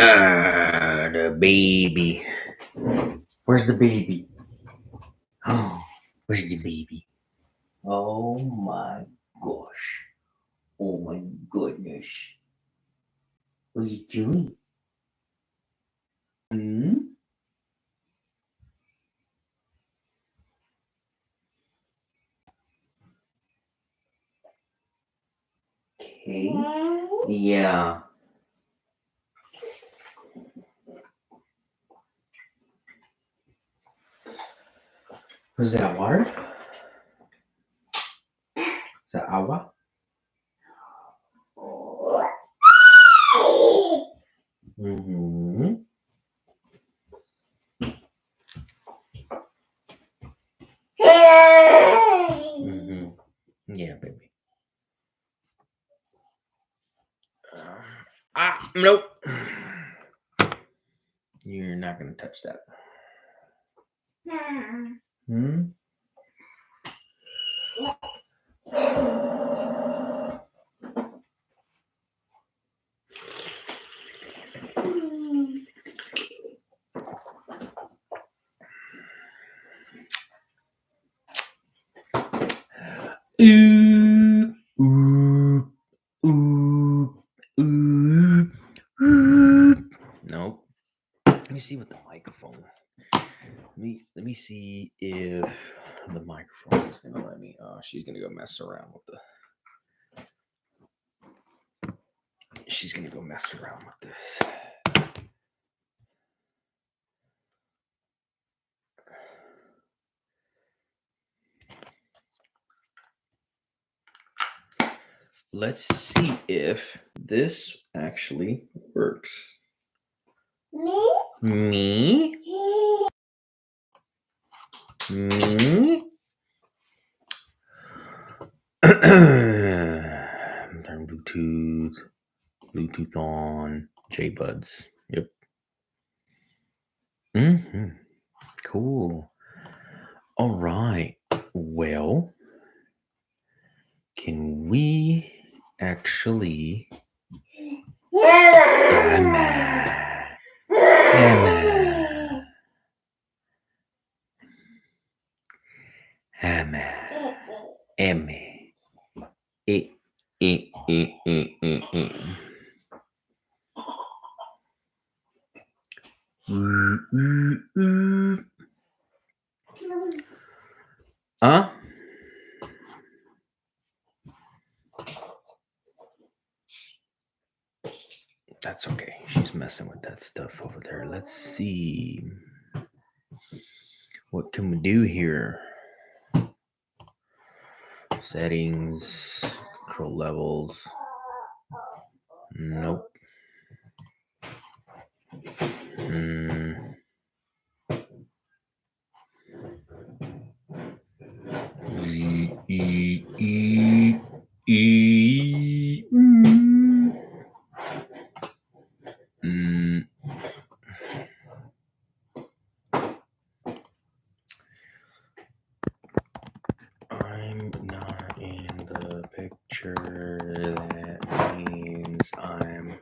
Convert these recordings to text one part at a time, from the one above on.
The baby. Where's the baby? Oh, where's the baby? Oh my gosh. Oh my goodness. What are you doing? Hmm? Okay. Yeah. Was that water? Is that agua? Mm-hmm. Mm-hmm. Yeah, baby. Nope. You're not gonna touch that. Hmm? Ooh, ooh, ooh, ooh, ooh. Nope. Let me see what the microphone. Let me see if the microphone is gonna let me. Oh, she's gonna go mess around with the. She's gonna go mess around with this. Let's see if this actually works. Me? Me? Turn Bluetooth on, J-Buds. Yep. Mm-hmm. Cool. All right. Well, can we actually... Emma. Emma. Emma. Emma. Huh? That's okay. She's messing with that stuff over there. Let's see. What can we do here? Settings, control levels. Nope. I'm not in the picture. That means I'm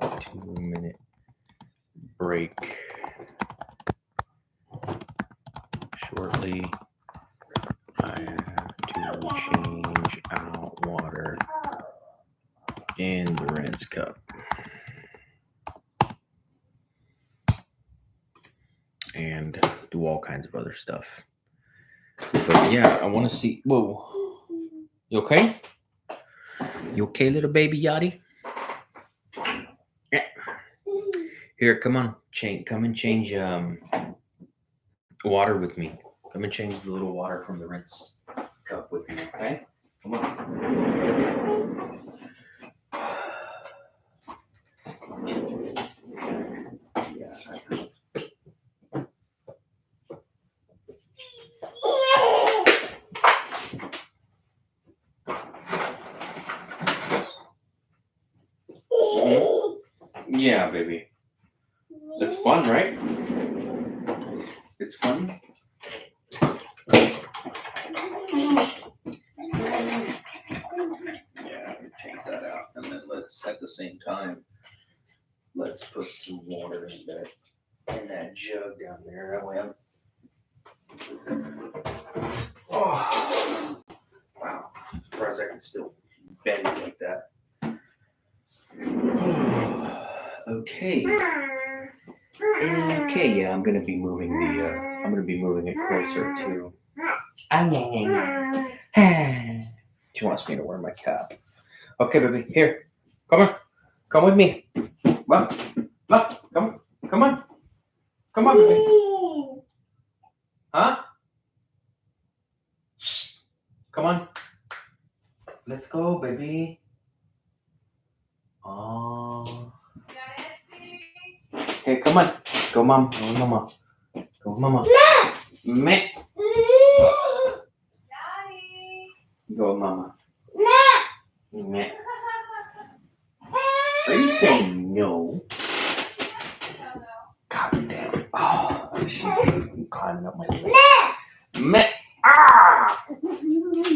2-minute break. Shortly, I have to change out water in the rinse cup. And do all kinds of other stuff. But yeah, I want to see. Whoa. You okay? You okay, little baby Yachty? Yeah. Here, come on. Come and change water with me. Come and change the little water from the rinse cup with me, okay? Come on. Yeah, baby. That's fun, right? It's fun. Yeah, change that out, and then let's at the same time let's put some water in that jug down there. That way oh, wow. Surprised I can still bend it like that. Okay. Okay, yeah, I'm gonna be moving it closer to. She wants me to wear my cap. Okay, baby, here, come with me. Come, come on, baby. Huh? Come on. Let's go, baby. Oh. Hey, come on. Go, mom. Go, mama. Go, mama. Meh. Go, mama. Meh. Are you saying no? God damn. Oh, she's climbing up my leg. Meh. Ah!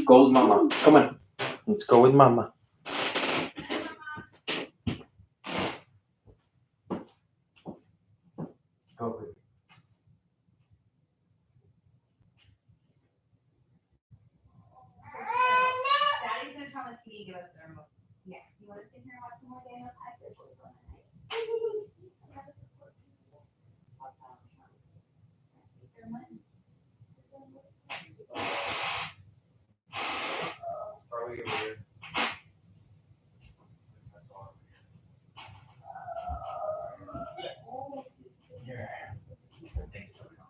Go with mama. Come on. Let's go with mama. Go, baby. Daddy's gonna come on TV and give us the remote. Yeah. You want to sit here and watch some more Daniel's High Five on the night? Probably over here. Here. Thanks for coming.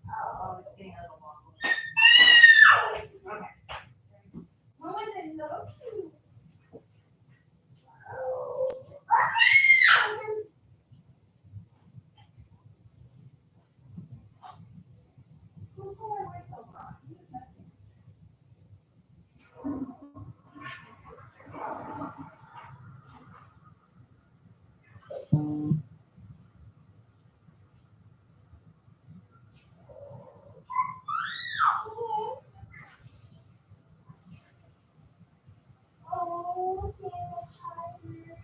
Oh, it's getting a little long. Okay. Oh, is it so cute?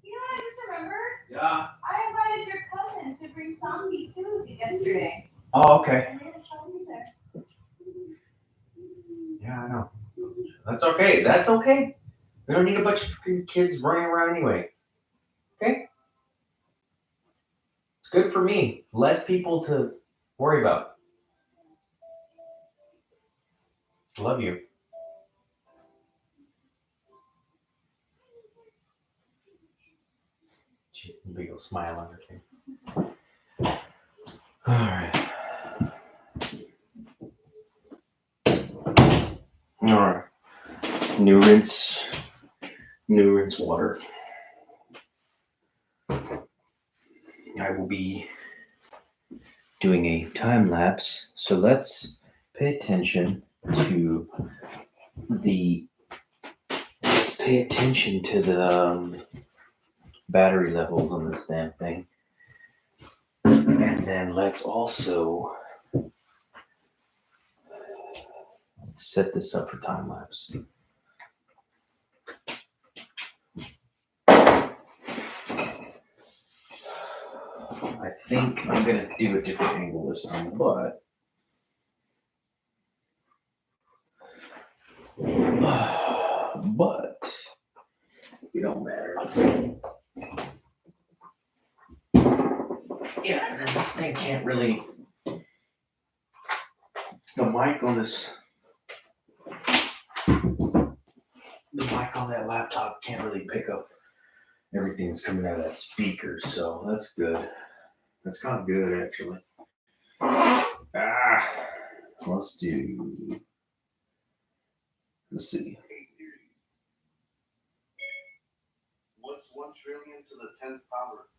You know what I just remembered? Yeah. I invited your cousin to bring zombie too yesterday. Oh, okay. And they had a zombie there. Yeah, I know. That's okay. That's okay. We don't need a bunch of kids running around anyway. Okay? It's good for me. Less people to worry about. Love you. She's a big old smile on her face. Alright. Alright. New rinse water. I will be doing a time lapse, so let's pay attention to the battery levels on this damn thing. And then let's also set this up for time lapse. I think I'm gonna do a different angle this time, but it don't matter. Let's see. Yeah, and then this thing can't really. The mic on that laptop can't really pick up everything that's coming out of that speaker, so that's good. That's kind of good, actually. Let's see. What's 1 trillion to the 10th power?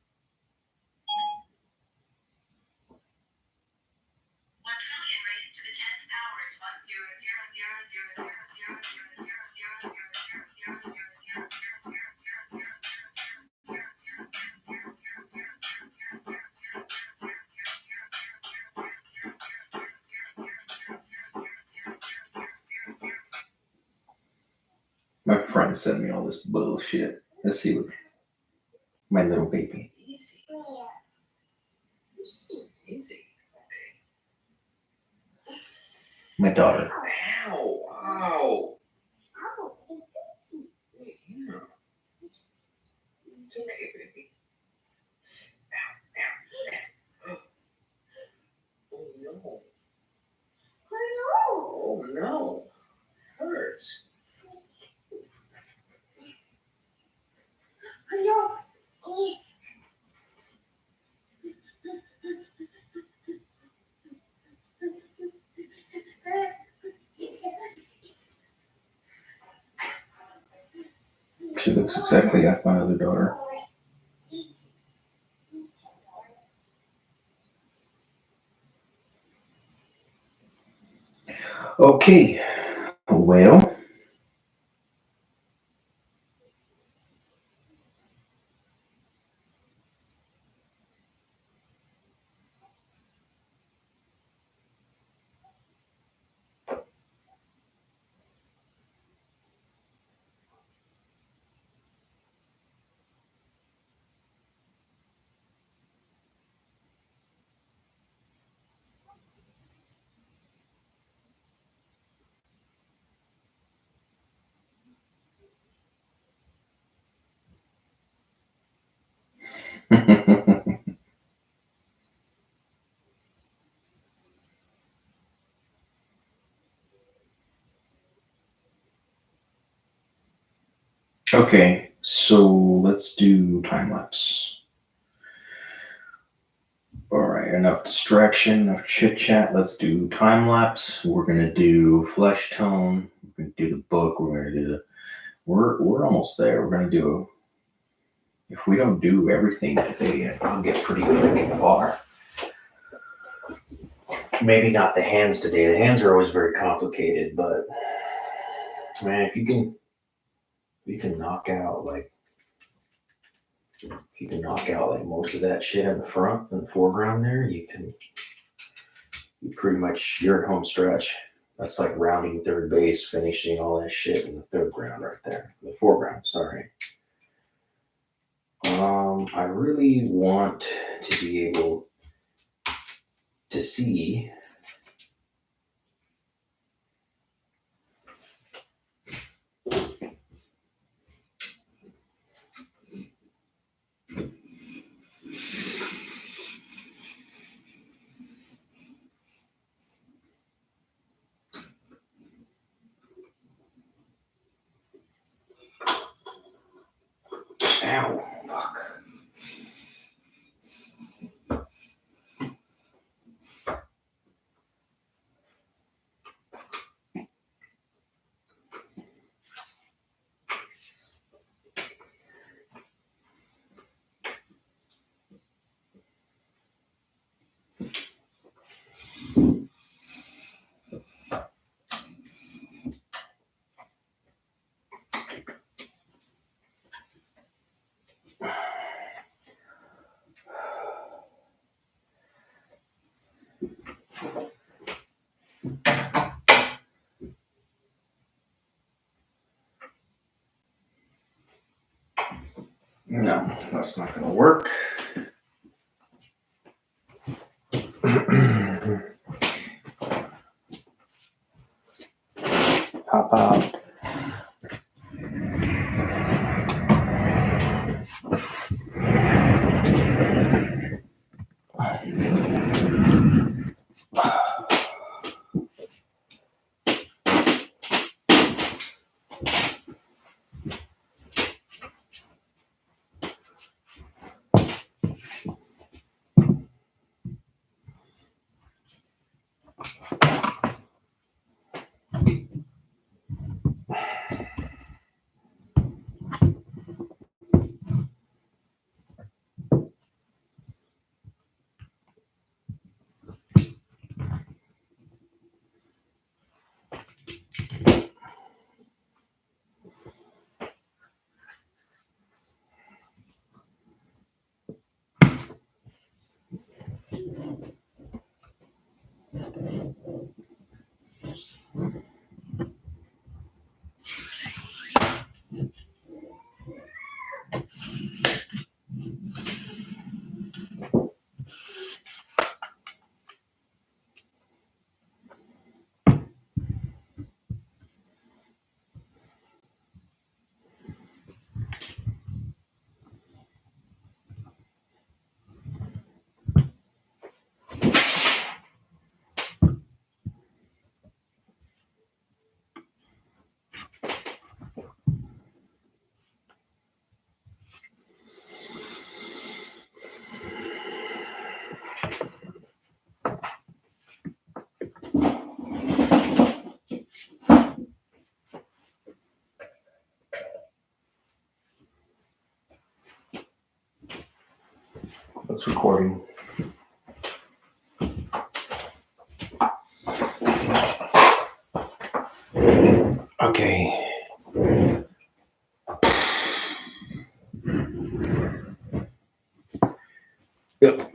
1 trillion raised to the 10th power is 100 My friend sent me all this bullshit. Let's see what my little baby. Easy. Easy. My daughter. Ow. Ow. Yeah. It's okay, baby. Ow. Oh no. Oh no. Hurts. She looks exactly like my other daughter. Okay. Well. Okay, so let's do time lapse. All right, enough distraction, enough chit chat. Let's do time lapse. We're gonna do flesh tone. We're gonna do the book. We're gonna do the. We're almost there. We're gonna do. If we don't do everything today, I'll get pretty freaking far. Maybe not the hands today. The hands are always very complicated, but man, if you can knock out like most of that shit in the front and the foreground there, you pretty much you're at home stretch. That's like rounding third base, finishing all that shit in the third ground right there. The foreground, sorry. I really want to be able to see ow, fuck. No, that's not gonna work. How about it's recording. Okay. Yep.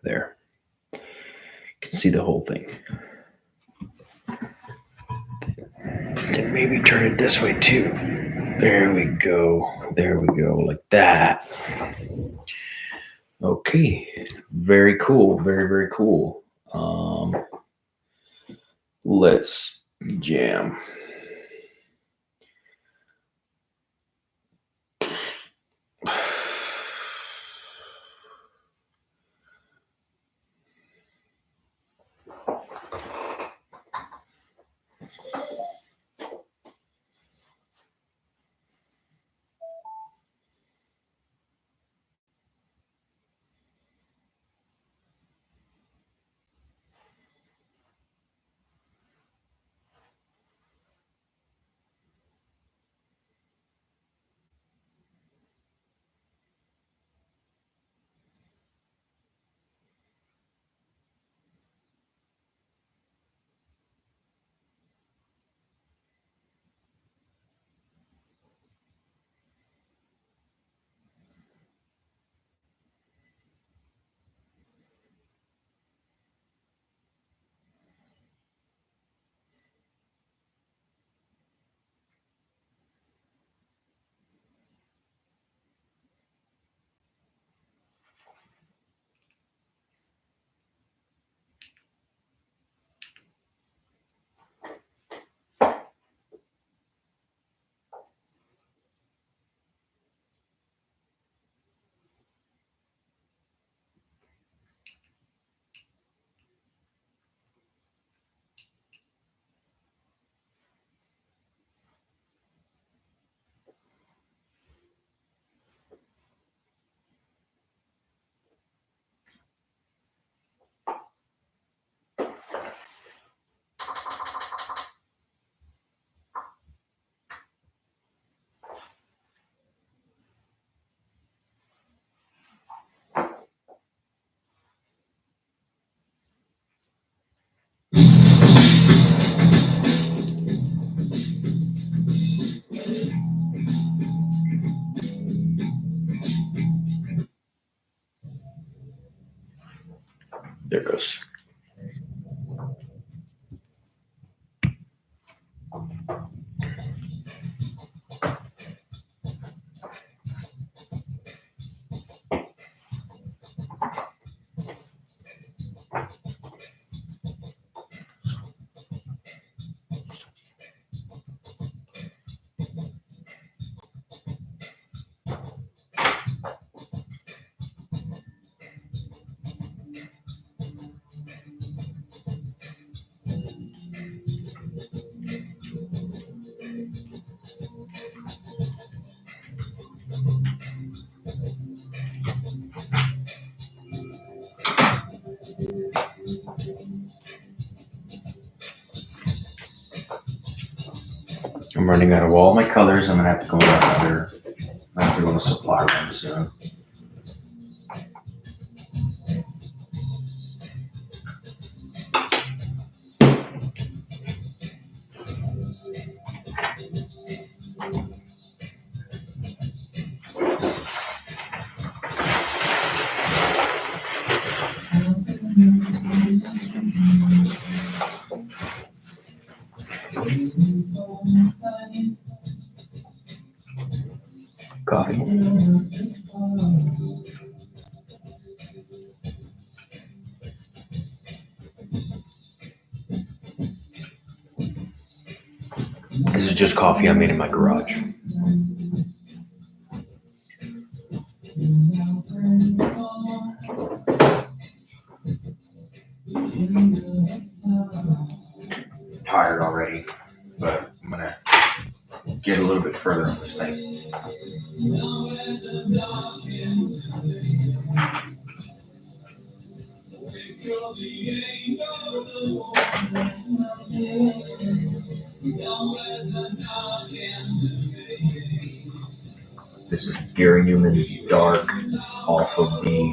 There. You can see the whole thing. Then maybe turn it this way too. There we go. There we go. Like that. Okay. Very cool. Very, very cool. Let's jam. There goes. I'm running out of all my colors. I'm gonna have to go to another. I have to go to supply room soon. Coffee. This is just coffee I made in my garage. Tired already, but I'm gonna get a little bit further on this thing. This is Gary Newman's Dark off of the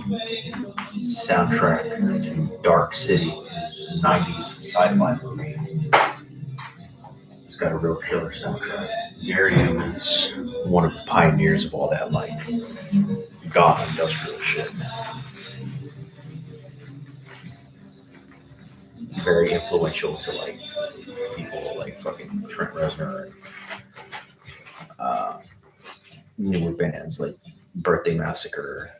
soundtrack to Dark City, his 90s sci-fi movie. It's got a real killer soundtrack. Gary Newman's one of the pioneers of all that, like, goth industrial shit. Very influential to, like, people like fucking Trent Reznor and newer bands like Birthday Massacre,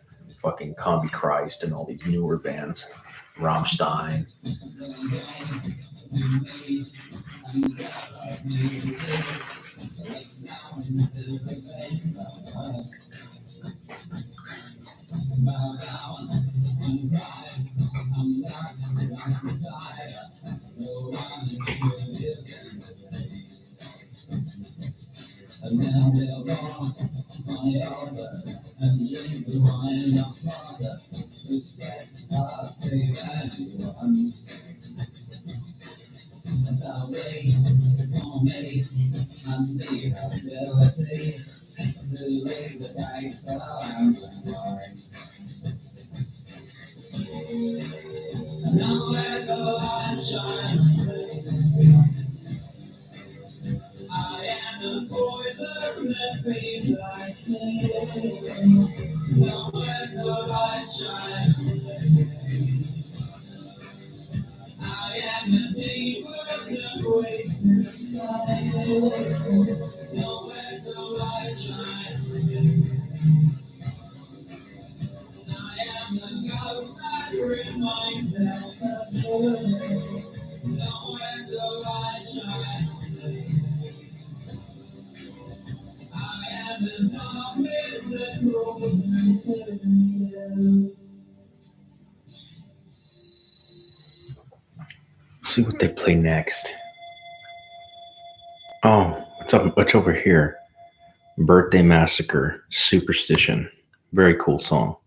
fucking Combi Christ, and all these newer bands. Rammstein. See what they play next. Oh, what's over here? Birthday Massacre, Superstition. Very cool song.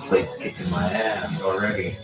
Plate's kicking my ass already.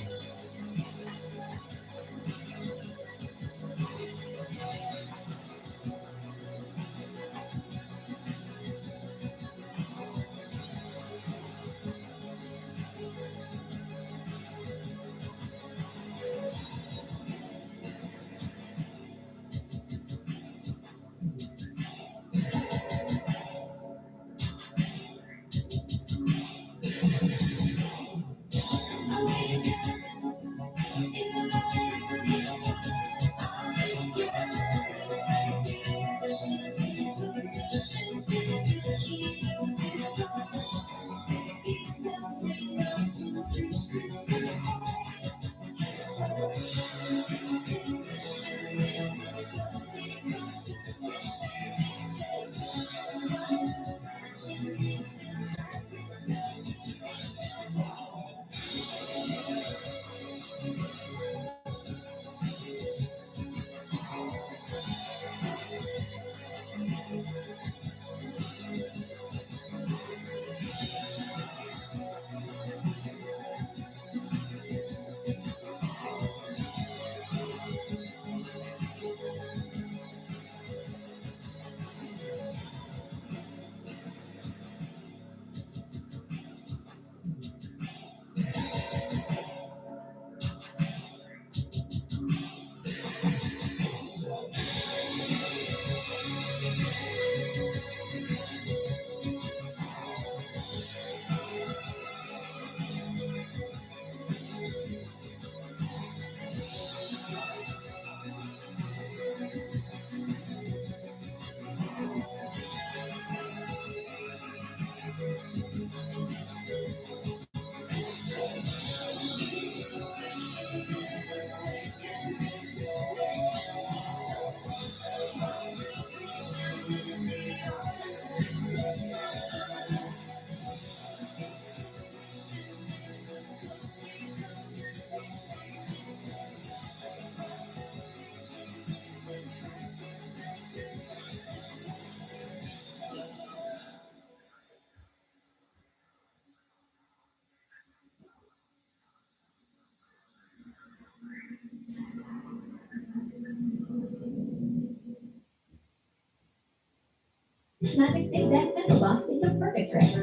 automatic zigzag pencil box is the perfect trick.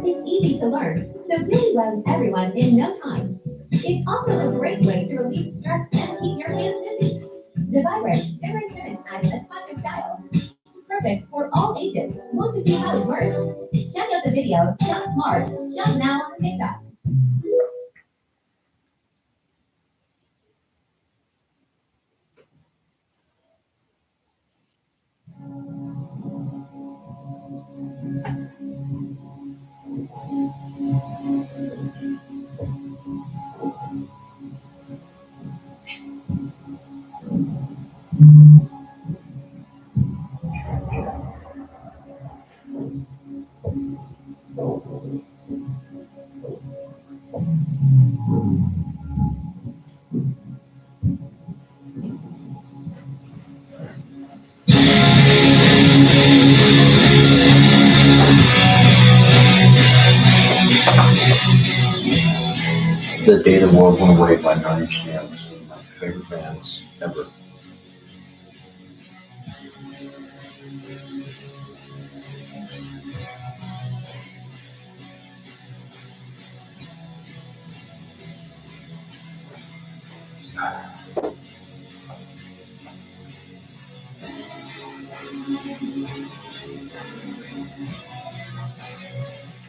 It's easy to learn, so really runs everyone in no time. It's also a great way to relieve stress and keep your hands busy. The Vibrant Shimmering Finish adds a touch of style. Perfect for all ages. Want to see how it works? Check out the video, Shop Smart, Shop Now on TikTok. The Day the World Went Away by 9 Inch Nails, one of my favorite bands ever.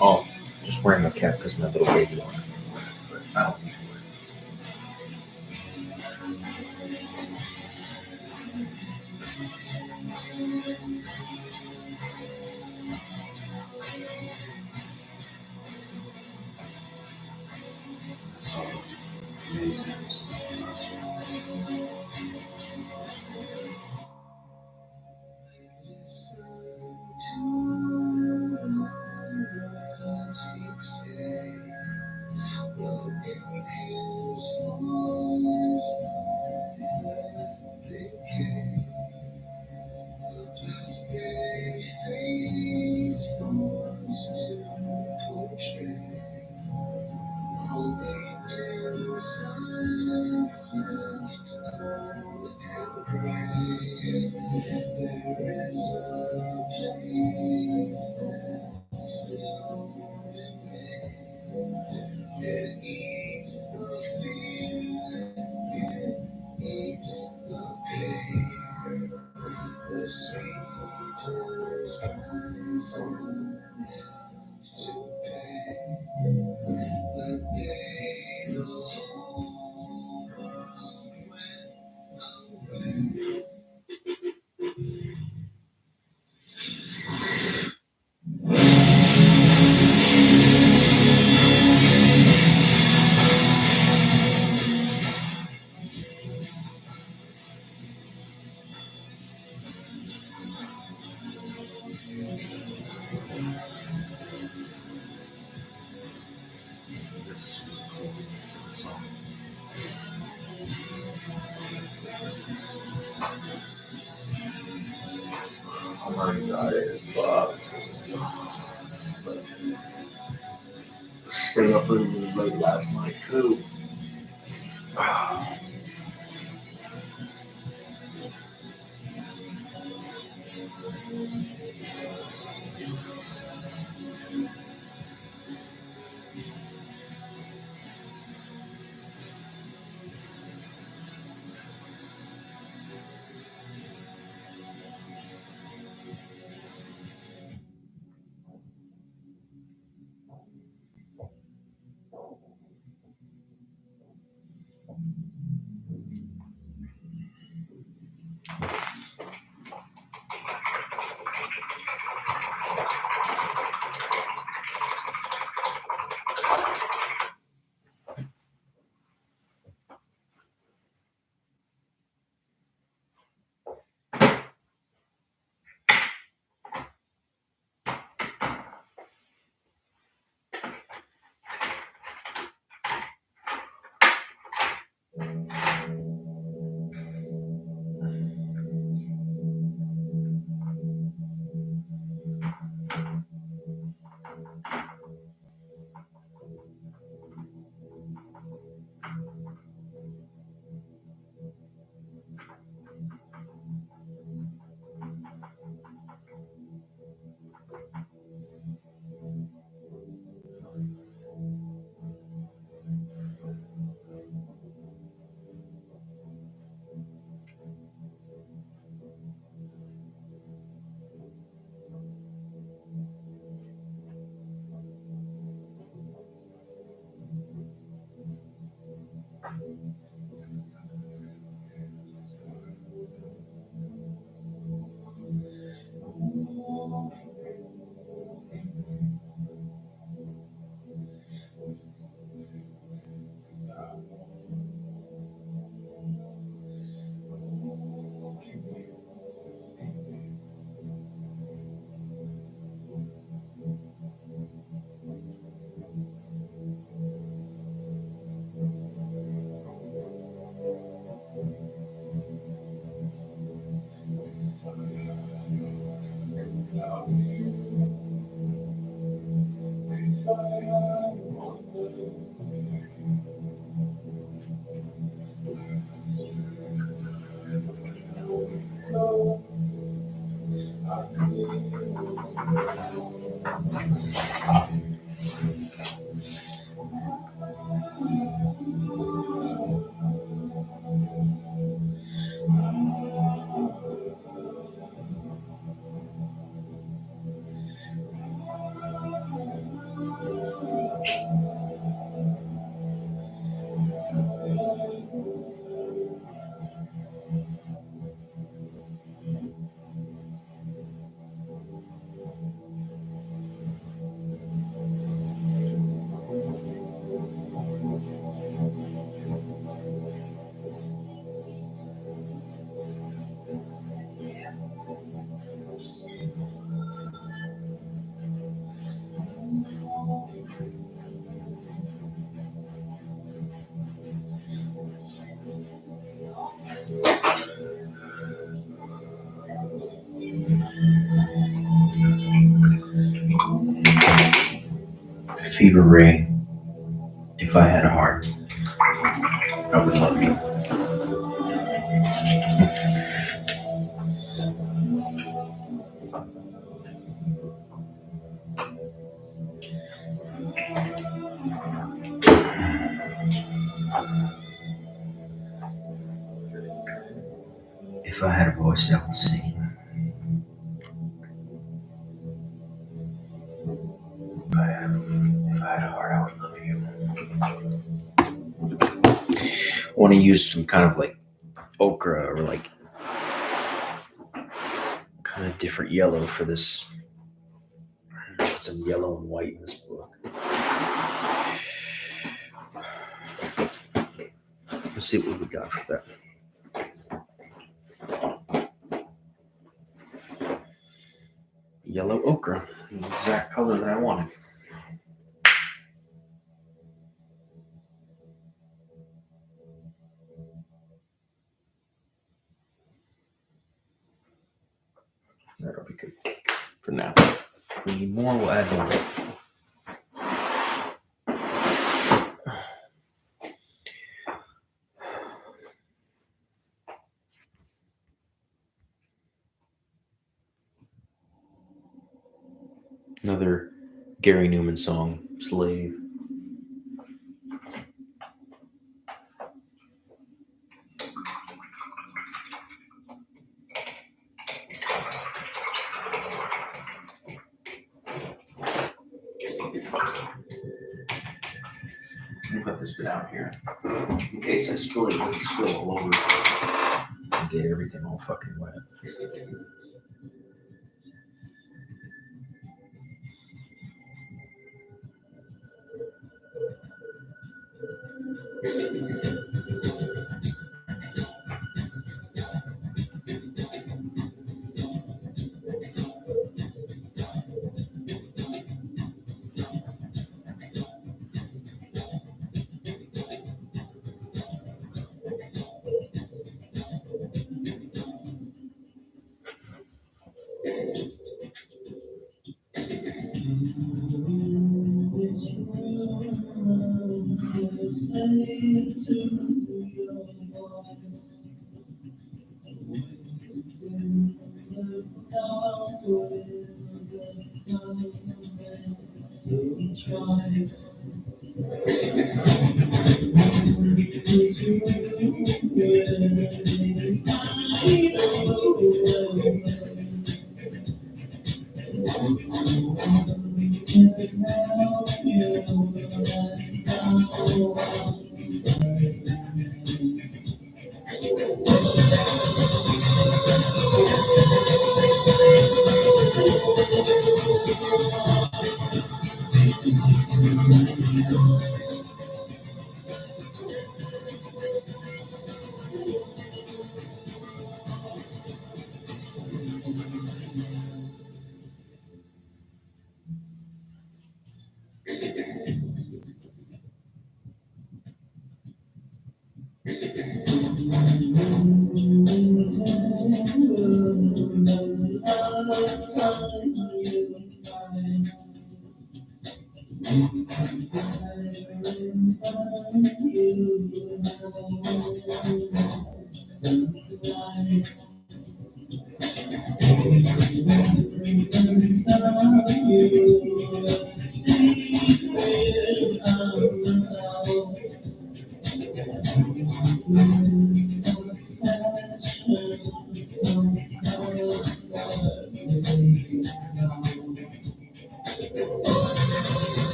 Oh, just wearing a cap because my little baby wanted me to wear it, but I don't need to wear it. I saw it many times in concert. This is really cool remix of the song. I'm already tired. Fuck. But stayed up really, really late last night too. Fever Ray, if I had a heart, I would love you. If I had a voice, I would sing. If I had a heart, I would love you. I want to use some kind of like ochre or like kind of different yellow for this. Put some yellow and white in this book. Let's see what we got for that. Yellow ochre, the exact color that I wanted. That'll be good for now. If we need more, we'll add more. Another Gary Newman song, Slave. Let me put this bit out here in case I spill it, it doesn't spill all over and get everything all fucking wet.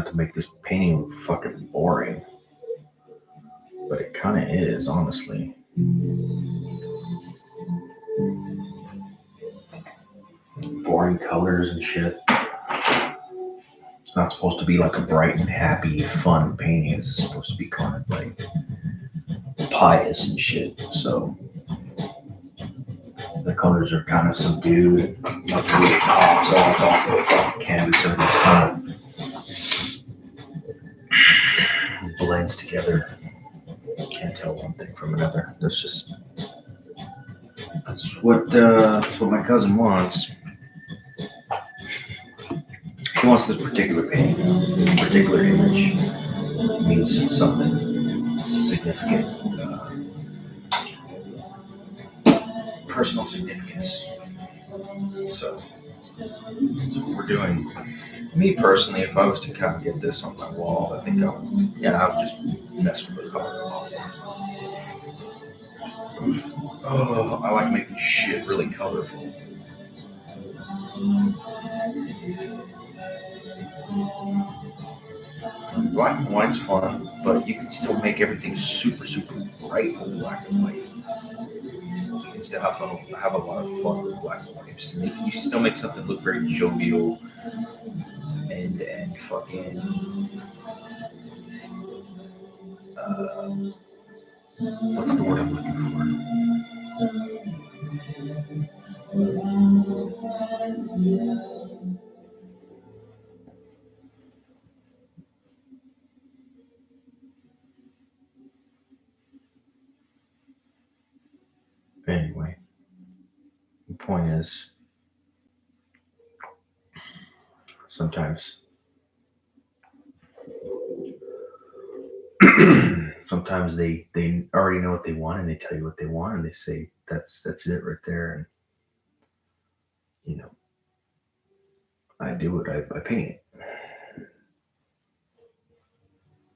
to make this painting look fucking boring. But it kind of is, honestly. Boring colors and shit. It's not supposed to be like a bright and happy, fun painting. It's supposed to be kind of like pious and shit. So the colors are kind of subdued. Nothing really pops off the fucking canvas. Everything's kind of blends together. Can't tell one thing from another. That's what my cousin wants. She wants this particular painting, this particular image means something significant, personal significance. So that's what we're doing. Me personally, if I was to kind of get this on my wall, I think I would just mess with the color a lot more. Oh, I like making shit really colorful. Black and white's fun, but you can still make everything super, super bright with black and white. You can still have a lot of fun with black and white. You can still make something look very jovial and fucking what's the word I'm looking for? Anyway, the point is, sometimes they already know what they want and they tell you what they want and they say that's it right there, and I do it. I paint it.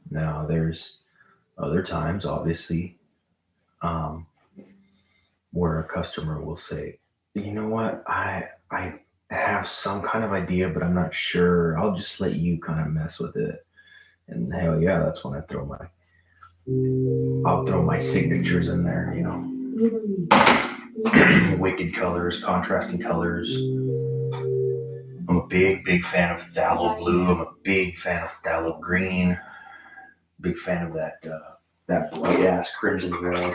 Now there's other times, obviously, where a customer will say, you know what, I have some kind of idea, but I'm not sure. I'll just let you kind of mess with it. And hell yeah, that's when I'll throw my signatures in there, wicked colors, contrasting colors. I'm a big fan of phthalo blue. I'm a big fan of phthalo green. Big fan of that bright ass crimson red.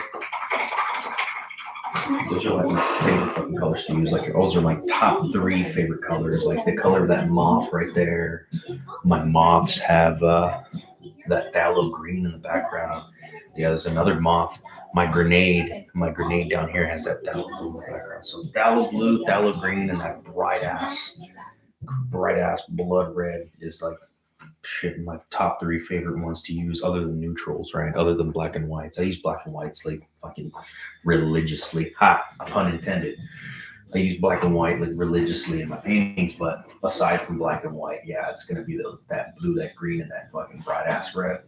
Those are like my favorite fucking colors to use. Like those are my top 3 favorite colors. Like the color of that moth right there. My moths have that phthalo green in the background. Yeah, there's another moth. My grenade down here has that phthalo blue in the background. So phthalo blue, phthalo green, and that bright ass blood red is like shit, my top 3 favorite ones to use, other than neutrals, right? Other than black and whites. I use black and whites like fucking religiously. Ha! Pun intended. I use black and white like religiously in my paintings, but aside from black and white, yeah, it's gonna be that blue, that green, and that fucking bright ass red.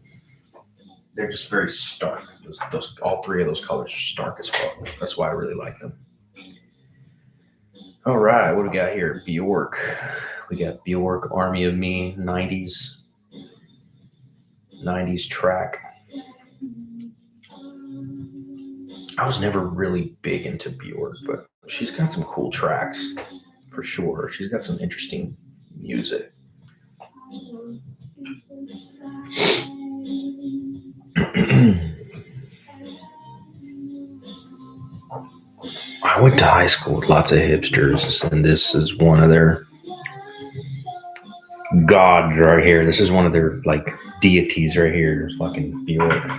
They're just very stark. Those all 3 of those colors are stark as fuck. That's why I really like them. All right, what do we got here? Bjork. We got Bjork, Army of Me, 90s track. I was never really big into Bjork, but she's got some cool tracks for sure. She's got some interesting music. I went to high school with lots of hipsters, and this is one of their gods right here. This is one of their like deities right here. Fucking Bjork.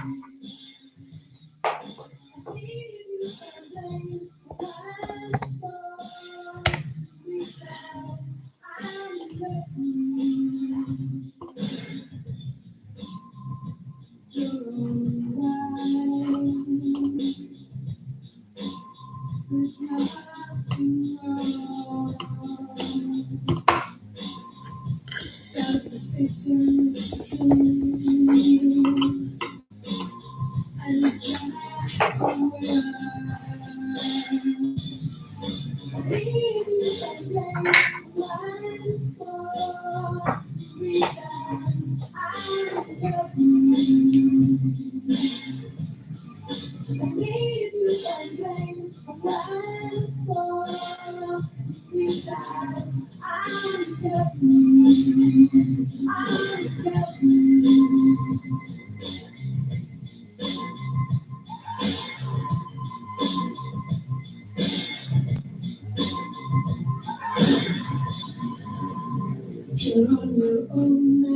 You're on your own now.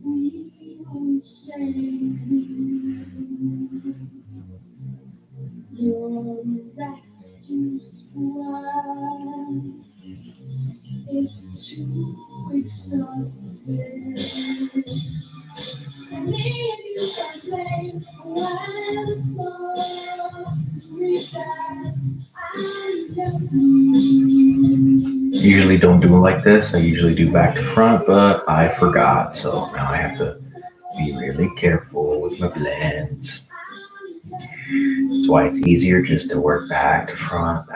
We won't save you. Your rescue squad is too exhausted. And if you can play one song, Usually don't do it like this. I usually do back to front, but I forgot. So now I have to be really careful with my blends. That's why it's easier just to work back to front,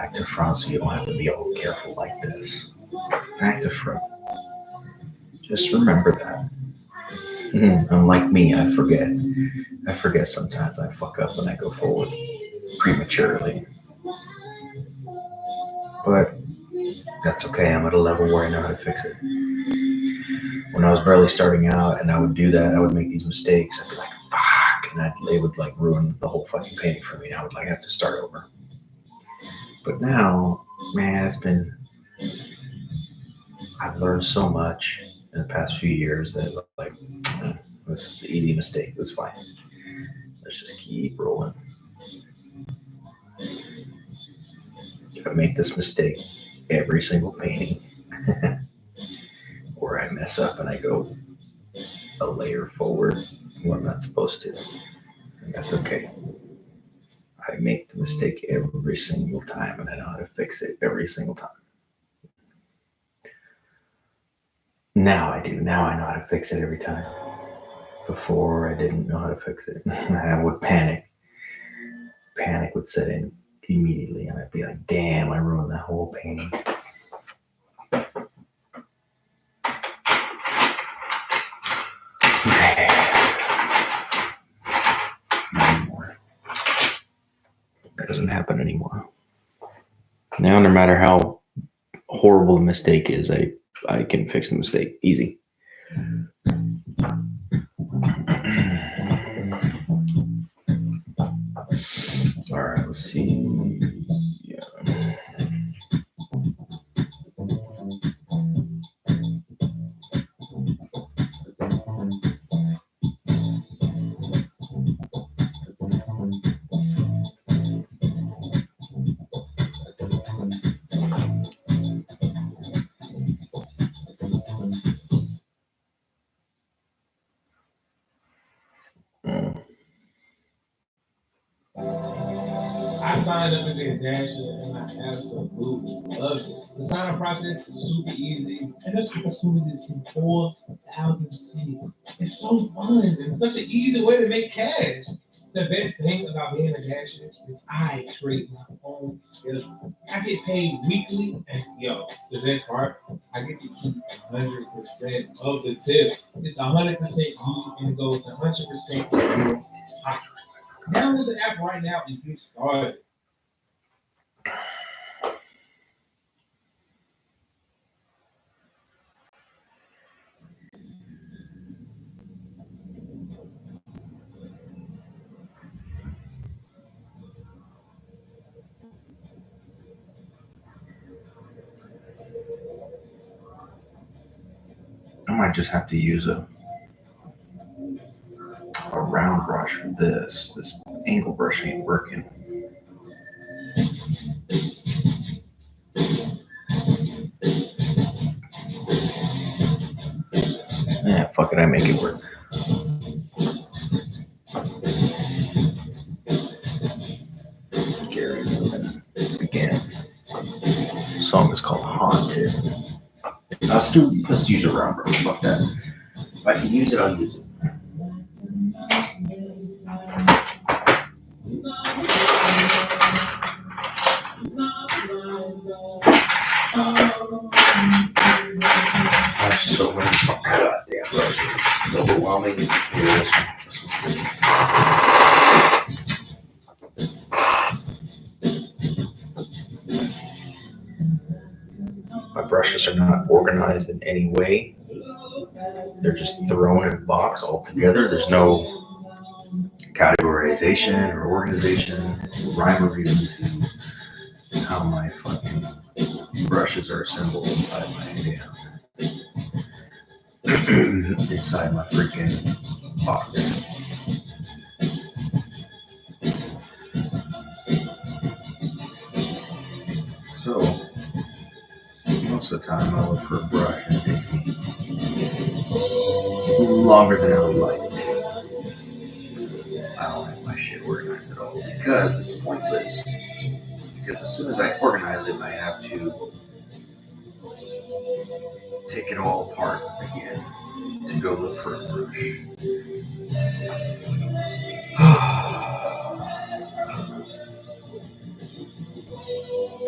so you don't have to be all careful like this. Back to front. Just remember that. Unlike me, I forget. I forget sometimes. I fuck up when I go forward prematurely. But that's okay. I'm at a level where I know how to fix it. When I was barely starting out and I would do that, I would make these mistakes. I'd be like, fuck. And it would like ruin the whole fucking painting for me. And I would like have to start over. But now, man, I've learned so much in the past few years that like, this is an easy mistake. That's fine. Let's just keep rolling. If I make this mistake every single painting, where I mess up and I go a layer forward when I'm not supposed to, and that's okay. I make the mistake every single time, and I know how to fix it every single time. Now I do. Now I know how to fix it every time. Before I didn't know how to fix it. I would panic. Panic would set in immediately, and I'd be like, damn, I ruined that whole painting. Okay. Not anymore. That doesn't happen anymore. Now, no matter how horrible the mistake is, I can fix the mistake easy. All right, let's see. Yeah. I signed up to be a dasher and I absolutely love it. The sign up process is super easy and there's opportunities in 4,000 cities. It's so fun and it's such an easy way to make cash. The best thing about being a dasher is I create my own schedule. I get paid weekly and the best part, I get to keep 100% of the tips. It's 100% you and it goes 100% to your pocket. Download the app right now and get started. I might just have to use a round brush for this. This angle brush ain't working. Yeah, fuck it, I make it work. Gary Newman again. The song is called Haunted. Let's use a round brush. Fuck that. If I can use it, I'll use it. I'm so so many goddamn brushes. It's overwhelming. Here, this one's good. My brushes are not organized in any way. They're just thrown in a box all together. There's no categorization or organization, rhyme or reason to how my fucking brushes are assembled inside my inside my freaking box. So most of the time I look for a brush and it takes me longer than I would like. Because I don't have my shit organized at all. Because it's pointless. Because as soon as I organize it, I have to take it all apart again to go look for a brush.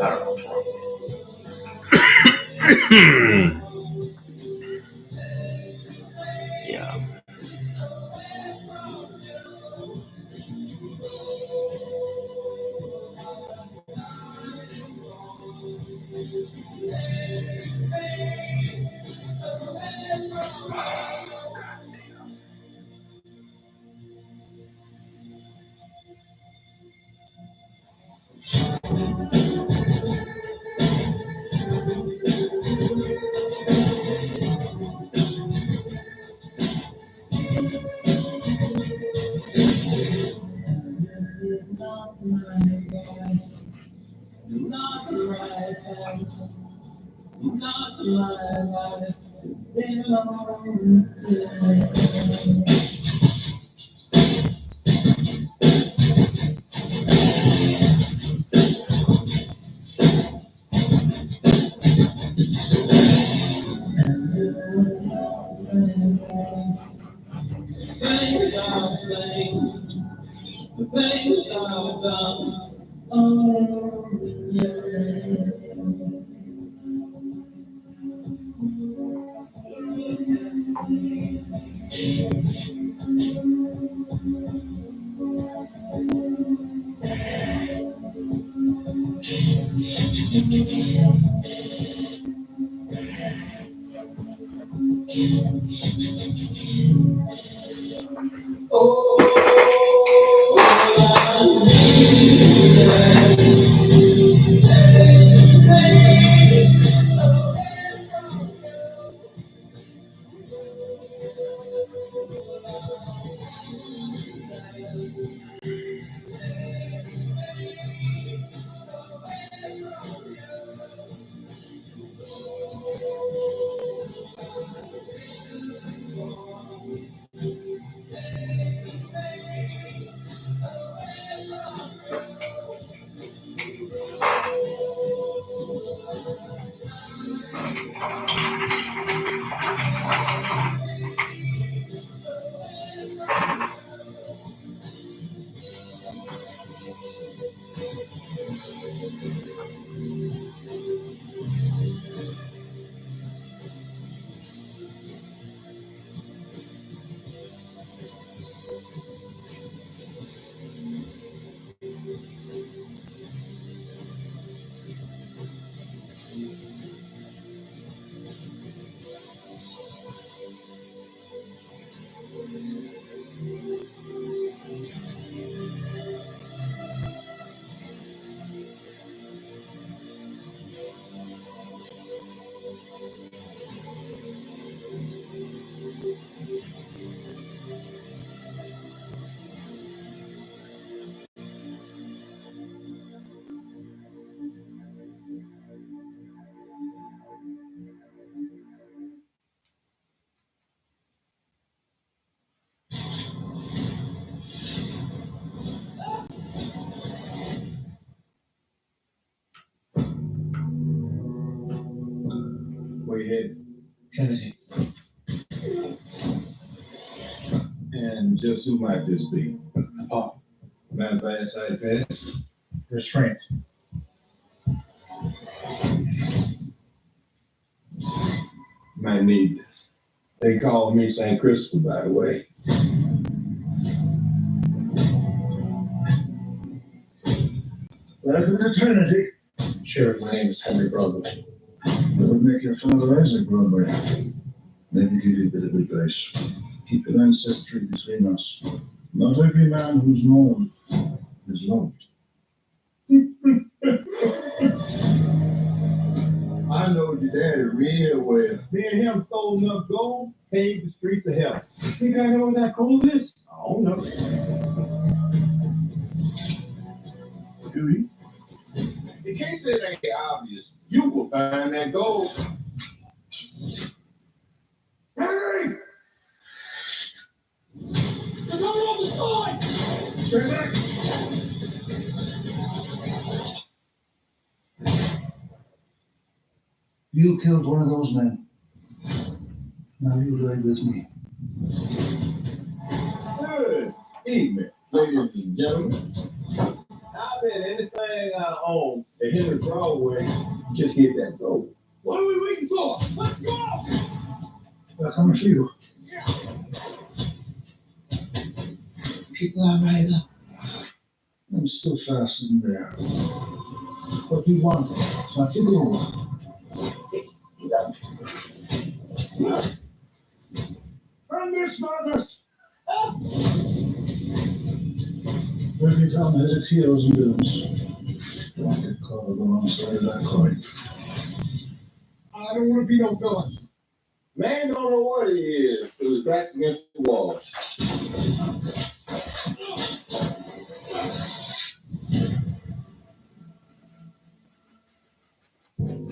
I don't know what's wrong. Yeah. Where you headed? Kennedy. And just who might this be? Pop. Matter of fact, side pass. Restraint. Might need this. They call me St. Christopher, by the way. Welcome to Trinity. Sheriff, my name is Henry Broadway. That would make your father Isaac Broadway. Let me give you a bit of advice. Keep your ancestry between us. Not every man who's known is loved. I know your daddy real well. Me and him stole enough gold, paved the streets of hell. Think I know what that gold is? I don't know. Do you? In case it ain't obvious, you will find that gold. Hey! There's no on the side! Straight back! You killed one of those men. Now you ride with me. Good evening, ladies and gentlemen. I bet anything I own at Henry Broadway just get that gold. What are we waiting for? Let's go! They're coming for you. Keep that right up. I'm still fastened there. What do you want? It's not your gold. From this madness! Every town has its heroes and villains. Don't get caught on the wrong side of that coin. I don't want to be no villain. Man don't know what he is till his back's against the wall.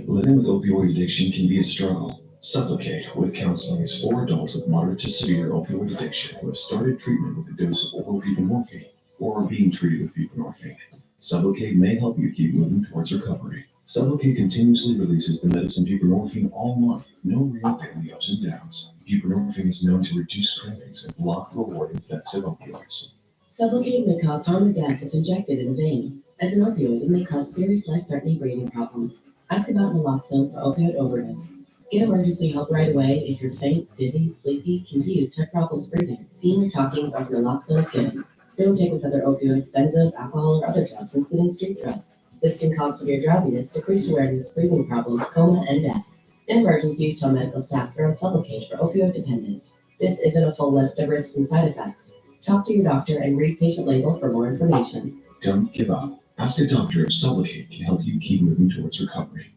Living with opioid addiction can be a struggle. Supplicate with counseling is for adults with moderate to severe opioid addiction who have started treatment with a dose of oral buprenorphine or are being treated with buprenorphine. Sublocade may help you keep moving towards recovery. Sublocade continuously releases the medicine buprenorphine all month with no real daily ups and downs. Buprenorphine is known to reduce cravings and block the rewarding effects of opioids. Sublocade may cause harm or death if injected in a vein. As an opioid, it may cause serious life-threatening breathing problems. Ask about naloxone for opioid overdose. Get emergency help right away if you're faint, dizzy, sleepy, confused, have problems breathing, seeing or talking, or if naloxone is given. Don't take with other opioids, benzos, alcohol, or other drugs, including street drugs. This can cause severe drowsiness, decreased awareness, breathing problems, coma, and death. In emergencies, tell medical staff they're on Sublocade for opioid dependence. This isn't a full list of risks and side effects. Talk to your doctor and read patient label for more information. Don't give up. Ask a doctor if Sublocade can help you keep moving towards recovery.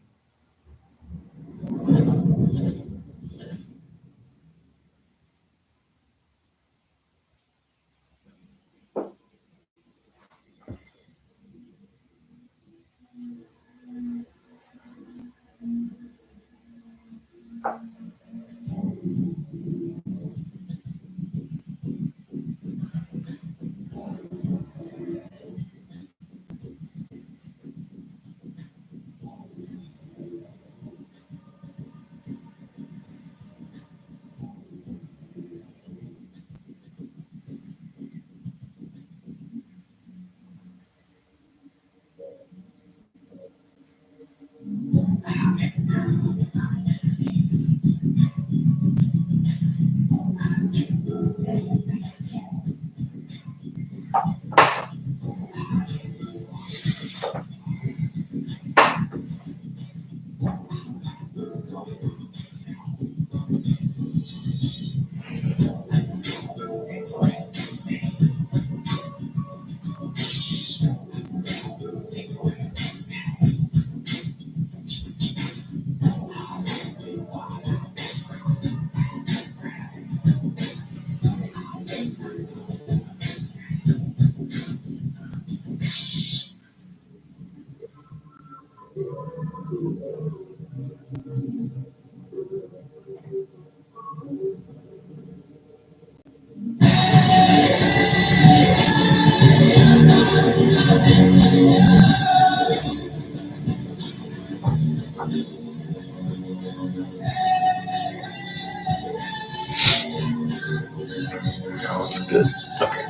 No, it's good. Okay.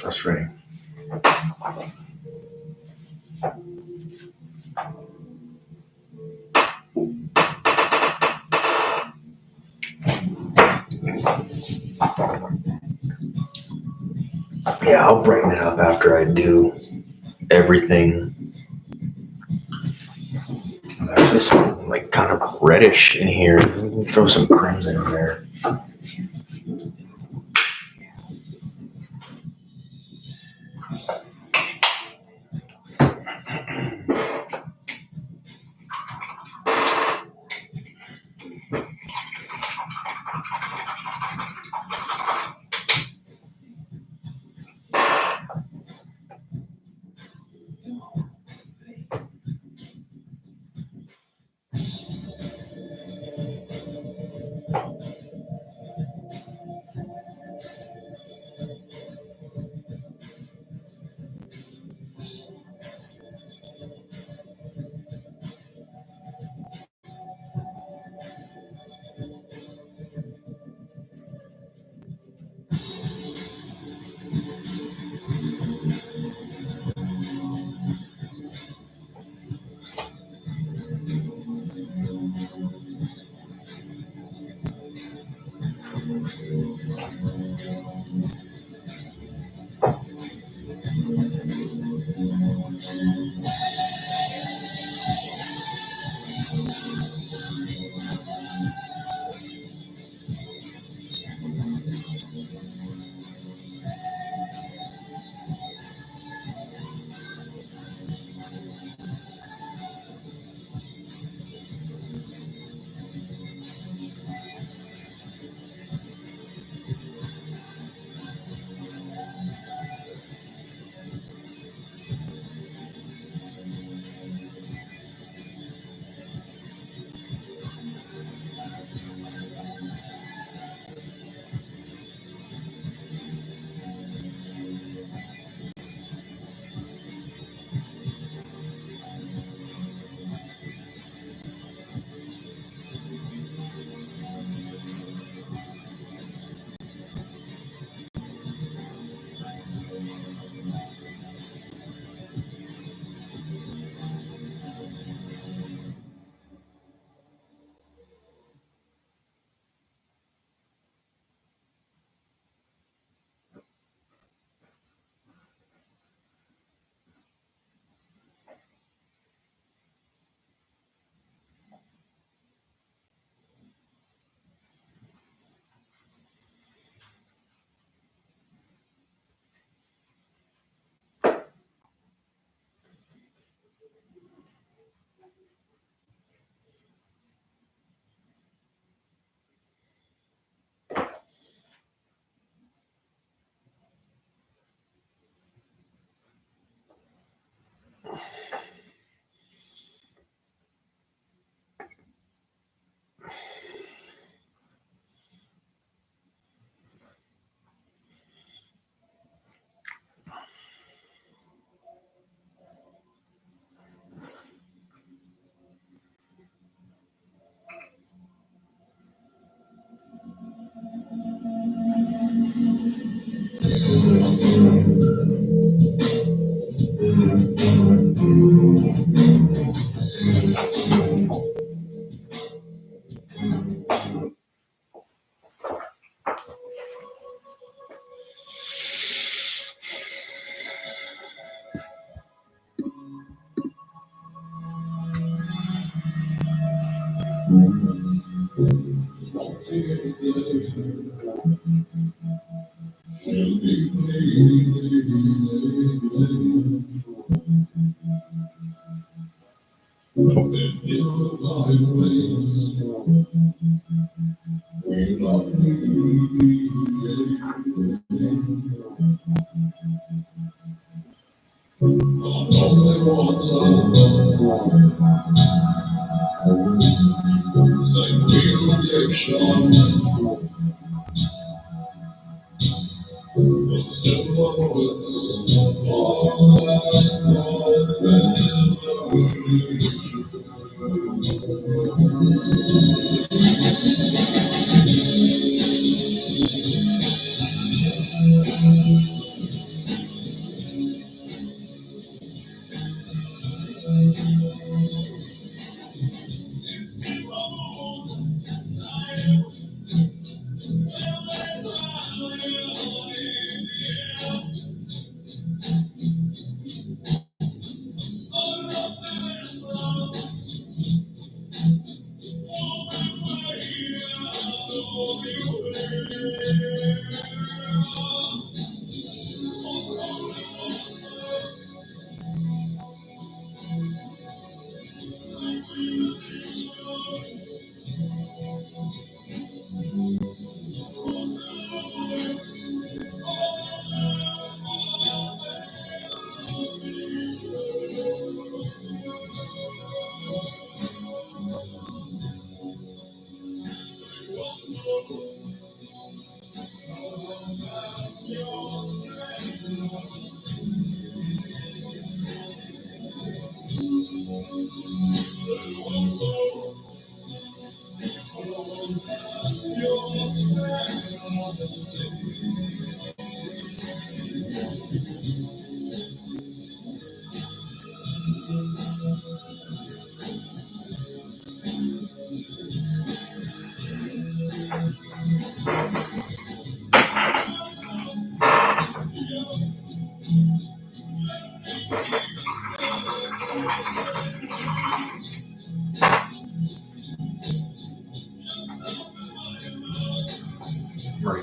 frustrating. Yeah, I'll brighten it up after I do everything. There's just like kind of reddish in here. Throw some crimson in there.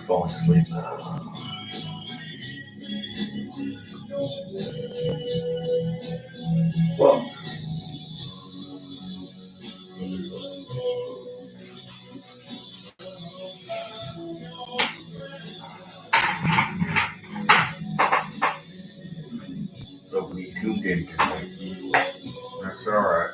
falling asleep. Well, nobody tuned in tonight. That's all right.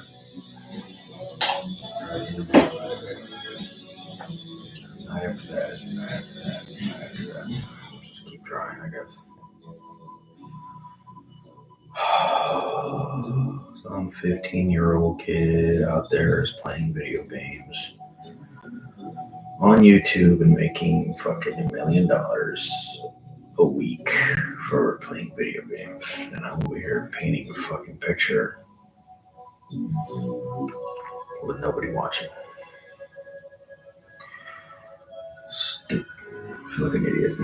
Not after that. Not after that. Not after that. We'll just keep trying, I guess. Some 15-year-old kid out there is playing video games on YouTube and making fucking $1 million a week for playing video games. And I'm over here painting a fucking picture with nobody watching. Stupid. I feel like an idiot.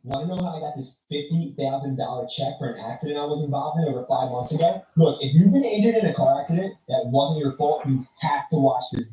Want to know how I got this $50,000 check for an accident I was involved in over 5 months ago? Look, if you've been injured in a car accident that wasn't your fault, you have to watch this.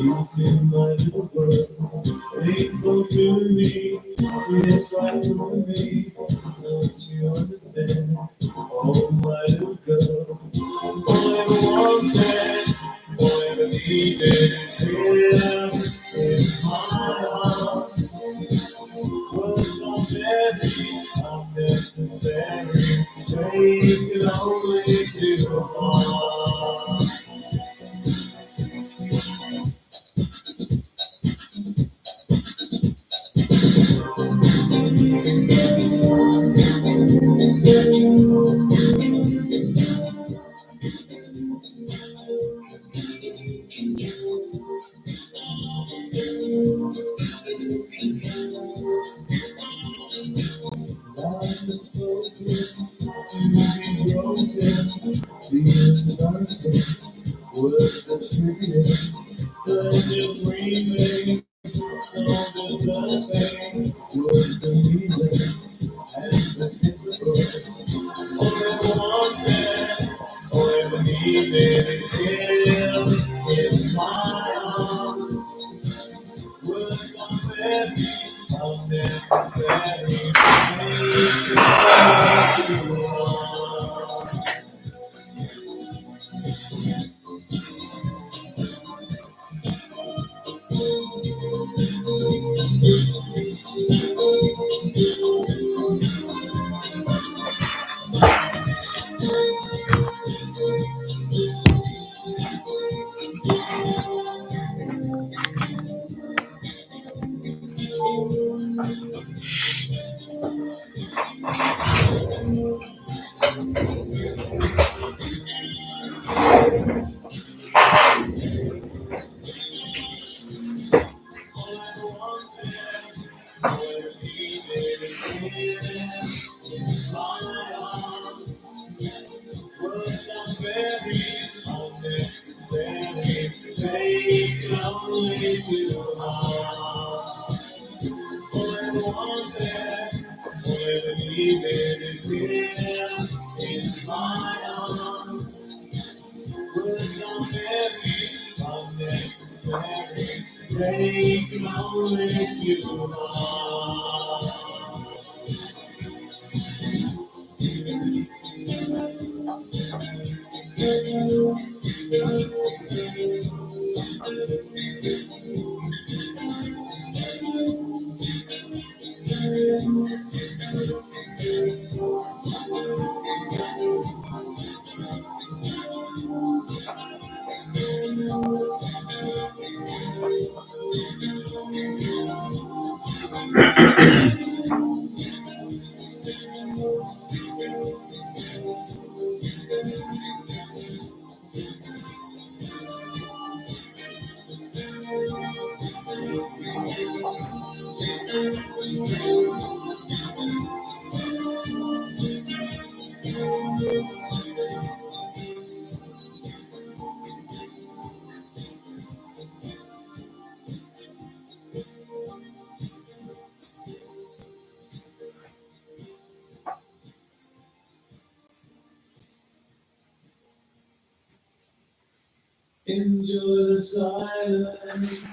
You seem like a bird, faithful to me. It's right with me. Don't you understand? Oh, my little girl. Forever wanted, forever needed is here in my arms. Words are very unnecessary. They can only do harm. Lies are spoken to be broken. Feelings are tense, words are trivial. Pleasures remain, so does nothing. Words are meaningless and invisible. Forever wanted, forever needed is here in my arms. Words are very unnecessary. Make it all too long. Forever needed is here in my arms. Words are very unnecessary. They can only do harm. Forever wanted, forever needed is here in my arms. Words are very unnecessary. They can only do harm. Enjoy the silence.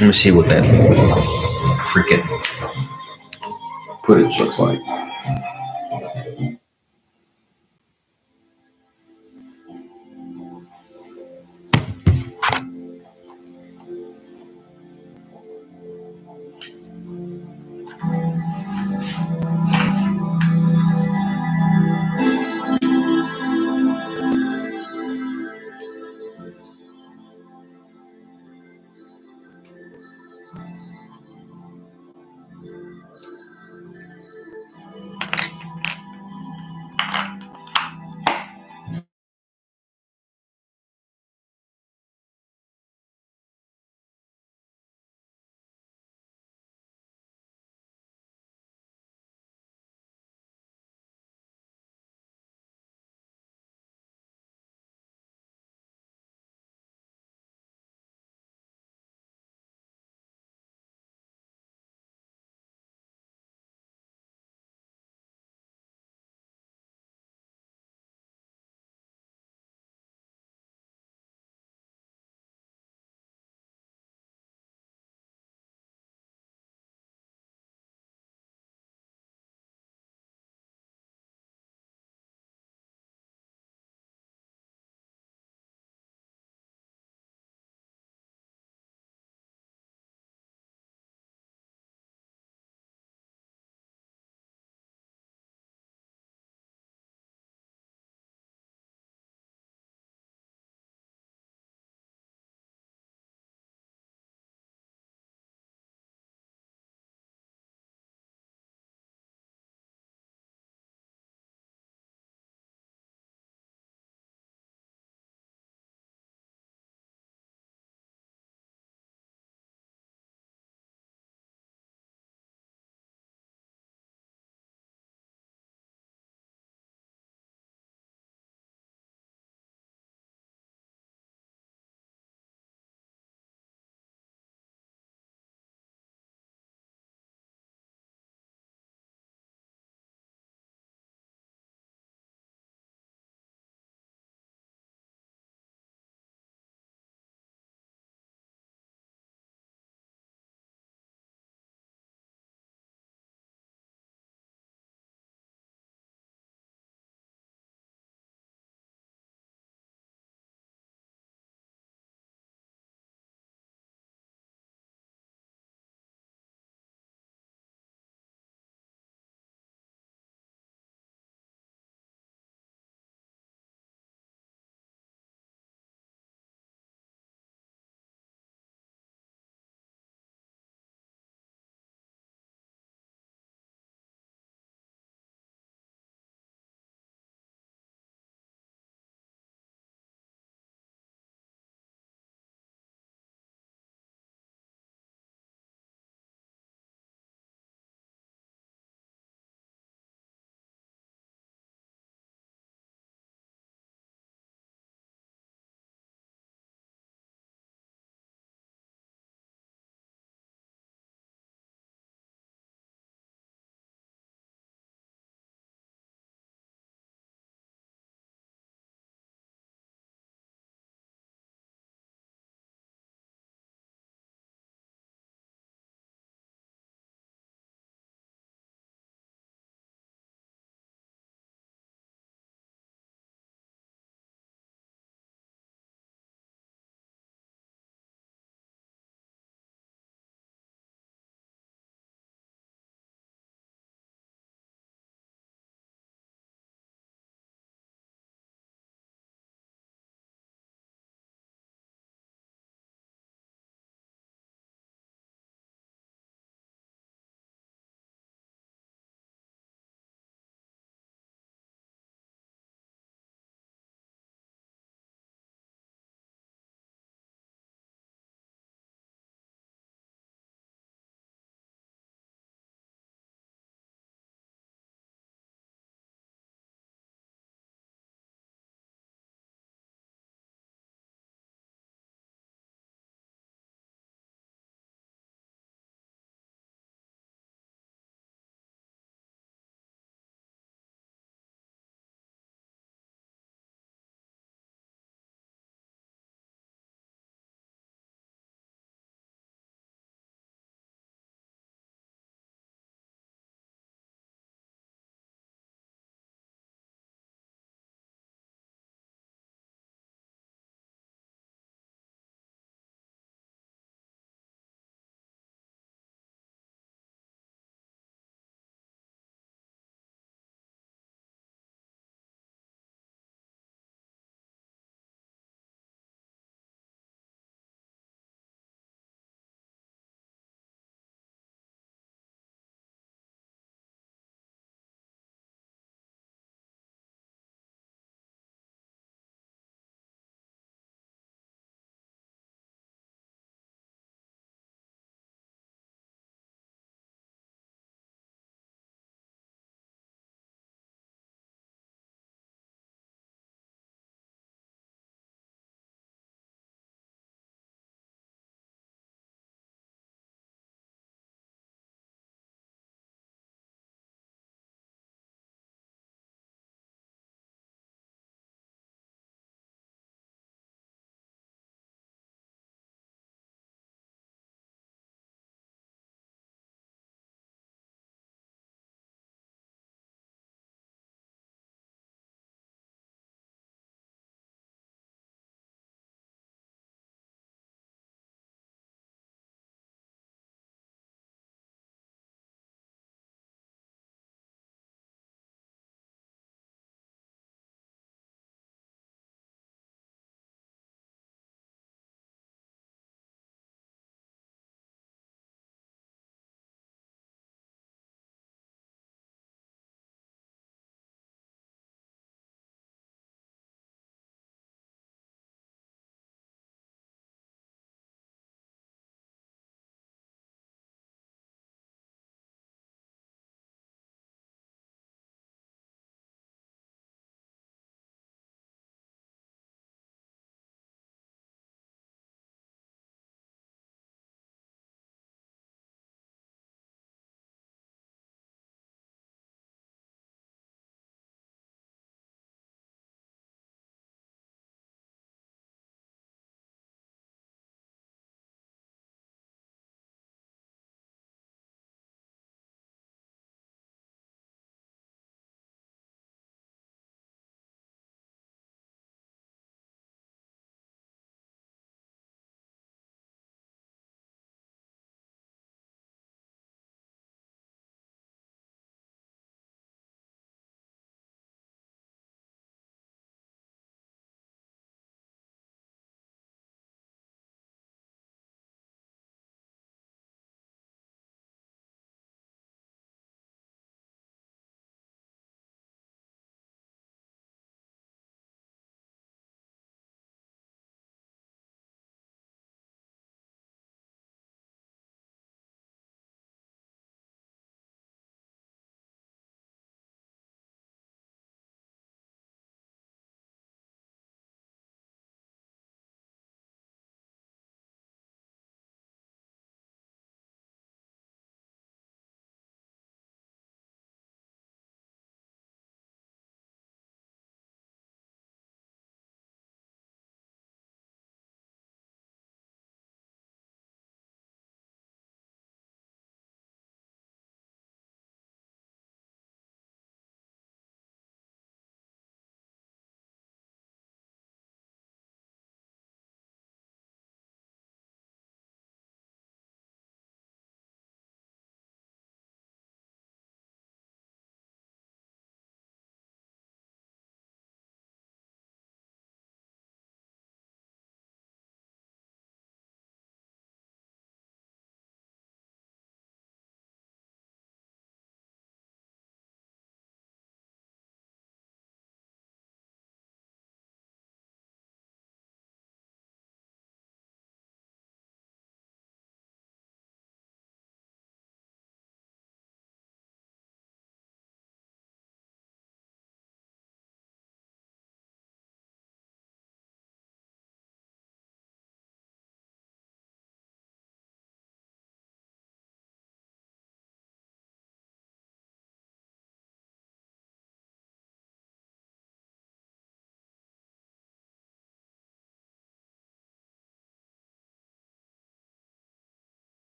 Let me see what that freaking footage looks like.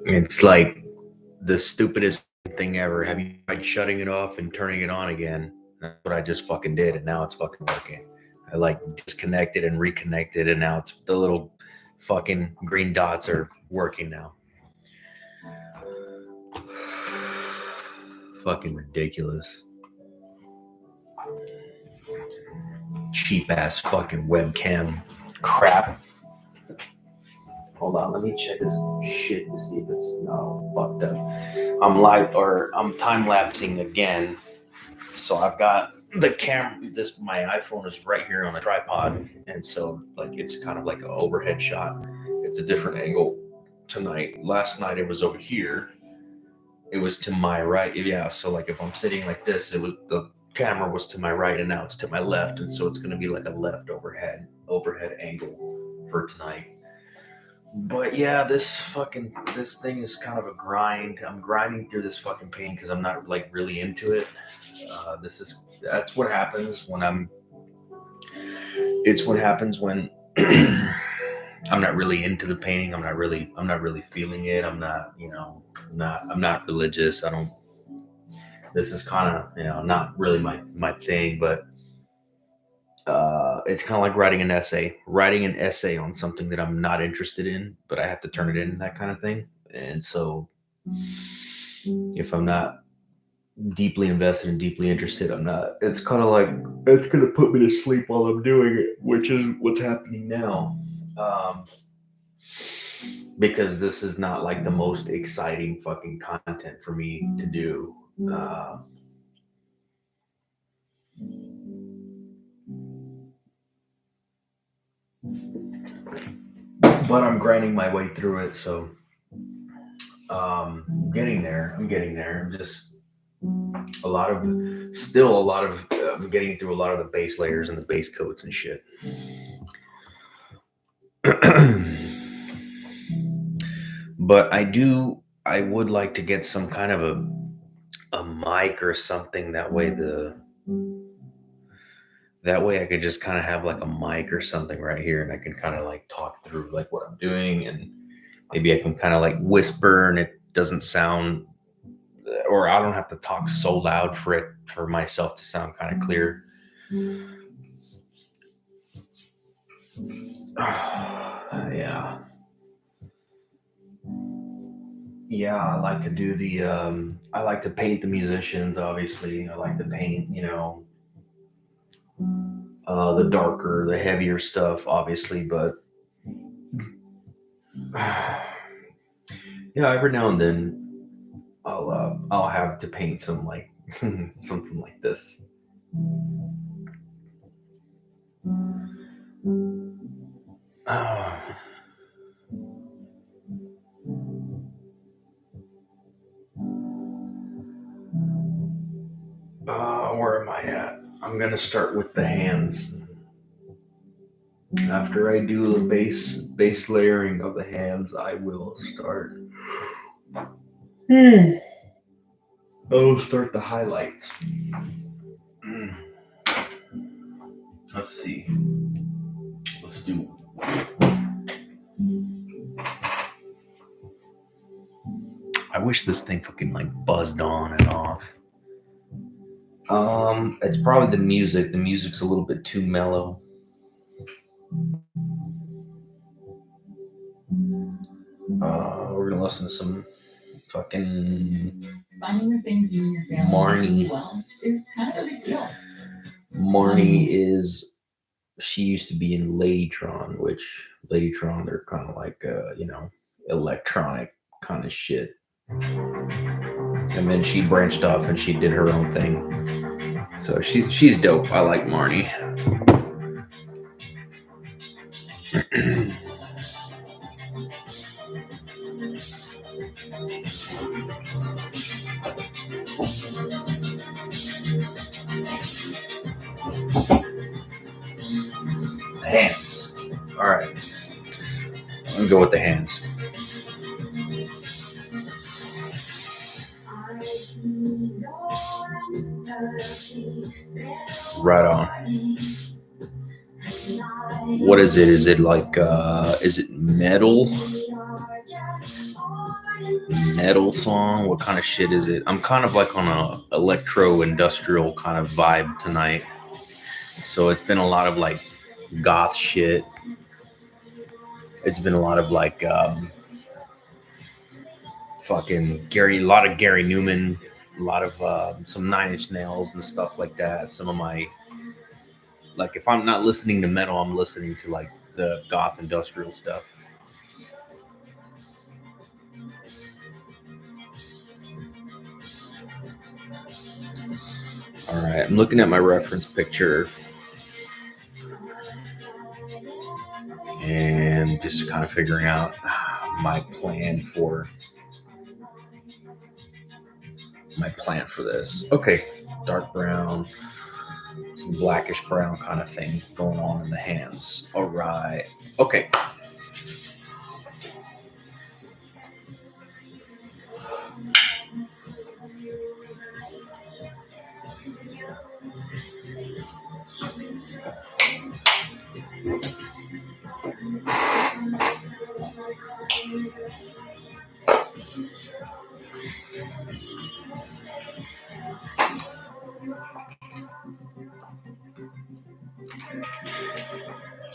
It's like the stupidest thing ever. Have you tried shutting it off and turning it on again? That's what I just fucking did, and now it's fucking working. I like disconnected and reconnected, and now it's the little fucking green dots are working now. Fucking ridiculous. Cheap ass fucking webcam crap. Hold on, let me check this shit to see if it's not fucked up. I'm time lapsing again. So I've got the camera. My iPhone is right here on a tripod, and so like it's kind of like an overhead shot. It's a different angle tonight. Last night it was over here. It was to my right. Yeah. So like if I'm sitting like this, the camera was to my right, and now it's to my left, and so it's gonna be like a left overhead angle for tonight. But yeah, this thing is kind of a grind. I'm grinding through this fucking pain because I'm not like really into it. That's what happens when it's what happens when I'm not really into the painting. I'm not really feeling it. I'm not religious. This is kind of, not really my thing, but it's kind of like writing an essay on something that I'm not interested in, but I have to turn it in, that kind of thing. And so if I'm not deeply invested and deeply interested, it's kind of like, it's going to put me to sleep while I'm doing it, which is what's happening now. Because this is not like the most exciting fucking content for me to do. But I'm grinding my way through it, so I'm getting there. I'm just I'm getting through a lot of the base layers and the base coats and shit. But I would like to get some kind of a mic or something, that way I could just kind of have like a mic or something right here, and I can kind of like talk through like what I'm doing, and maybe I can kind of like whisper and it doesn't sound, or I don't have to talk so loud for myself to sound kind of clear. Yeah, I like to do I like to paint the musicians, obviously. I like to paint, the darker, the heavier stuff, obviously, but yeah, every now and then I'll have to paint some like something like this. Where am I at? I'm gonna start with the hands. After I do the base layering of the hands, I will start. I'll start the highlights. Let's see. Let's do. I wish this thing fucking like buzzed on and off. It's probably the music. The music's a little bit too mellow. We're gonna listen to some fucking finding the things you and your family Marnie. do well is kind of a big deal. Marnie she used to be in Ladytron, which Ladytron, they're kind of like electronic kind of shit. And then she branched off and she did her own thing. So she's dope. I like Marnie. Hands. All right. I'm gonna go with the hands. Right on. What is it? Is it like is it metal? Metal song? What kind of shit is it? I'm kind of like on a electro industrial kind of vibe tonight. So it's been a lot of like goth shit. It's been a lot of like fucking a lot of Gary Newman, a lot of some Nine Inch Nails and stuff like that. Some of my, like, if I'm not listening to metal, I'm listening to like the goth industrial stuff. All right, I'm looking at my reference picture and just kind of figuring out my plan for this. Okay, dark brown, blackish brown kind of thing going on in the hands. All right. Okay.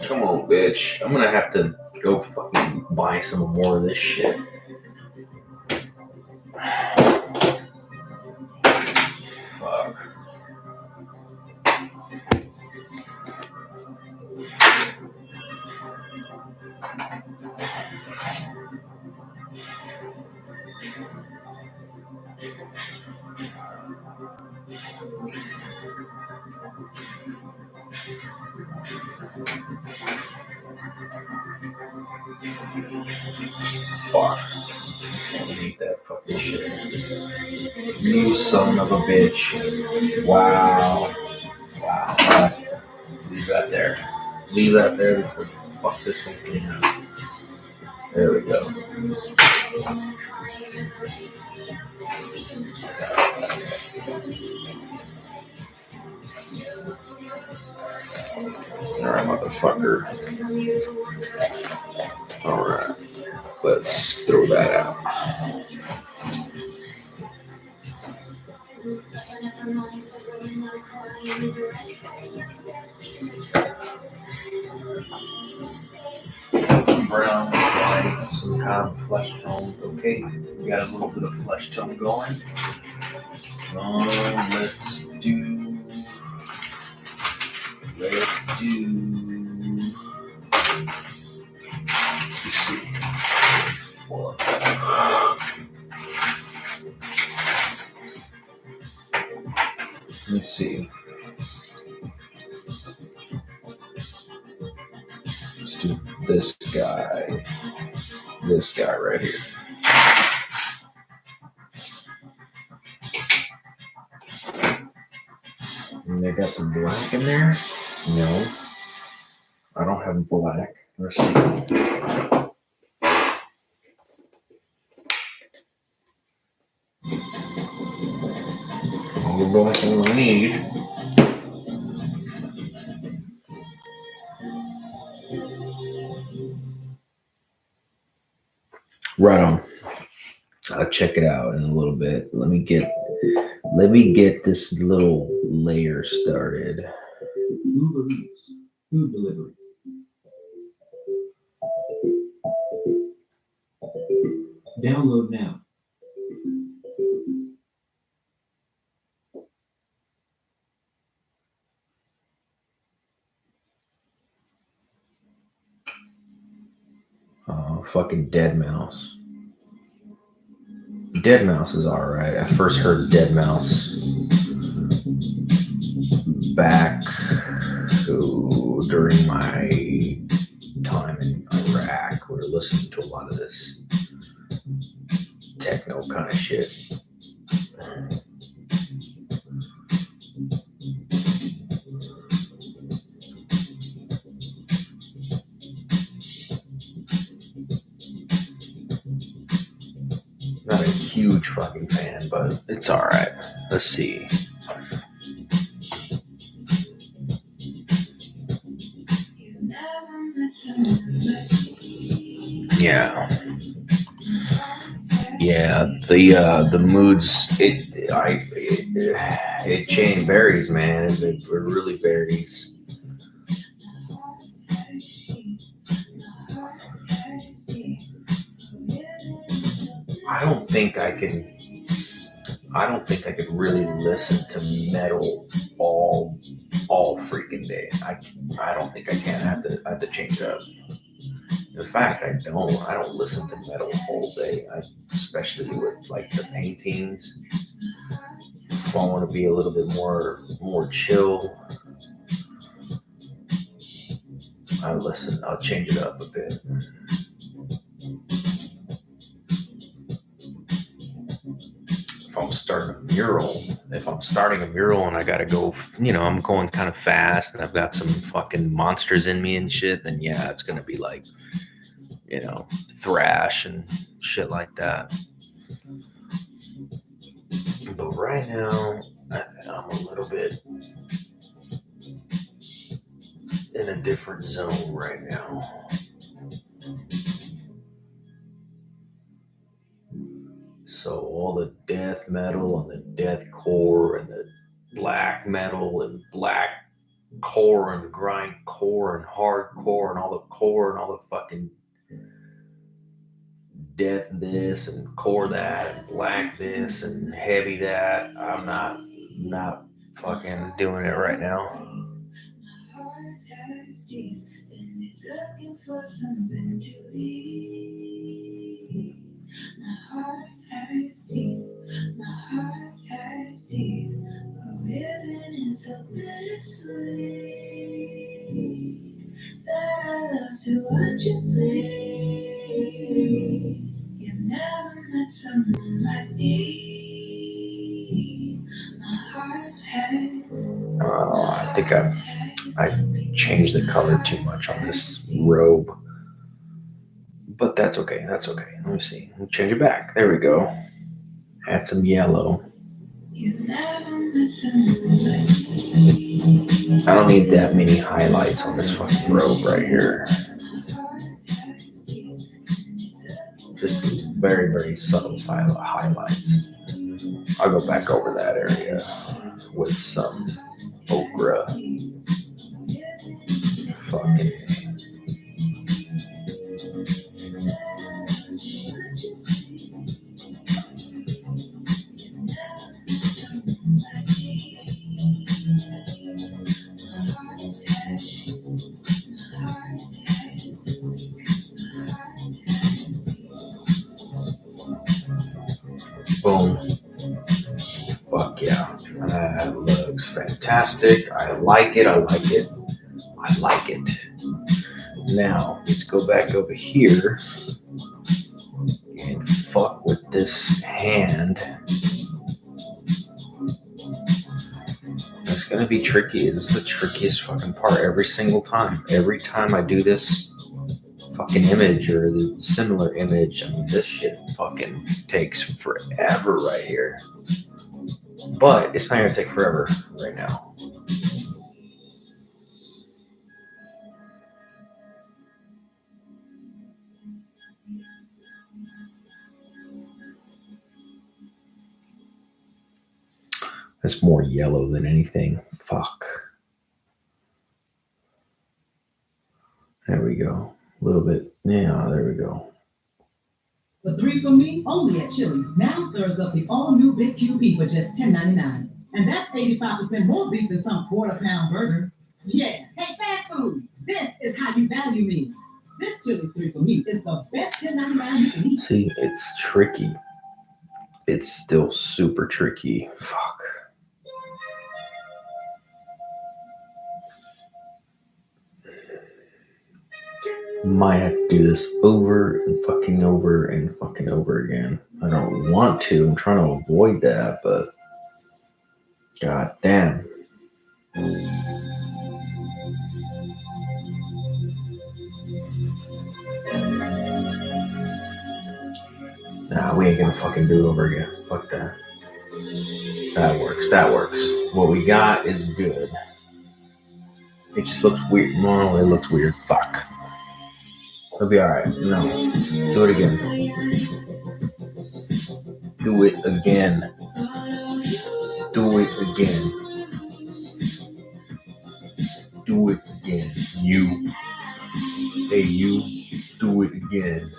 Come on, bitch. I'm gonna have to go fucking buy some more of this shit. Fuck. Fuck. I hate that fucking shit. You son of a bitch. Wow. Wow. Alright. Leave that there. Leave that there before fuck this whole thing up. There we go. Alright, motherfucker. Alright. Let's throw that out. Brown, white, some kind of flesh tone. Okay, we got a little bit of flesh tone going. Let's do. Let's see. Let's do this guy. This guy right here. And they got some black in there? No. I don't have black. Let's see. The black one I need. Right on. I'll check it out in a little bit. Let me get this little layer started. Uber Eats, food delivery. Download now. Oh, fucking Dead Mouse. Dead Mouse is alright. I first heard Dead Mouse back during my time in Iraq. We were listening to a lot of this techno kind of shit. Not a huge fucking fan, but it's alright. Let's see. Yeah, the moods it change varies, man. It really varies. I don't think I could really listen to metal all freaking day. I don't think I can. I have to change it up. In fact, I don't listen to metal all day. Especially with like the paintings. If I want to be a little bit more chill, I'll change it up a bit. If I'm starting a mural and I gotta go, I'm going kind of fast and I've got some fucking monsters in me and shit, then yeah, it's gonna be like, thrash and shit like that. But right now, I think I'm a little bit in a different zone right now. So all the death metal and the deathcore and the black metal and black core and grind core and hardcore and all the core and all the fucking death this and core that and black this and heavy that. I'm not fucking doing it right now. I think I changed the color too much on this robe. But that's okay. Let me see. Let me change it back. There we go. Add some yellow. I don't need that many highlights on this fucking robe right here. Just very, very subtle highlights. I'll go back over that area with some ochre. Fucking. Boom. Fuck yeah. That looks fantastic. I like it. Now, let's go back over here and fuck with this hand. It's going to be tricky. It's the trickiest fucking part every single time. Every time I do this fucking image or the similar image, this shit fucking takes forever right here. But it's not going to take forever right now. It's more yellow than anything. Fuck. There we go. A little bit. Yeah, there we go. The 3 for me, only at Chili's, now serves up the all-new Big QP for just $10.99. And that's 85% more beef than some quarter-pound burger. Yeah, hey, fast food, this is how you value me. This Chili's 3 for me is the best $10.99 you can eat. See, it's tricky. It's still super tricky. Fuck. Might have to do this over and fucking over and fucking over again. I don't want to. I'm trying to avoid that, but god damn. Nah, we ain't gonna fucking do it over again. Fuck that. That works. What we got is good. It just looks weird. No, it looks weird. Fuck. It'll be alright. No. Do it again. Do it again. Do it again. Do it again. You. Hey, you. Do it again.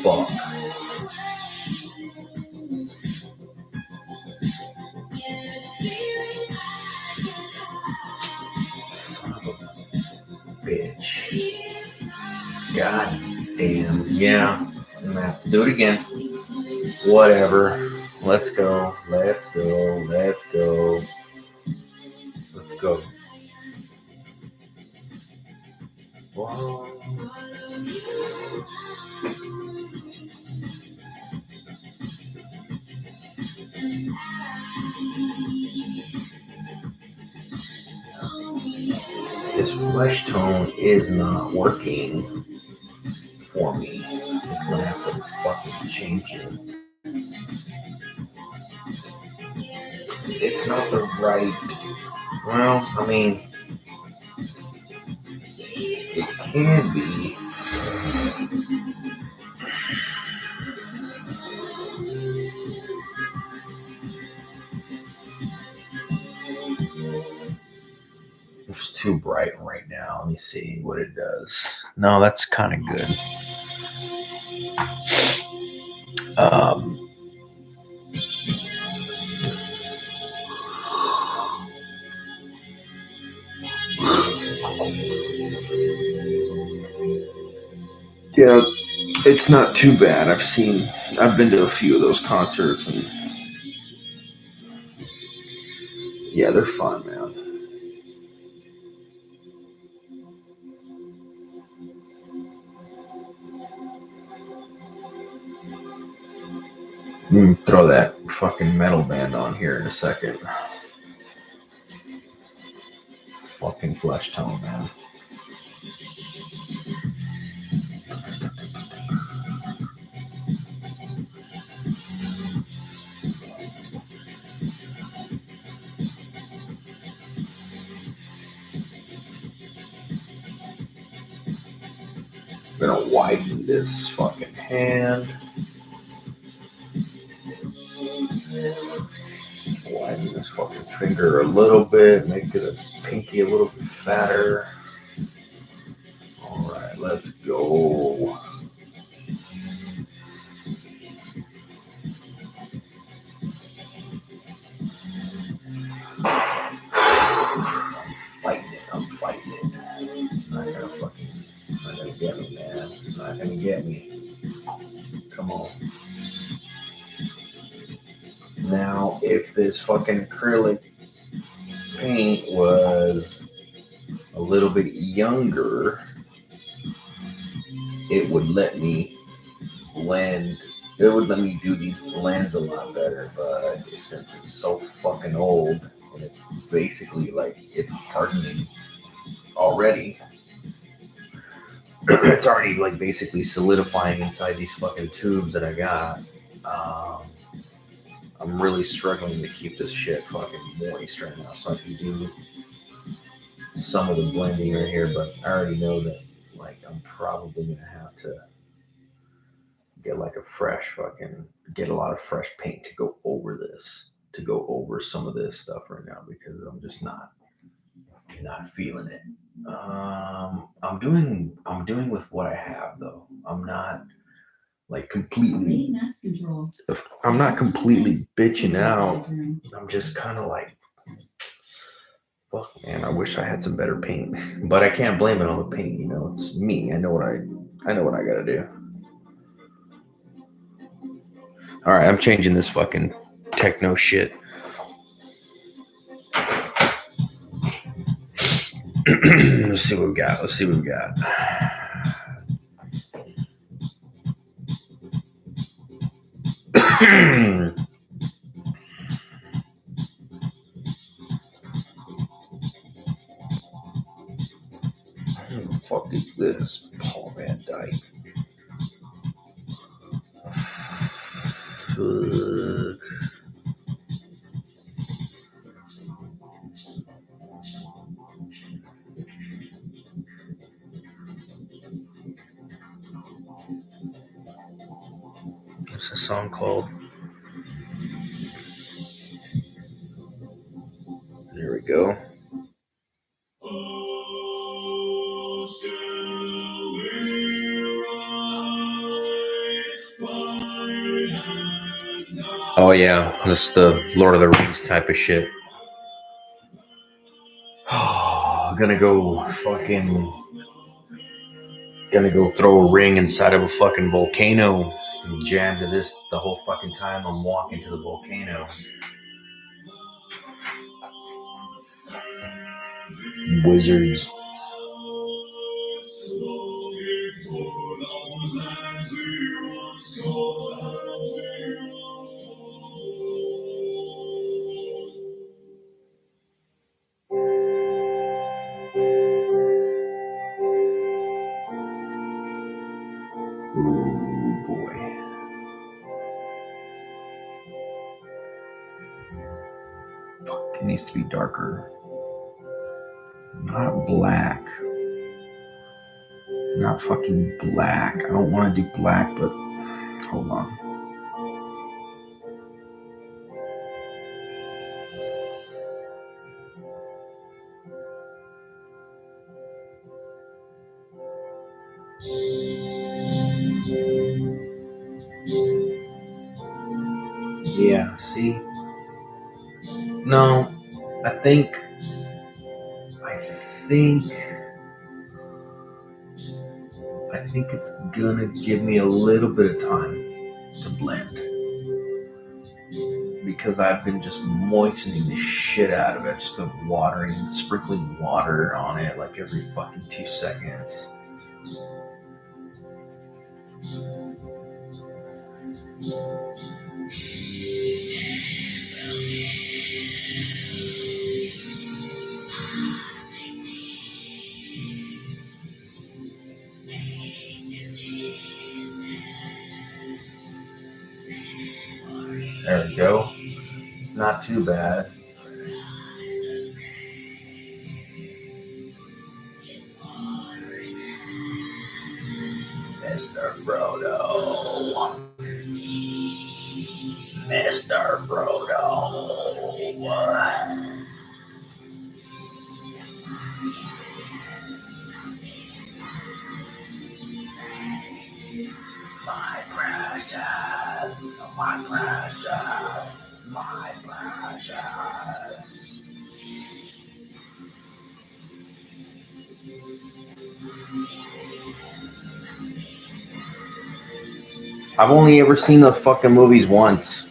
Fuck. Son of a bitch. God damn. Yeah. I'm gonna have to do it again. Whatever. Let's go. Let's go. Let's go. Let's go. Whoa. This flesh tone is not working for me. I'm gonna have to fucking change it. It's not the right. Well, I mean, it can be. It's too bright right now. Let me see what it does. No, that's kind of good. Yeah, it's not too bad. I've been to a few of those concerts, and yeah, they're fun, man. Throw that fucking metal band on here in a second. Fucking flesh tone, man. I'm gonna widen this fucking hand. Widen this fucking finger a little bit. Make the pinky a little bit fatter. Alright, let's go. I'm fighting it. It's not gonna get me, man. It's not gonna get me. Come on. Now, if this fucking acrylic paint was a little bit younger, it would let me blend. It would let me do these blends a lot better, but since it's so fucking old and it's basically like it's hardening already, it's already like basically solidifying inside these fucking tubes that I got. I'm really struggling to keep this shit fucking moist right now, so I can do some of the blending right here, but I already know that like I'm probably gonna have to get like a get a lot of fresh paint to go over this, to go over some of this stuff right now, because I'm just not feeling it. I'm doing with what I have though. I'm not like completely bitching out. I'm just kind of like, fuck, man, I wish I had some better paint, but I can't blame it on the paint. You know, it's me. I know what I gotta do. All right, I'm changing this fucking techno shit. Let's see what we got. What the fuck is this? Paul Van Dyke. Fuck. What's the song called? There we go. Oh yeah, this is the Lord of the Rings type of shit. Gonna go throw a ring inside of a fucking volcano and jam to this the whole fucking time I'm walking to the volcano. Wizards. Oh boy. It needs to be darker. Not black. Not fucking black. I don't want to do black, but hold on. Yeah, see? No, I think it's gonna give me a little bit of time to blend. Because I've been just moistening the shit out of it. Just been sprinkling water on it like every fucking 2 seconds. There we go. Not too bad. Mr. Frodo. Mr. Frodo. My precious. My precious. My precious. I've only ever seen those fucking movies once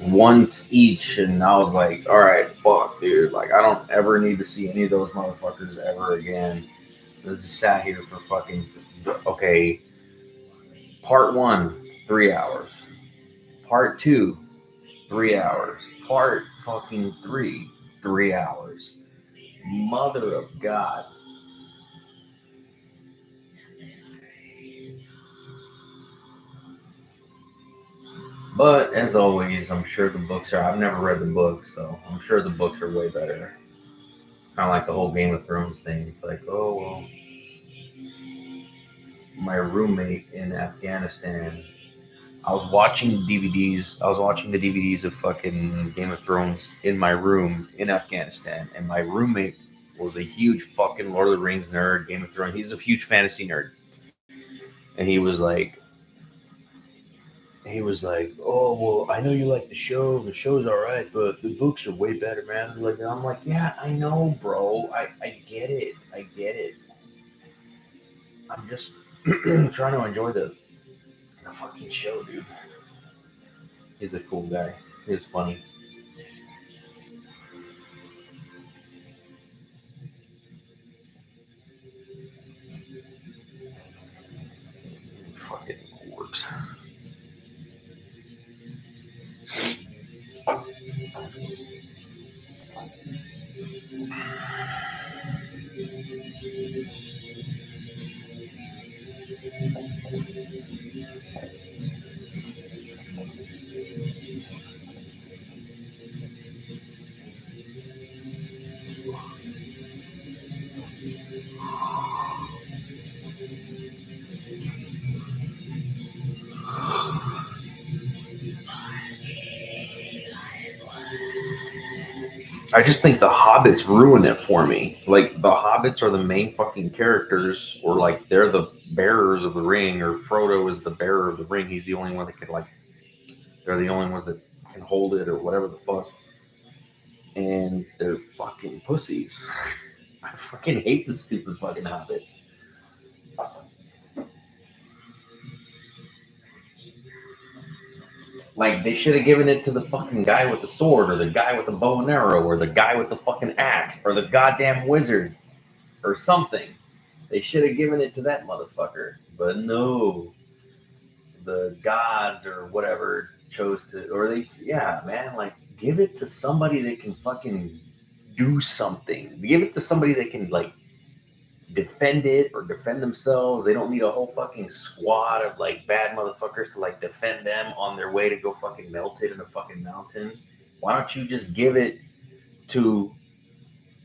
each, and I was like, all right, fuck, dude. Like, I don't ever need to see any of those motherfuckers ever again. I just sat here for fucking, okay, part 1, 3 hours. Part 2, 3 hours. Part fucking 3, 3 hours. Mother of God. But as always, I'm sure the books are. I've never read the books, so I'm sure the books are way better. Kind of like the whole Game of Thrones thing. It's like, oh well, my roommate in Afghanistan. I was watching DVDs. I was watching the DVDs of fucking Game of Thrones in my room in Afghanistan, and my roommate was a huge fucking Lord of the Rings nerd, Game of Thrones. He's a huge fantasy nerd, and he was like, "Oh well, I know you like the show. The show's all right, but the books are way better, man." Like, I'm like, "Yeah, I know, bro. I get it. I get it. I'm just trying to enjoy the fucking show, dude." He's a cool guy. He's funny. Fucking works. I just think the hobbits ruin it for me. Like the hobbits are the main fucking characters, or like they're the bearers of the ring, or Frodo is the bearer of the ring. He's the only one that can like. They're the only ones that can hold it, or whatever the fuck. And they're fucking pussies. I fucking hate the stupid fucking hobbits. Like, they should have given it to the fucking guy with the sword, or the guy with the bow and arrow, or the guy with the fucking axe, or the goddamn wizard, or something. They should have given it to that motherfucker. But no. The gods or whatever chose to, or they, yeah, man, like, give it to somebody that can fucking do something. Give it to somebody that can, like, defend it or defend themselves. They don't need a whole fucking squad of like bad motherfuckers to like defend them on their way to go fucking melt it in a fucking mountain. Why don't you just give it to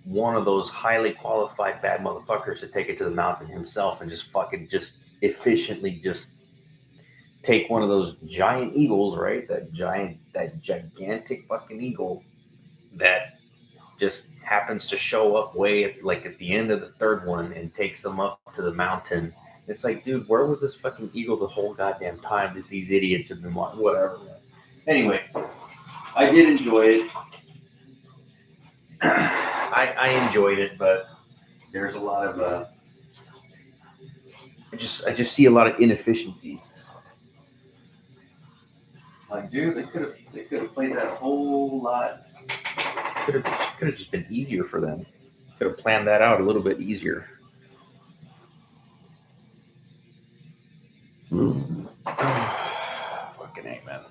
one of those highly qualified bad motherfuckers to take it to the mountain himself and just fucking just efficiently just take one of those giant eagles, right? That gigantic fucking eagle that just happens to show up way at the end of the third one and takes them up to the mountain. It's like, dude, where was this fucking eagle the whole goddamn time that these idiots have been watching? Whatever. Anyway, I did enjoy it. I enjoyed it, but there's a lot of I just see a lot of inefficiencies. Like, dude, they could have played that a whole lot. Could have just been easier for them. Could have planned that out a little bit easier. Fucking A, man.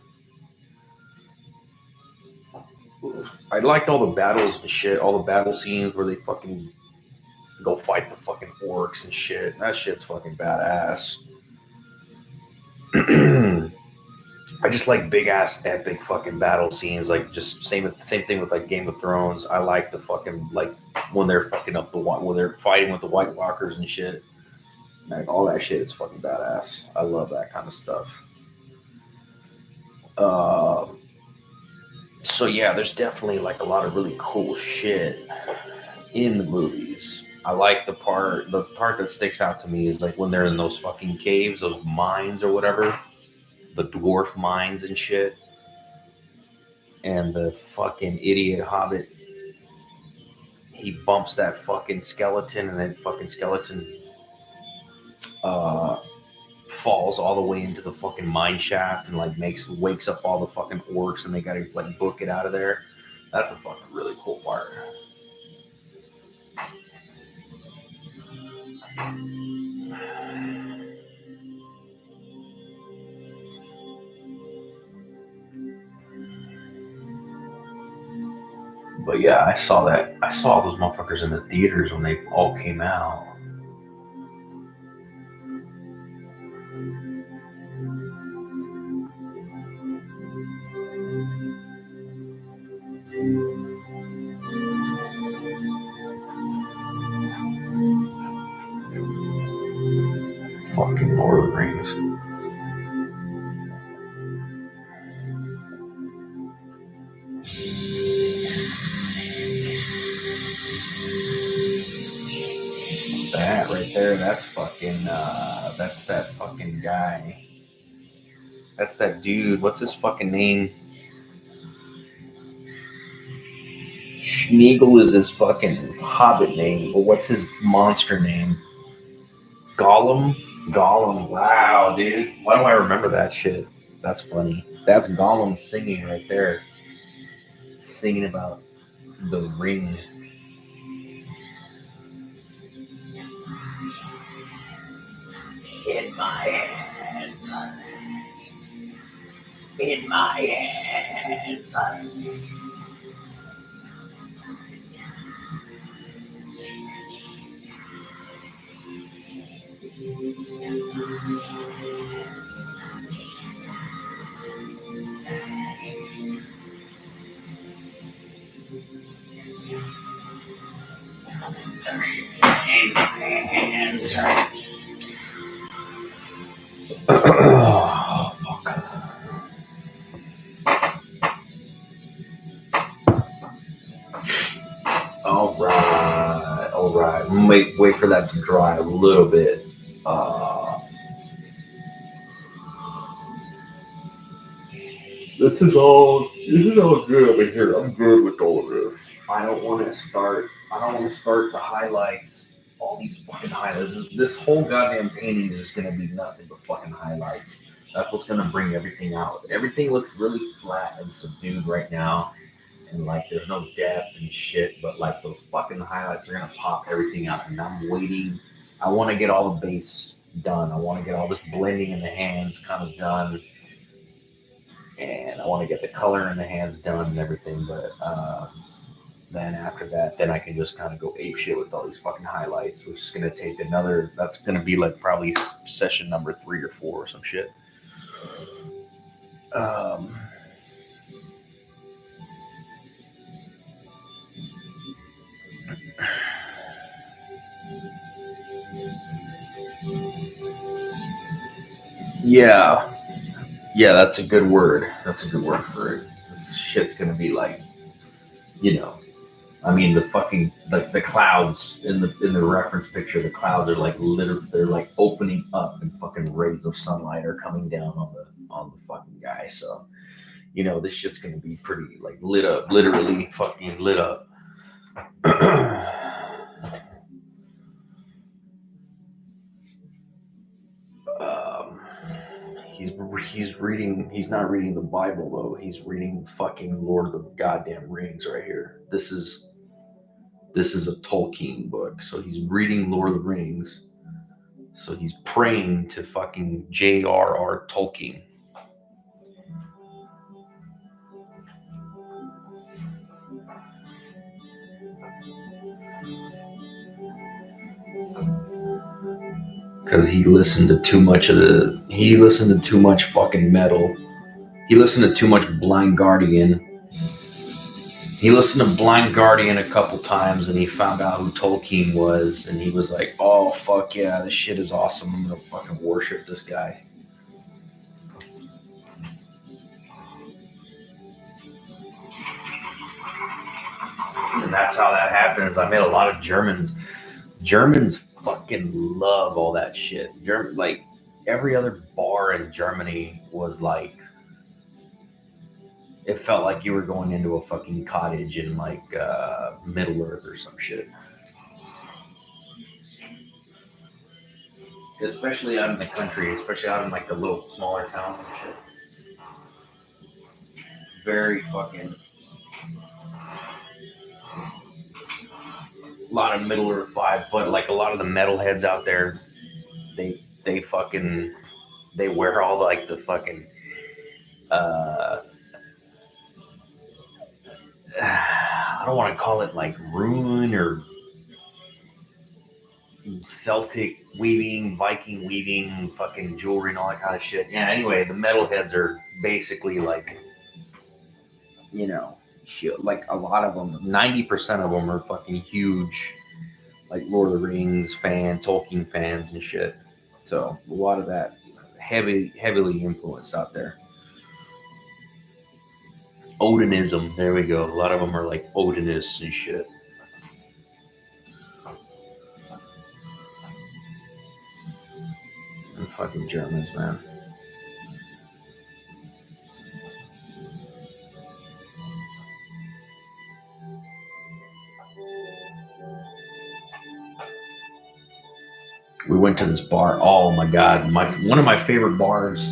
I liked all the battles and shit, all the battle scenes where they fucking go fight the fucking orcs and shit. That shit's fucking badass. I just like big ass epic fucking battle scenes, like just same thing with like Game of Thrones. I like the fucking like when they're fucking up when they're fighting with the White Walkers and shit. Like all that shit is fucking badass. I love that kind of stuff. So yeah, there's definitely like a lot of really cool shit in the movies. I like the part that sticks out to me is like when they're in those fucking caves, those mines or whatever. The dwarf mines and shit, and the fucking idiot hobbit, he bumps that fucking skeleton, and then fucking skeleton falls all the way into the fucking mine shaft and like wakes up all the fucking orcs, and they gotta like book it out of there. That's a fucking really cool part. But yeah, I saw all those motherfuckers in the theaters when they all came out. Fucking Lord of the Rings. That right there, that's fucking, that's that fucking guy. That's that dude. What's his fucking name? Schmeagol is his fucking hobbit name, but what's his monster name? Gollum? Gollum. Wow, dude. Why do I remember that shit? That's funny. That's Gollum singing right there. Singing about the ring. In my hands. In my hands. Oh, fuck. wait for that to dry a little bit. This is all good over here. I'm good with all of this. I don't want to start the highlights. All these fucking highlights. This whole goddamn painting is just gonna be nothing but fucking highlights. That's what's gonna bring everything out. Everything looks really flat and subdued right now, and like there's no depth and shit. But like those fucking highlights are gonna pop everything out. And I'm waiting. I want to get all the base done. I want to get all this blending in the hands kind of done. And I want to get the color in the hands done and everything, but then after that, then I can just kind of go ape shit with all these fucking highlights, which is gonna take another. That's gonna be like probably session number 3 or 4 or some shit. Yeah, that's a good word. That's a good word for it. This shit's gonna be like, I mean, the fucking the clouds in the reference picture. The clouds are like they're like opening up, and fucking rays of sunlight are coming down on the fucking guy. So, this shit's gonna be pretty like lit up, literally fucking lit up. He's reading. He's not reading the Bible though. He's reading fucking Lord of the goddamn Rings right here. This is a Tolkien book, so he's reading Lord of the Rings. So he's praying to fucking J.R.R. Tolkien. Because he listened to too much fucking metal. He listened to too much Blind Guardian. He listened to Blind Guardian a couple times, and he found out who Tolkien was, and he was like, oh, fuck yeah, this shit is awesome. I'm gonna fucking worship this guy. And that's how that happens. I met a lot of Germans. Germans fucking love all that shit. Like, every other bar in Germany was like, it felt like you were going into a fucking cottage in like Middle Earth or some shit. Especially out in the country, especially out in like the little smaller towns and shit. Very fucking, a lot of Middle Earth vibe, but like a lot of the metalheads out there, they wear all like the fucking I don't want to call it like rune or Celtic weaving, Viking weaving, fucking jewelry and all that kind of shit. Yeah, anyway, the metalheads are basically like, like a lot of them, 90% of them are fucking huge, like Lord of the Rings fan, Tolkien fans and shit. So a lot of that heavily influenced out there. Odinism, there we go. A lot of them are like Odinists and shit. And fucking Germans, man. We went to this bar. Oh my god, one of my favorite bars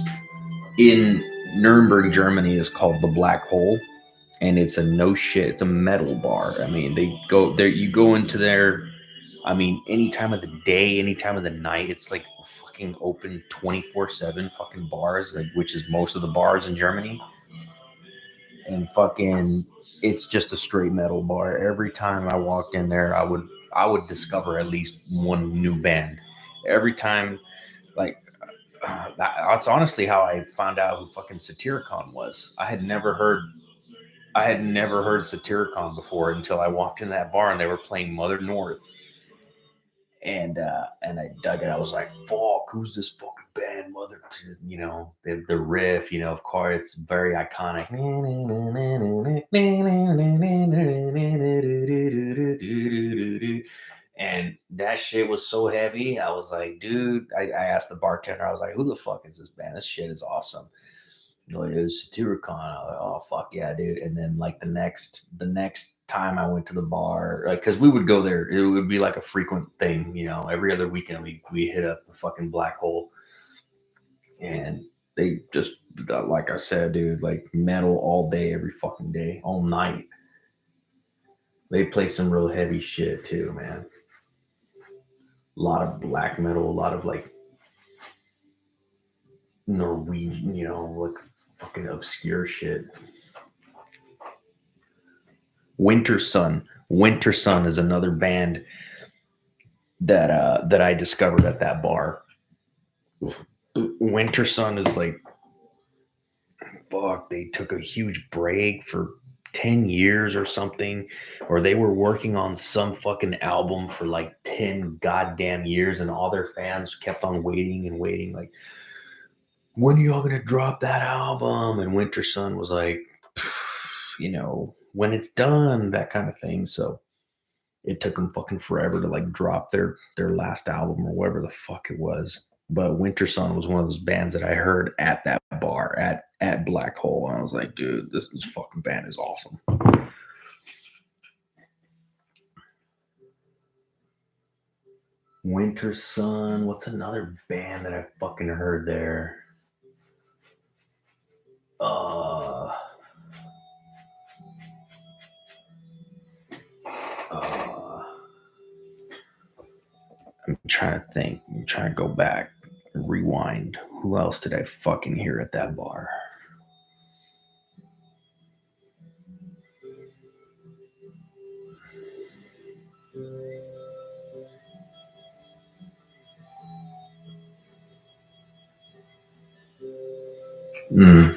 in Nuremberg, Germany is called the Black Hole, and it's it's a metal bar. I mean, they go there. You go into there. I mean, any time of the day, any time of the night, it's like fucking open 24/7 fucking bars, like, which is most of the bars in Germany. And fucking, it's just a straight metal bar. Every time I walked in there, I would discover at least one new band. Every time, like, that's honestly how I found out who fucking Satyricon was. I had never heard Satyricon before until I walked in that bar and they were playing Mother North. And I dug it. I was like, fuck, who's this fucking band, Mother? The riff, of course, it's very iconic. And that shit was so heavy. I was like, dude, I asked the bartender, I was like, who the fuck is this band? This shit is awesome. Like, it's Satyricon. I was like, oh fuck yeah, dude. And then like the next time I went to the bar, like, cause we would go there, it would be like a frequent thing, every other weekend we hit up the fucking Black Hole. And they just, like I said, dude, like metal all day, every fucking day, all night. They play some real heavy shit too, man. A lot of black metal, a lot of like Norwegian, like fucking obscure shit. Winter Sun is another band that I discovered at that bar. Winter Sun is like, fuck, they took a huge break for 10 years or something, or they were working on some fucking album for like 10 goddamn years, and all their fans kept on waiting and waiting, like, when are y'all gonna drop that album? And Winter Sun was like, when it's done, that kind of thing. So it took them fucking forever to like drop their last album or whatever the fuck it was. But Winter Sun was one of those bands that I heard at that bar at Black Hole, and I was like, dude, this fucking band is awesome. Winter Sun. What's another band that I fucking heard there? I'm trying to think. I'm trying to go back, rewind. Who else did I fucking hear at that bar?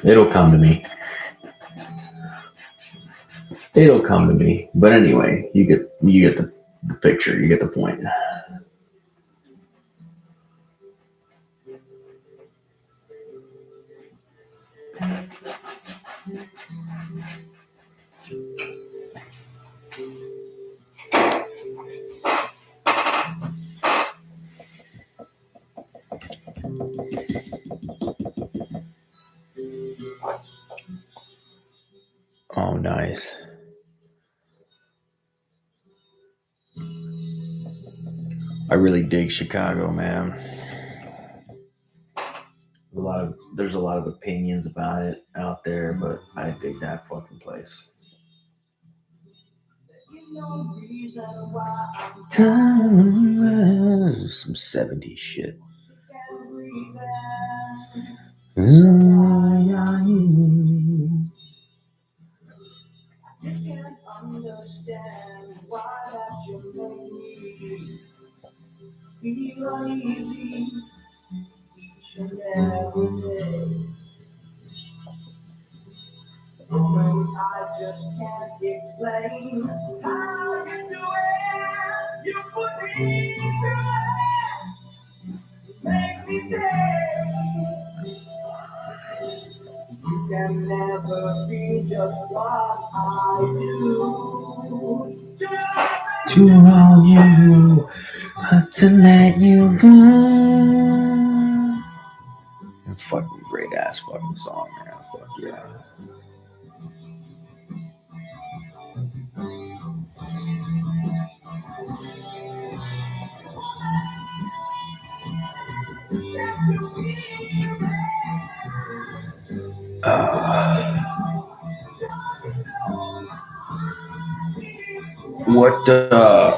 It'll come to me. It'll come to me. But anyway, you get the picture. You get the point. Oh, nice. I really dig Chicago, man. There's a lot of opinions about it out there, but I dig that fucking place. Some 70s shit. I just can't explain how you do it. You put me through it. Makes me stay. You can never be just what I do. To hold you, to let you go. Fucking great ass fucking song, man. Fuck yeah.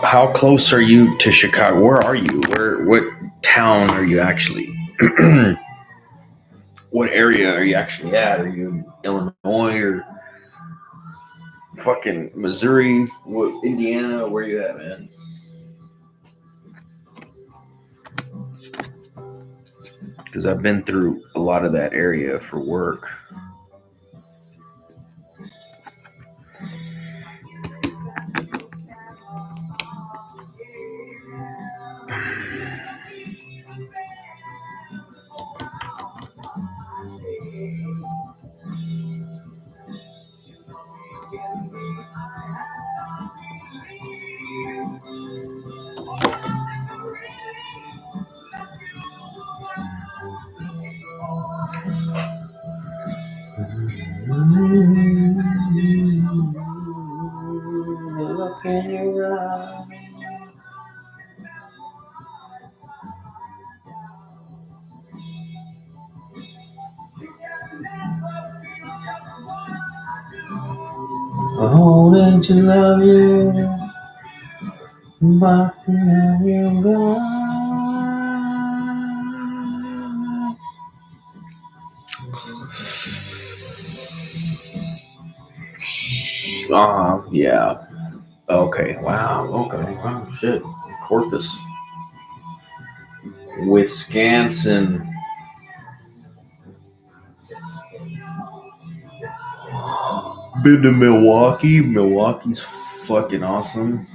How close are you to Chicago? Where are you? What town are you actually? What area are you actually at? Are you in Illinois or fucking Missouri? What, Indiana? Where you at, man? Because I've been through a lot of that area for work. willing to love you, but now you're gone. Yeah. Okay. Wow. Okay. Wow. Shit. Corpus. Wisconsin. Been to Milwaukee. Milwaukee's fucking awesome.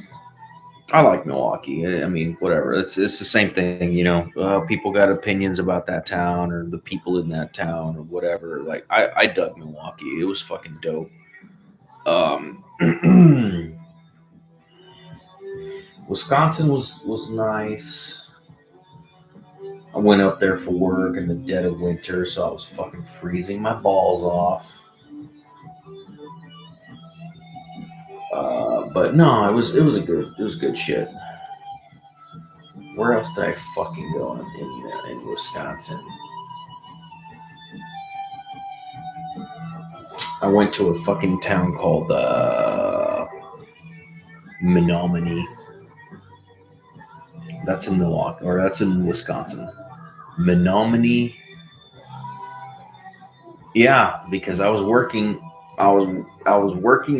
I like Milwaukee. I mean, whatever. It's the same thing, you know. People got opinions about that town or the people in that town or whatever. Like, I dug Milwaukee. It was fucking dope. Wisconsin was nice. I went up there for work in the dead of winter, so I was fucking freezing my balls off. But no, it was good shit. Where else did I fucking go in Wisconsin? I went to a fucking town called Menominee. That's in Milwaukee, or that's in Wisconsin. Menominee. Yeah, because I was working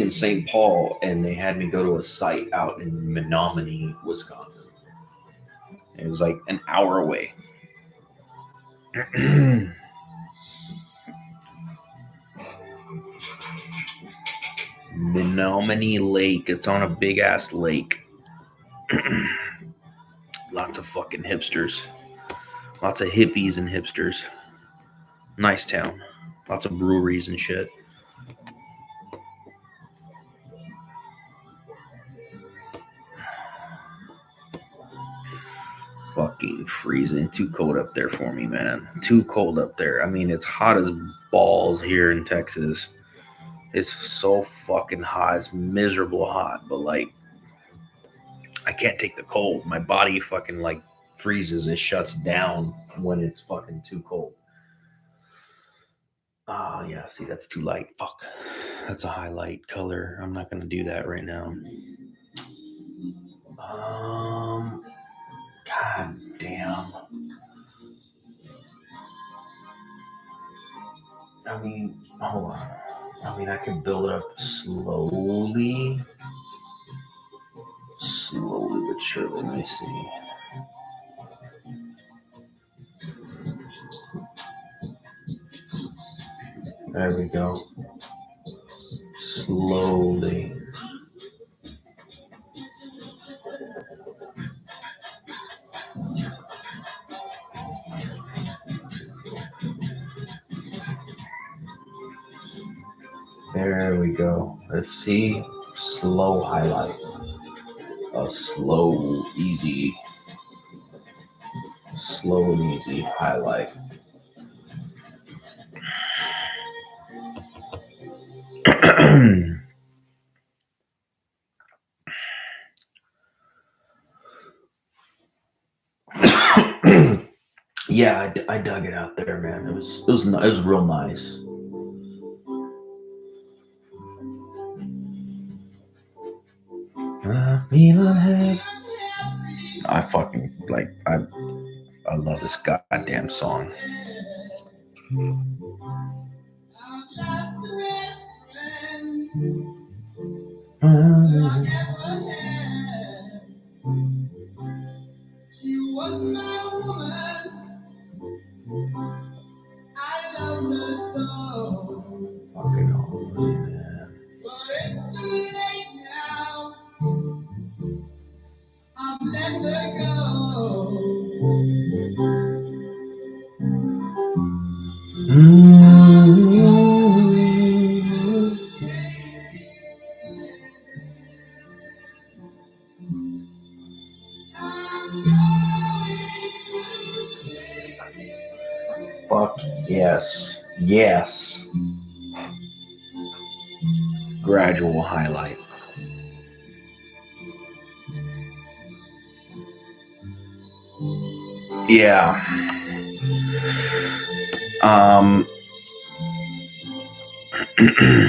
in St. Paul, and they had me go to a site out in Menominee, Wisconsin. It was like an hour away. Menominee Lake. It's on a big ass lake. Lots of fucking hipsters. Lots of hippies and hipsters. Nice town. Lots of breweries and shit. Fucking freezing. Too cold up there for me, man. Too cold up there. I mean, it's hot as balls here in Texas. It's so fucking hot. It's miserable hot. But, like, I can't take the cold. My body fucking, like, freezes. It shuts down when it's fucking too cold. Yeah, see, that's too light. Fuck. That's a highlight color. I'm not going to do that right now. God damn. I mean, hold on. I mean, I can build it up slowly. Slowly but surely. Let me see. There we go. Slowly. There we go. Let's see. Slow highlight. A slow, easy. Slow and easy highlight. Yeah, I dug it out there, man. It was real nice. I fucking like I love this goddamn song. She was my woman. I love her so. Fucking hell, man. But it's too late now. I've let her go. Fuck yes. Yes. Gradual highlight. Yeah.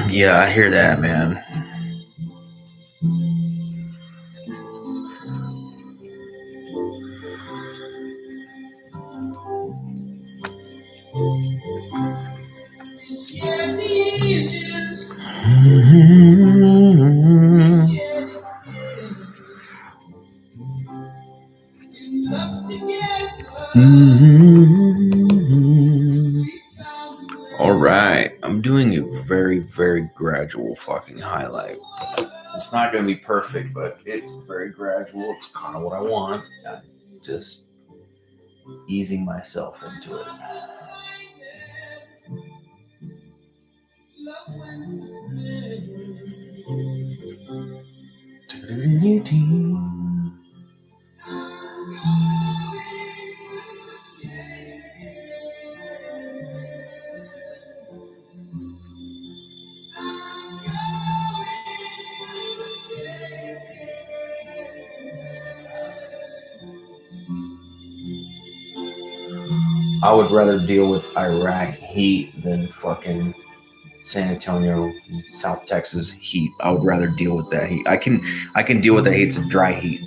Yeah, I hear that, man. All right, I'm doing a very, very gradual fucking highlight. It's not going to be perfect, but it's very gradual. It's kind of what I want. I'm just easing myself into it. I would rather deal with Iraq heat than fucking San Antonio, South Texas heat. I would rather deal with that heat. I can deal with the heat. It's a dry heat.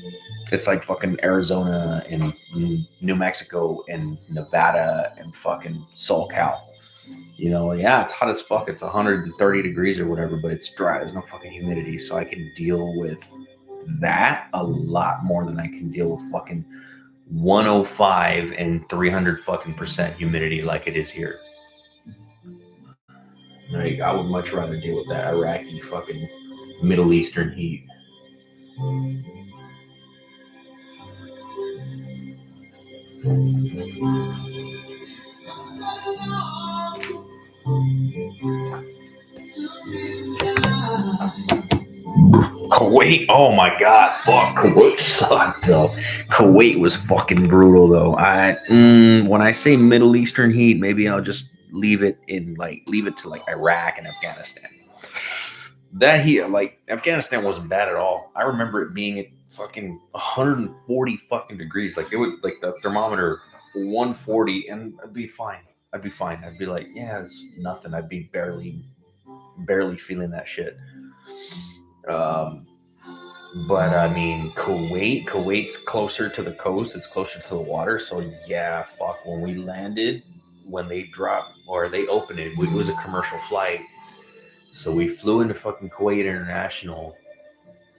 It's like fucking Arizona and New Mexico and Nevada and fucking SoCal. You know, yeah, it's hot as fuck. It's 130 degrees or whatever, but it's dry. There's no fucking humidity, so I can deal with that a lot more than I can deal with fucking 105 and 300 fucking percent humidity like it is here. Like, I would much rather deal with that Iraqi fucking Middle Eastern heat. Kuwait, oh my god, fuck, Kuwait sucked though. Kuwait was fucking brutal though. When I say Middle Eastern heat, maybe I'll just leave it to like Iraq and Afghanistan. That heat, like Afghanistan, wasn't bad at all. I remember it being at fucking 140 fucking degrees. Like it would, like the thermometer 140, and I'd be fine. I'd be like, yeah, it's nothing. I'd be barely feeling that shit. But I mean, Kuwait's closer to the coast. It's closer to the water. So yeah, fuck. When we landed, when they dropped or they opened it, it was a commercial flight. So we flew into fucking Kuwait International,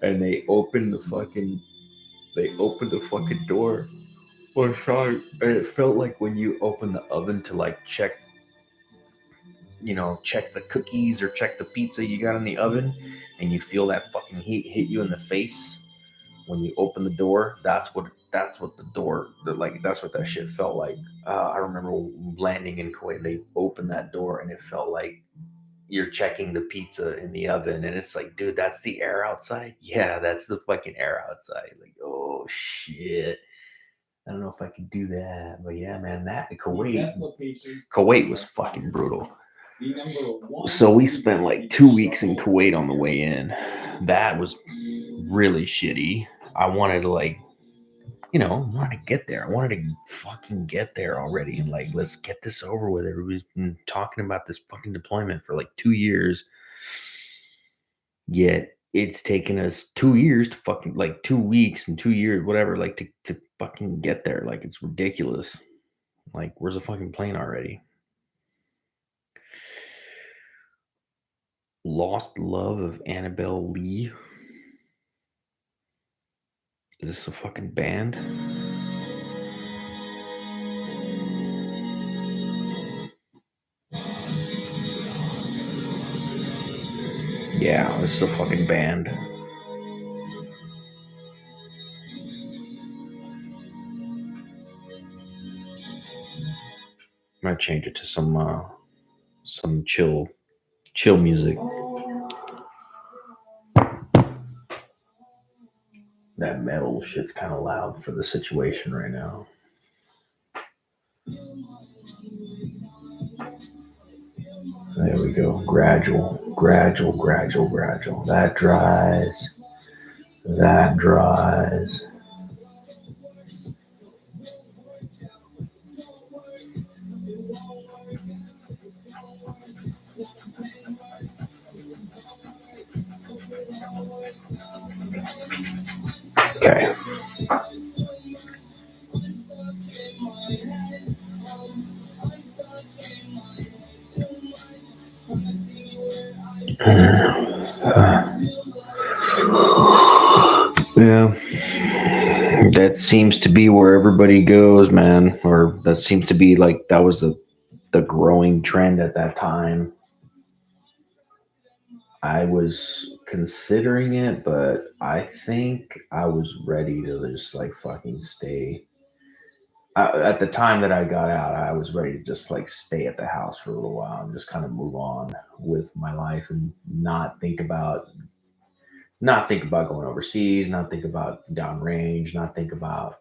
and they opened the fucking door. Oh, sorry. And it felt like when you open the oven to like check the cookies or check the pizza you got in the oven, and you feel that fucking heat hit you in the face when you open the door. That's what that shit felt like. I remember landing in Kuwait. They opened that door, and it felt like you're checking the pizza in the oven, and it's like, dude, that's the air outside. Yeah, that's the fucking air outside. Like, oh shit. I don't know if I could do that, but yeah, man, that Kuwait was fucking brutal. So we spent like 2 weeks in Kuwait on the way in. That was really shitty. I wanted to get there. I wanted to fucking get there already, and like, let's get this over with. Everybody's been talking about this fucking deployment for like 2 years. Yet it's taken us 2 years to fucking, like 2 weeks and 2 years, whatever, like to fucking get there. Like, it's ridiculous. Like, where's the fucking plane already? Lost Love of Annabelle Lee. Is this a fucking band? Yeah, this is a fucking band. I might change it to some chill music. That metal shit's kind of loud for the situation right now. There we go. Gradual. That dries. Okay. Yeah. That seems to be where everybody goes, man. Or that seems to be like that was the the growing trend at that time. I was considering it, but I think I was ready to just like fucking stay. At the time that I got out, I was ready to just like stay at the house for a little while and just kind of move on with my life and not think about going overseas, not think about downrange, not think about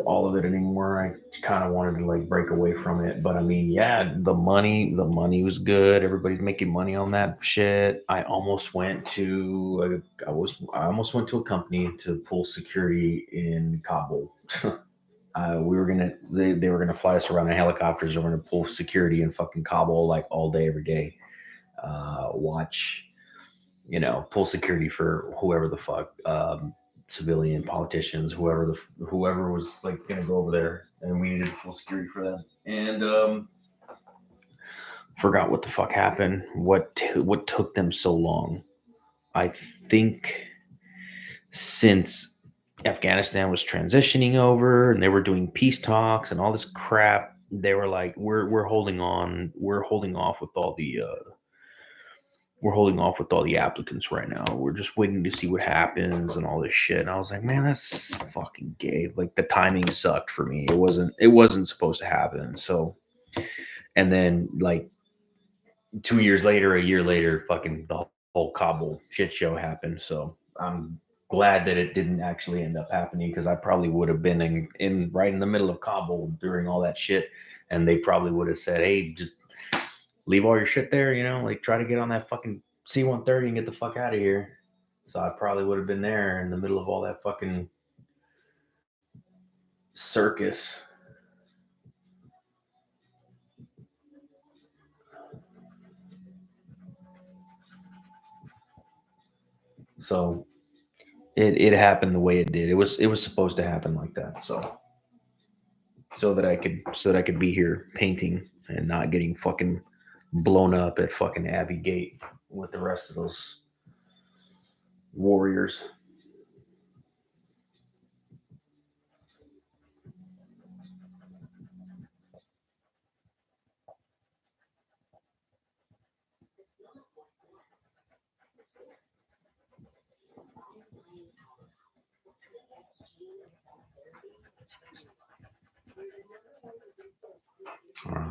all of it anymore. I kind of wanted to like break away from it, but I mean, yeah, the money was good. Everybody's making money on that shit. I almost went to a company to pull security in Kabul. They were gonna fly us around in helicopters. We're gonna pull security in fucking Kabul like all day, every day. Watch, pull security for whoever the fuck, civilian politicians, whoever was like gonna go over there, and we needed full security for them. And forgot what the fuck happened. What took them so long? I think since Afghanistan was transitioning over and they were doing peace talks and all this crap, they were like, we're holding on, we're holding off with all the applicants right now. We're just waiting to see what happens and all this shit. And I was like, man, that's fucking gay. Like the timing sucked for me. It wasn't supposed to happen. So, and then like 2 years later, a year later, fucking the whole Kabul shit show happened. So I'm glad that it didn't actually end up happening, because I probably would have been in right in the middle of Kabul during all that shit. And they probably would have said, hey, just leave all your shit there, like try to get on that fucking C-130 and get the fuck out of here. So I probably would have been there in the middle of all that fucking circus. So it happened the way it did. It was supposed to happen like that. So that I could be here painting and not getting fucking blown up at fucking Abbey Gate with the rest of those warriors.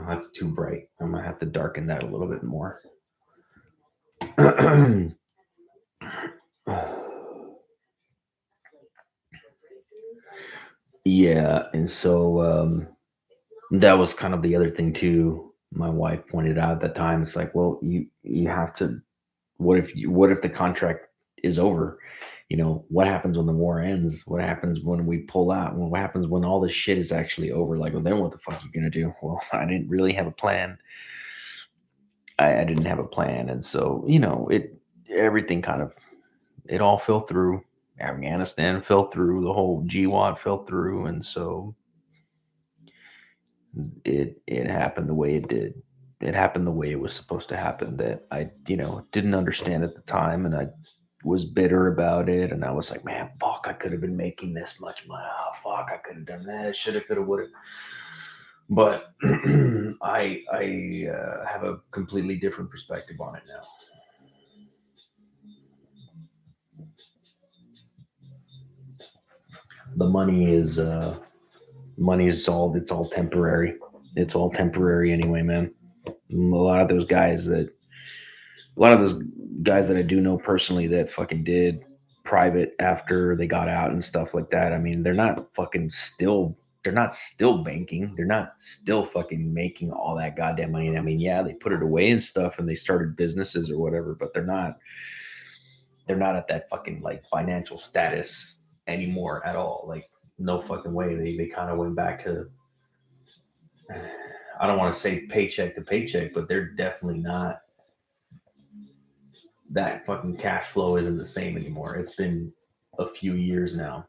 That's too bright. I'm gonna have to darken that a little bit more. Yeah, and so that was kind of the other thing too. My wife pointed out at the time. It's like, well, you have to. What if the contract is over? What happens when the war ends? What happens when we pull out? What happens when all this shit is actually over? Like, well, then what the fuck are you gonna do? Well, I didn't really have a plan. I didn't have a plan, and so everything kind of it all fell through. Afghanistan fell through. The whole GWAT fell through, and so it happened the way it did. It happened the way it was supposed to happen. That I didn't understand at the time, and I was bitter about it. And I was like, man, fuck, I could have been making this much money. Oh, fuck, I could have done that. Shoulda, coulda, woulda. But I have a completely different perspective on it now. The money is all it's all temporary. It's all temporary anyway, man. A lot of those guys that I do know personally that fucking did private after they got out and stuff like that. I mean, they're not still banking. They're not still fucking making all that goddamn money. I mean, yeah, they put it away and stuff and they started businesses or whatever, but they're not at that fucking like financial status anymore at all. Like, no fucking way. They kind of went back to, I don't want to say paycheck to paycheck, but they're definitely not. That fucking cash flow isn't the same anymore. It's been a few years now.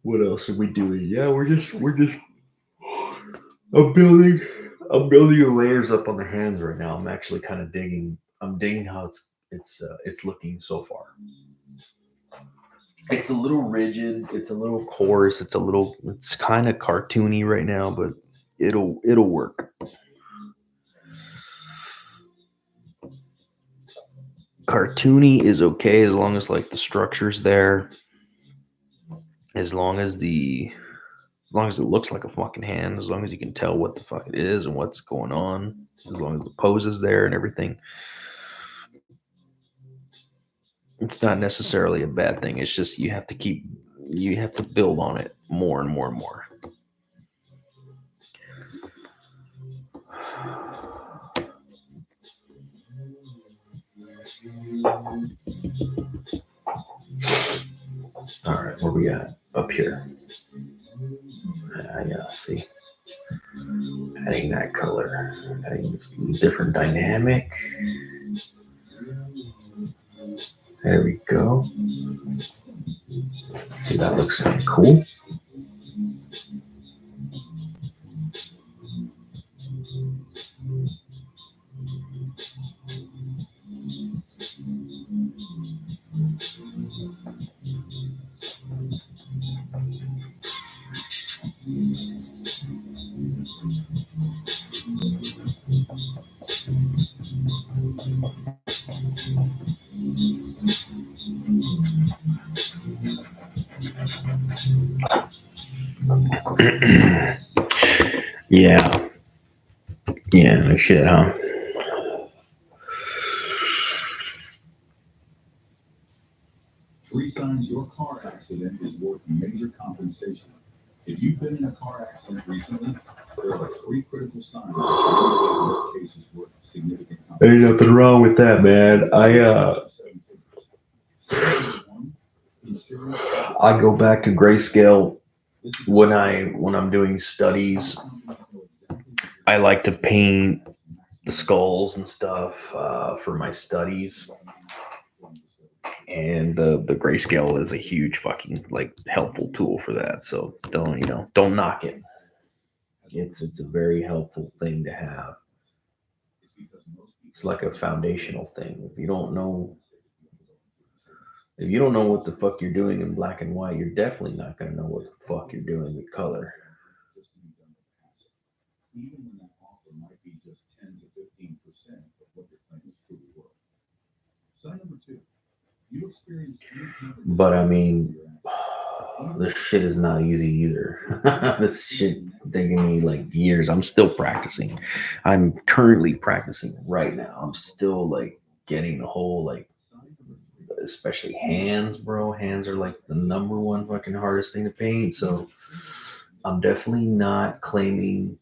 What else are we doing? Yeah, we're just I'm building the layers up on the hands right now. I'm actually kind of digging. I'm digging how it's looking so far. It's a little rigid. It's a little coarse. It's kind of cartoony right now, but it'll work. Cartoony is okay as long as like the structure's there. As long as it looks like a fucking hand, as long as you can tell what the fuck it is and what's going on, as long as the pose is there and everything. It's not necessarily a bad thing. It's just you have to build on it more and more and more. All right, where we at? Up here. Yeah, see. Adding that color, adding this different dynamic. There we go. See, that looks kind of cool. Yeah. Yeah, no shit, huh? Three signs your car accident is worth major compensation. If you've been in a car accident recently, there are 3 critical signs that your case is worth significant compensation. Ain't nothing wrong with that, man. I go back to grayscale when I'm doing studies. I like to paint the skulls and stuff for my studies, and the grayscale is a huge fucking like helpful tool for that. So don't knock it. It's a very helpful thing to have. It's like a foundational thing. If you don't know what the fuck you're doing in black and white, you're definitely not going to know what the fuck you're doing with color. Even when that offer might be just 10 to 15% of what your claim is truly worth. Sign number 2. You experience But I mean, this shit is not easy either. This shit taking me like years. I'm still practicing. I'm currently practicing right now. I'm still like getting the whole like, especially hands, bro. Hands are like the number one fucking hardest thing to paint. So I'm definitely not claiming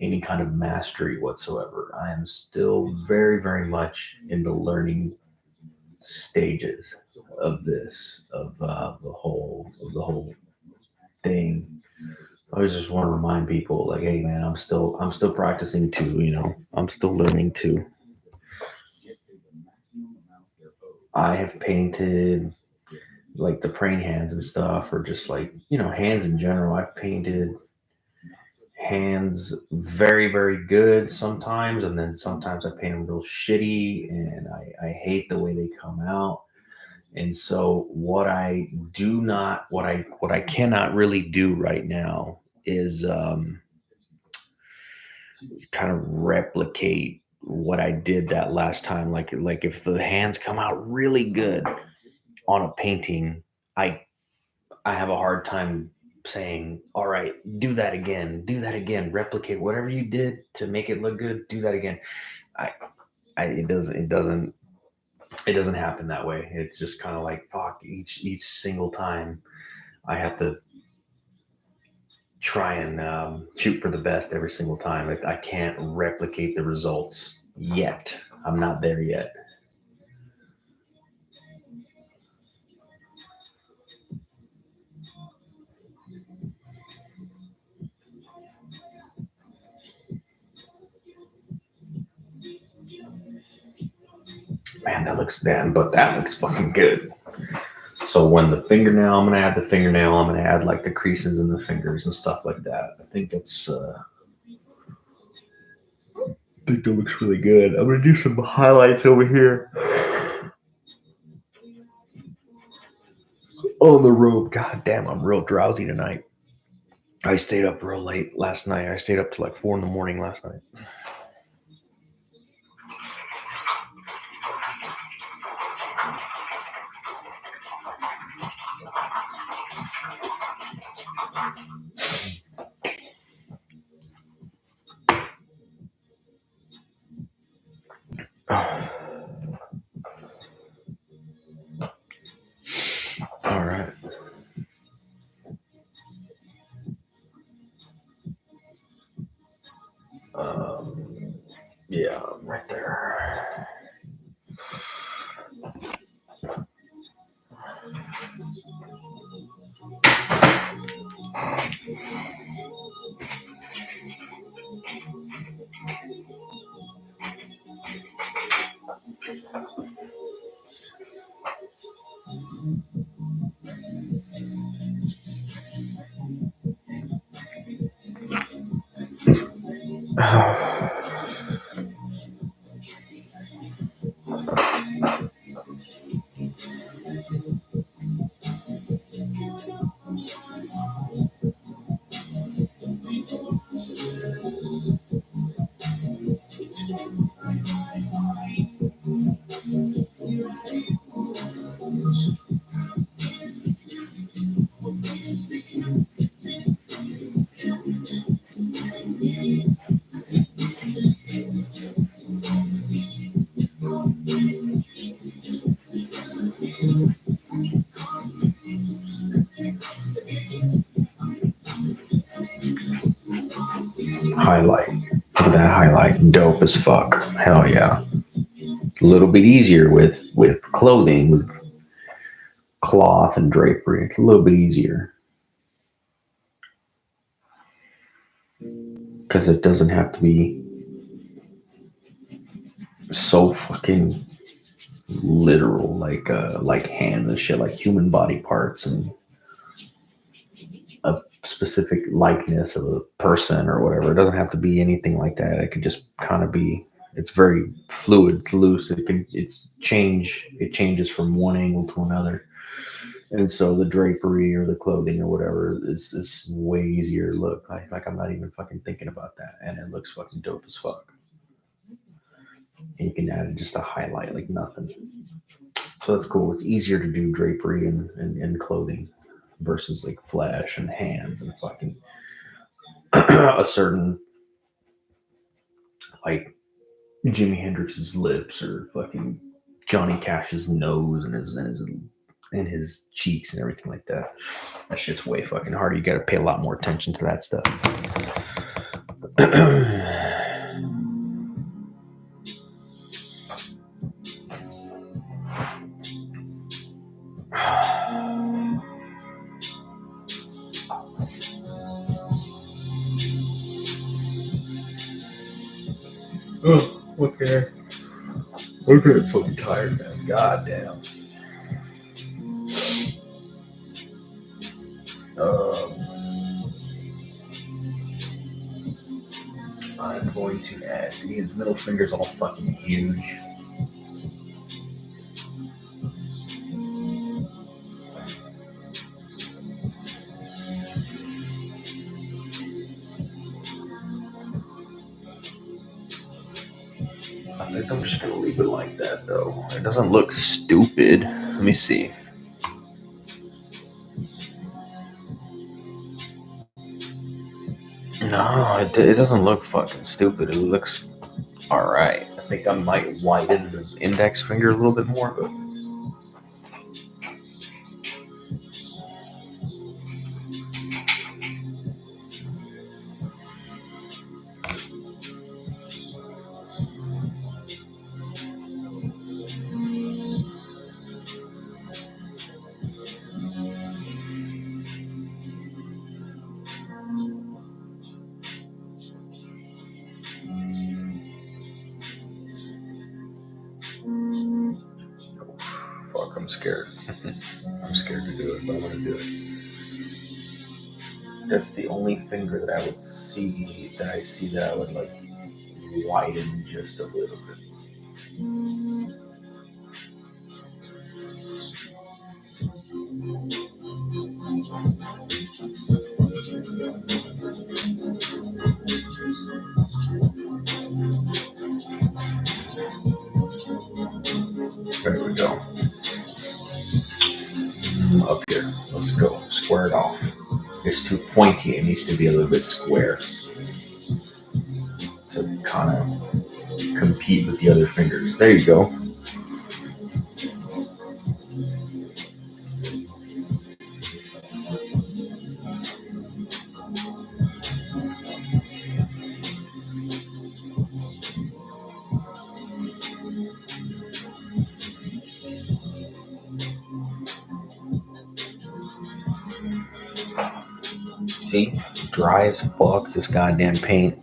any kind of mastery whatsoever. I am still very, very much in the learning stages of this, of the whole thing. I always just want to remind people, like, hey, man, I'm still practicing too. I'm still learning too. I have painted like the praying hands and stuff, or just like hands in general. I've painted hands very, very good sometimes, and then sometimes I paint them real shitty, and I hate the way they come out. And so what I cannot really do right now is kind of replicate what I did that last time. Like if the hands come out really good on a painting, I have a hard time saying, all right, do that again, replicate whatever you did to make it look good, do that again. It doesn't happen that way. It's just kind of like, fuck, each single time I have to try and shoot for the best every single time. I can't replicate the results yet. I'm not there yet. Man, that looks fucking good. So when the fingernail, I'm gonna add the fingernail. I'm gonna add like the creases in the fingers and stuff like that. I think that's. I think that looks really good. I'm gonna do some highlights over here on the robe. God damn, I'm real drowsy tonight. I stayed up real late last night. I stayed up till like 4 a.m. last night. All right. Yeah, right there. Highlight. Look at that highlight. Dope as fuck. Hell yeah. A little bit easier with clothing, with cloth and drapery. It's a little bit easier. Because it doesn't have to be so fucking literal, like hands and shit, like human body parts and a specific likeness of a person or whatever. It doesn't have to be anything like that. It could just kind of be. It's very fluid. It's loose. It changes from one angle to another. And so the drapery or the clothing or whatever is way easier to look. Like I'm not even fucking thinking about that. And it looks fucking dope as fuck. And you can add just a highlight like nothing. So that's cool. It's easier to do drapery and clothing versus like flesh and hands and fucking a certain like Jimi Hendrix's lips or fucking Johnny Cash's nose and his cheeks and everything like that. That shit's way fucking harder. You got to pay a lot more attention to that stuff. Oh, okay. I'm getting fucking tired, man. God damn. I'm going to add. See, his middle finger's all fucking huge. I think I'm just gonna leave it like that, though. It doesn't look stupid. Let me see. No, it doesn't look fucking stupid. It looks all right. I think I might widen the index finger a little bit more, but I'm scared. I'm scared to do it, but I'm gonna do it. That's the only finger that I would see that I would like widen just a little bit. There we go. Up here. Let's go. Square it off. It's too pointy. It needs to be a little bit square to kind of compete with the other fingers. There you go. See? Dry as fuck, this goddamn paint.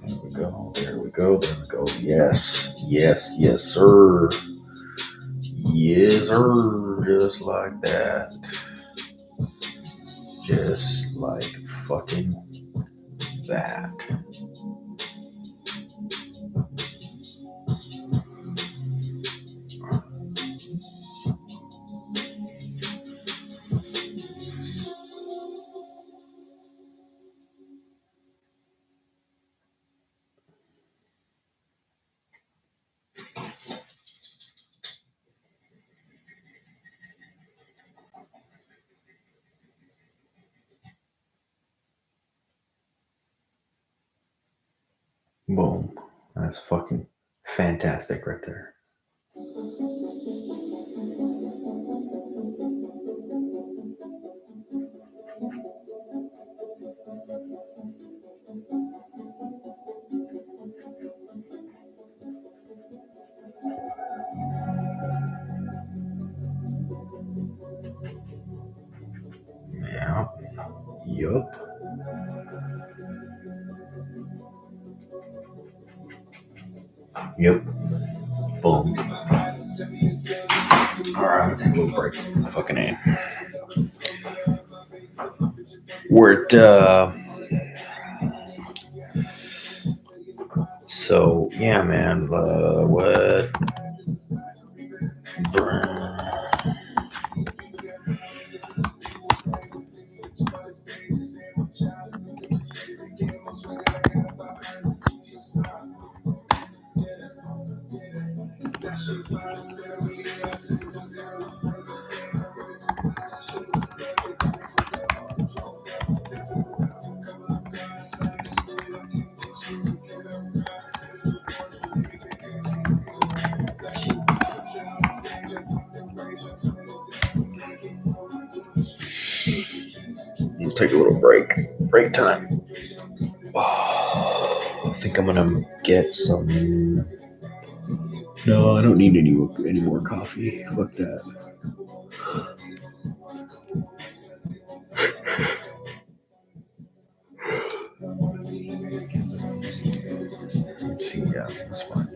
There we go. There we go. There we go. Yes. Yes. Yes, sir. Yes, sir. Just like that. Just like fucking that. Boom. That's fucking fantastic right there. Yeah. Yup. Yep. Boom. Alright, let's take a little break. Fucking A. We're at, so, yeah, man. What? We'll take a little break. Break time. Oh, I think I'm gonna get some. No, I don't need any more coffee. Fuck that. Yeah, that's fine.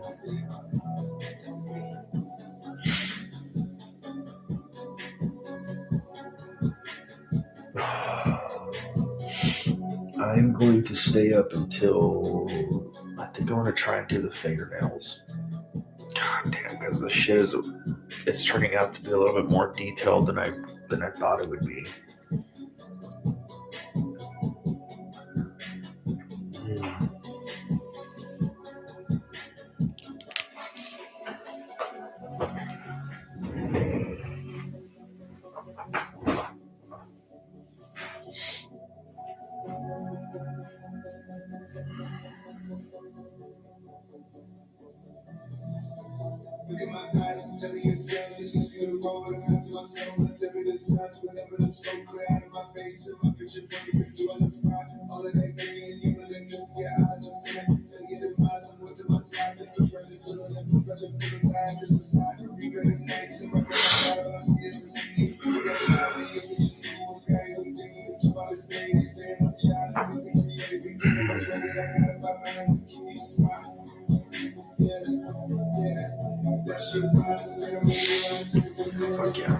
I'm going to stay up until I think I want to try and do the fingernails. God damn, because the shit is it's turning out to be a little bit more detailed than I thought it would be. Look at my eyes, tell me your judge, and you see the road, and I to myself, and tell me the signs, whenever the smoke clear out of my face, and my picture perfect, you on the front, all of that baby, and you let me your eyes, just tell you the vibes, I'm with to my side, take the pressure, so let me grab the big line to the side, be good and nice, and my brother, I see this, and see you, you got it, you got it, you got it, you got it, you got it, you got it, you got it, you got it, Fuck yeah.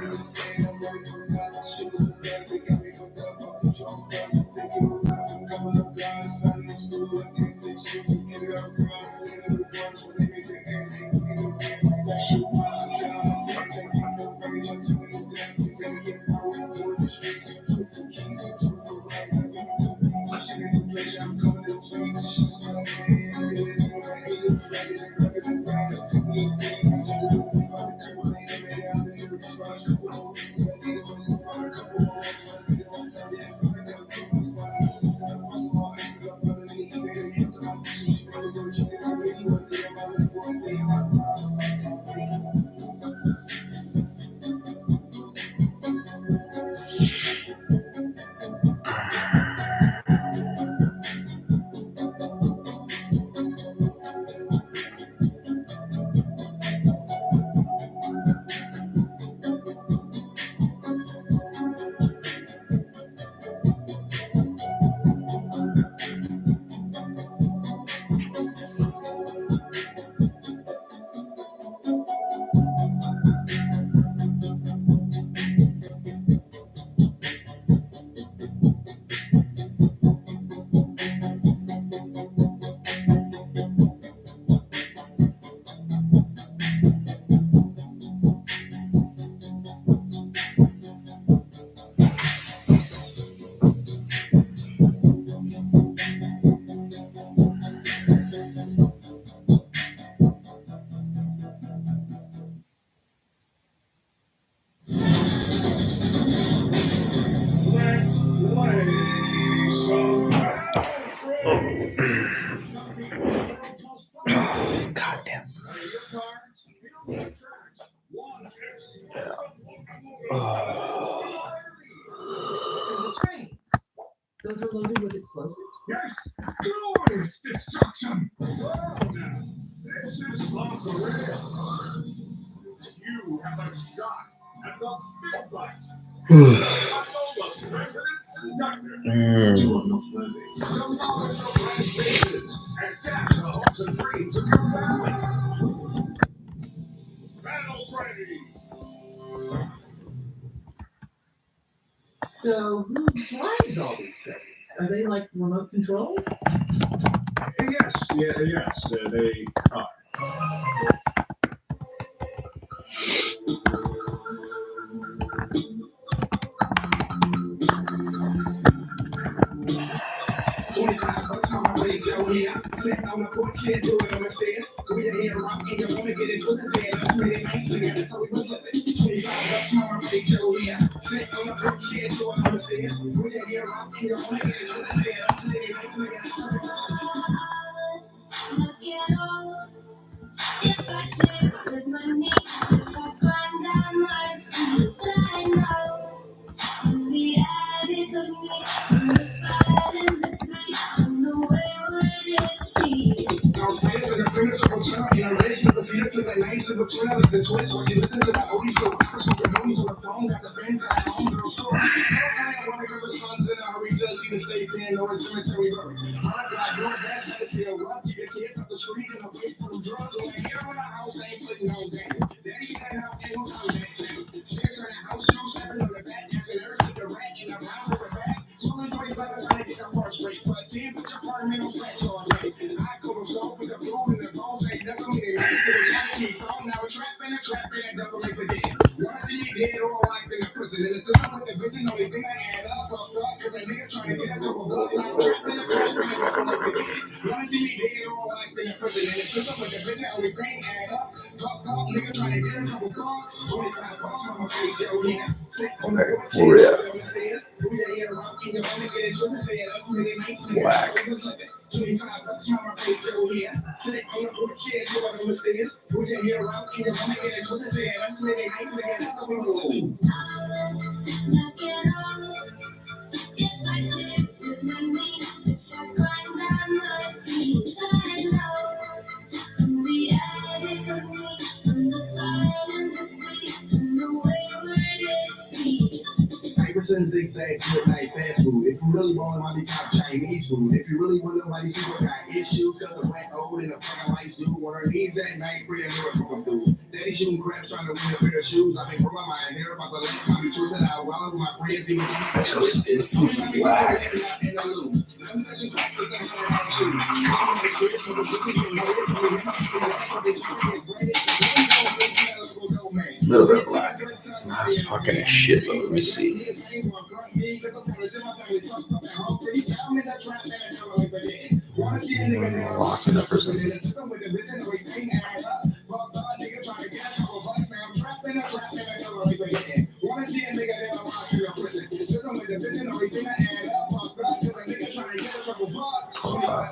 God damn. Those are loaded with explosives? Yes! Glorious destruction! Now, this is La Korea. You have a shot at the big fight. The president and doctor. You are not worthy. The knowledge of life faces and dash the hopes and dreams of your family. Battle ready. So who drives all these trains? Are they like remote control? Yes, they are. Where we at? Black. Iverson zigzags midnight fast food. If you really want money, got Chinese food. If you really want why these people got issues, cause the rent old and the fucking lights do. On her knees at night, pray a miracle come through. Daddy shooting craps trying to win a pair of shoes. I've been growing my hair about the last time we twisted out while with my friends. Let's go do some black. A little bit of black. Not fucking a shitload. Let me see. Locked in a prison. $25,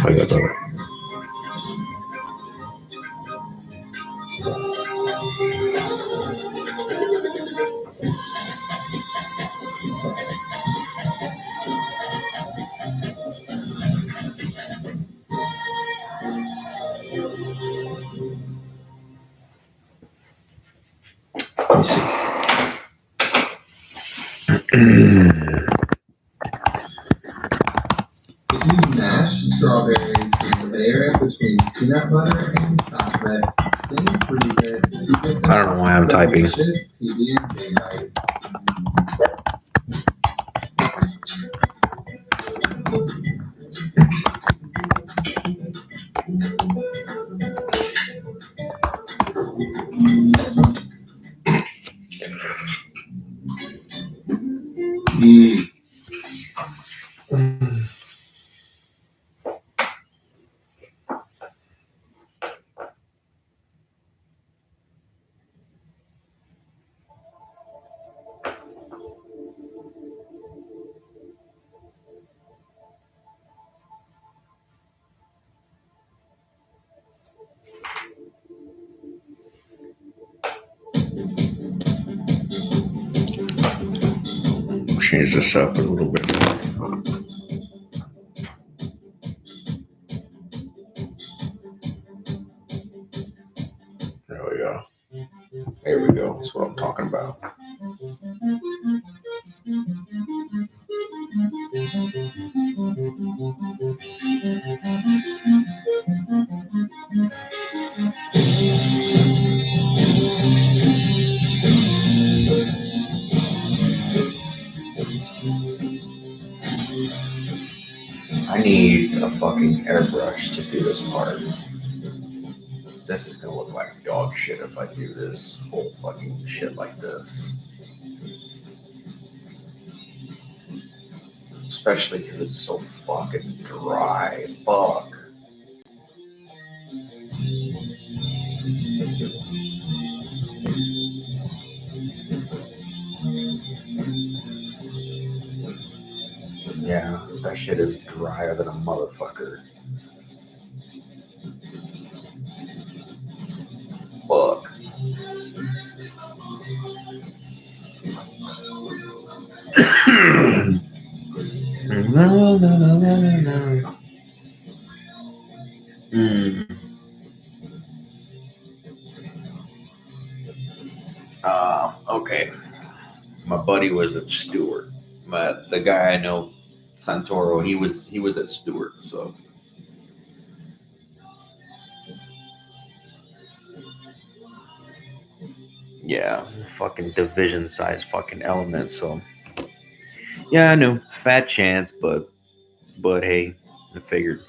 I got that. Let me see. If you mash strawberries and layer it between peanut butter and chocolate, then freeze it. I don't know why I'm typing. Delicious PB&J bites. Change this up a little bit. There we go. There we go. That's what I'm talking about. I need a fucking airbrush to do this part. This is gonna look like dog shit if I do this whole fucking shit like this. Especially because it's so fucking dry. Fuck. Yeah, that shit is drier than a motherfucker. Fuck. No, no, no, no, no, no. Okay. My buddy was at Stewart. The guy I know, Santoro, he was at Stewart. So Yeah, fucking division size fucking element. So yeah, I knew fat chance, but hey, I figured.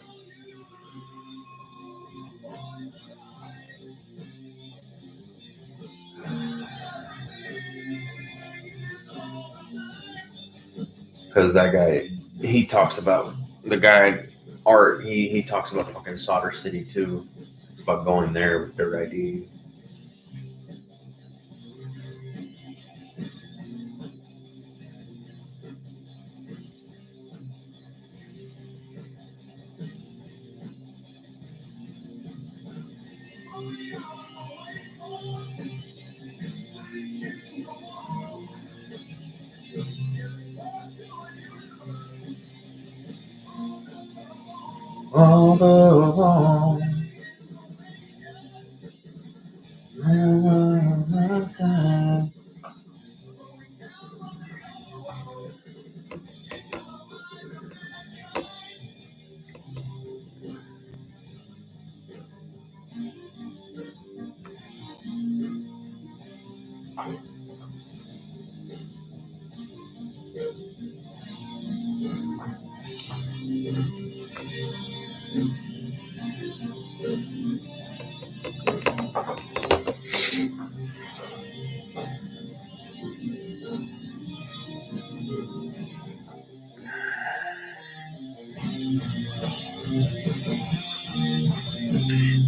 Because that guy, he talks about the guy Art. He talks about fucking Solder City too. It's about going there with their ID. All the wrong.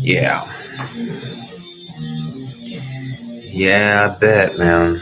Yeah. Yeah, I bet, man.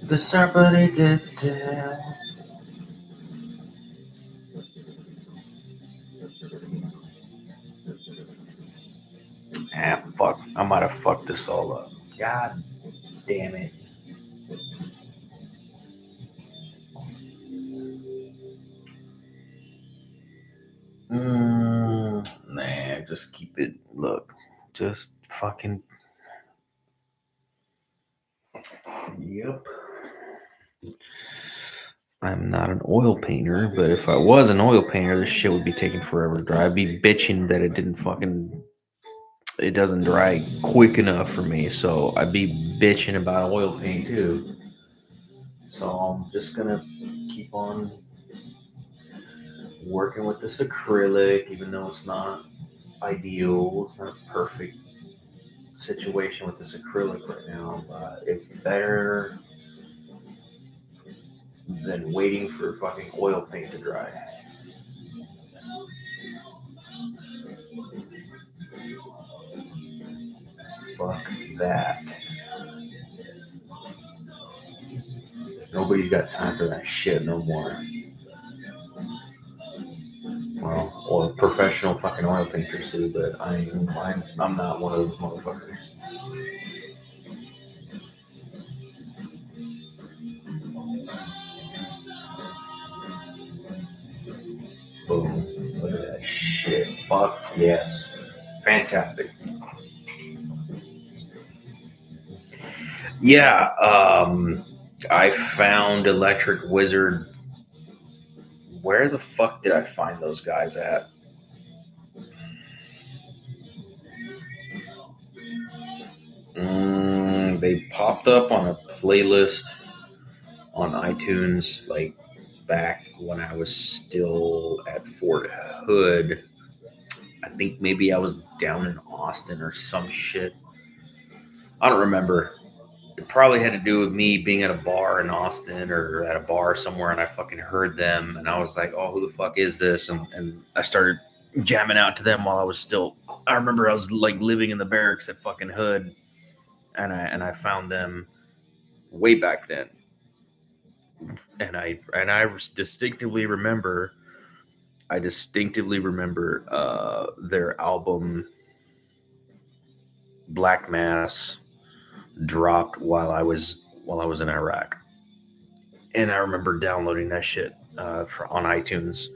The somebody did tell. Ah, fuck. I might have fucked this all up. God damn it. Nah, just keep it. Look, just fucking. Yep. I'm not an oil painter, but if I was an oil painter, this shit would be taking forever to dry. I'd be bitching that it didn't fucking. It doesn't dry quick enough for me, so I'd be bitching about oil paint too. So I'm just gonna keep on working with this acrylic, even though it's not ideal. It's not a perfect situation with this acrylic right now, but it's better than waiting for fucking oil paint to dry. Fuck that. Nobody's got time for that shit no more. Well, or professional fucking oil painters do, but I'm not one of those motherfuckers. Boom. Look at that shit. Fuck yes. Fantastic. Yeah, I found Electric Wizard. Where the fuck did I find those guys at? They popped up on a playlist on iTunes like back when I was still at Fort Hood. I think maybe I was down in Austin or some shit. I don't remember. It probably had to do with me being at a bar in Austin or at a bar somewhere, and I fucking heard them, and I was like, "Oh, who the fuck is this?" And I started jamming out to them while I was still. I remember I was like living in the barracks at fucking Hood, and I found them way back then, and I distinctively remember. I distinctively remember their album Black Mass dropped while I was in Iraq, and I remember downloading that shit on iTunes.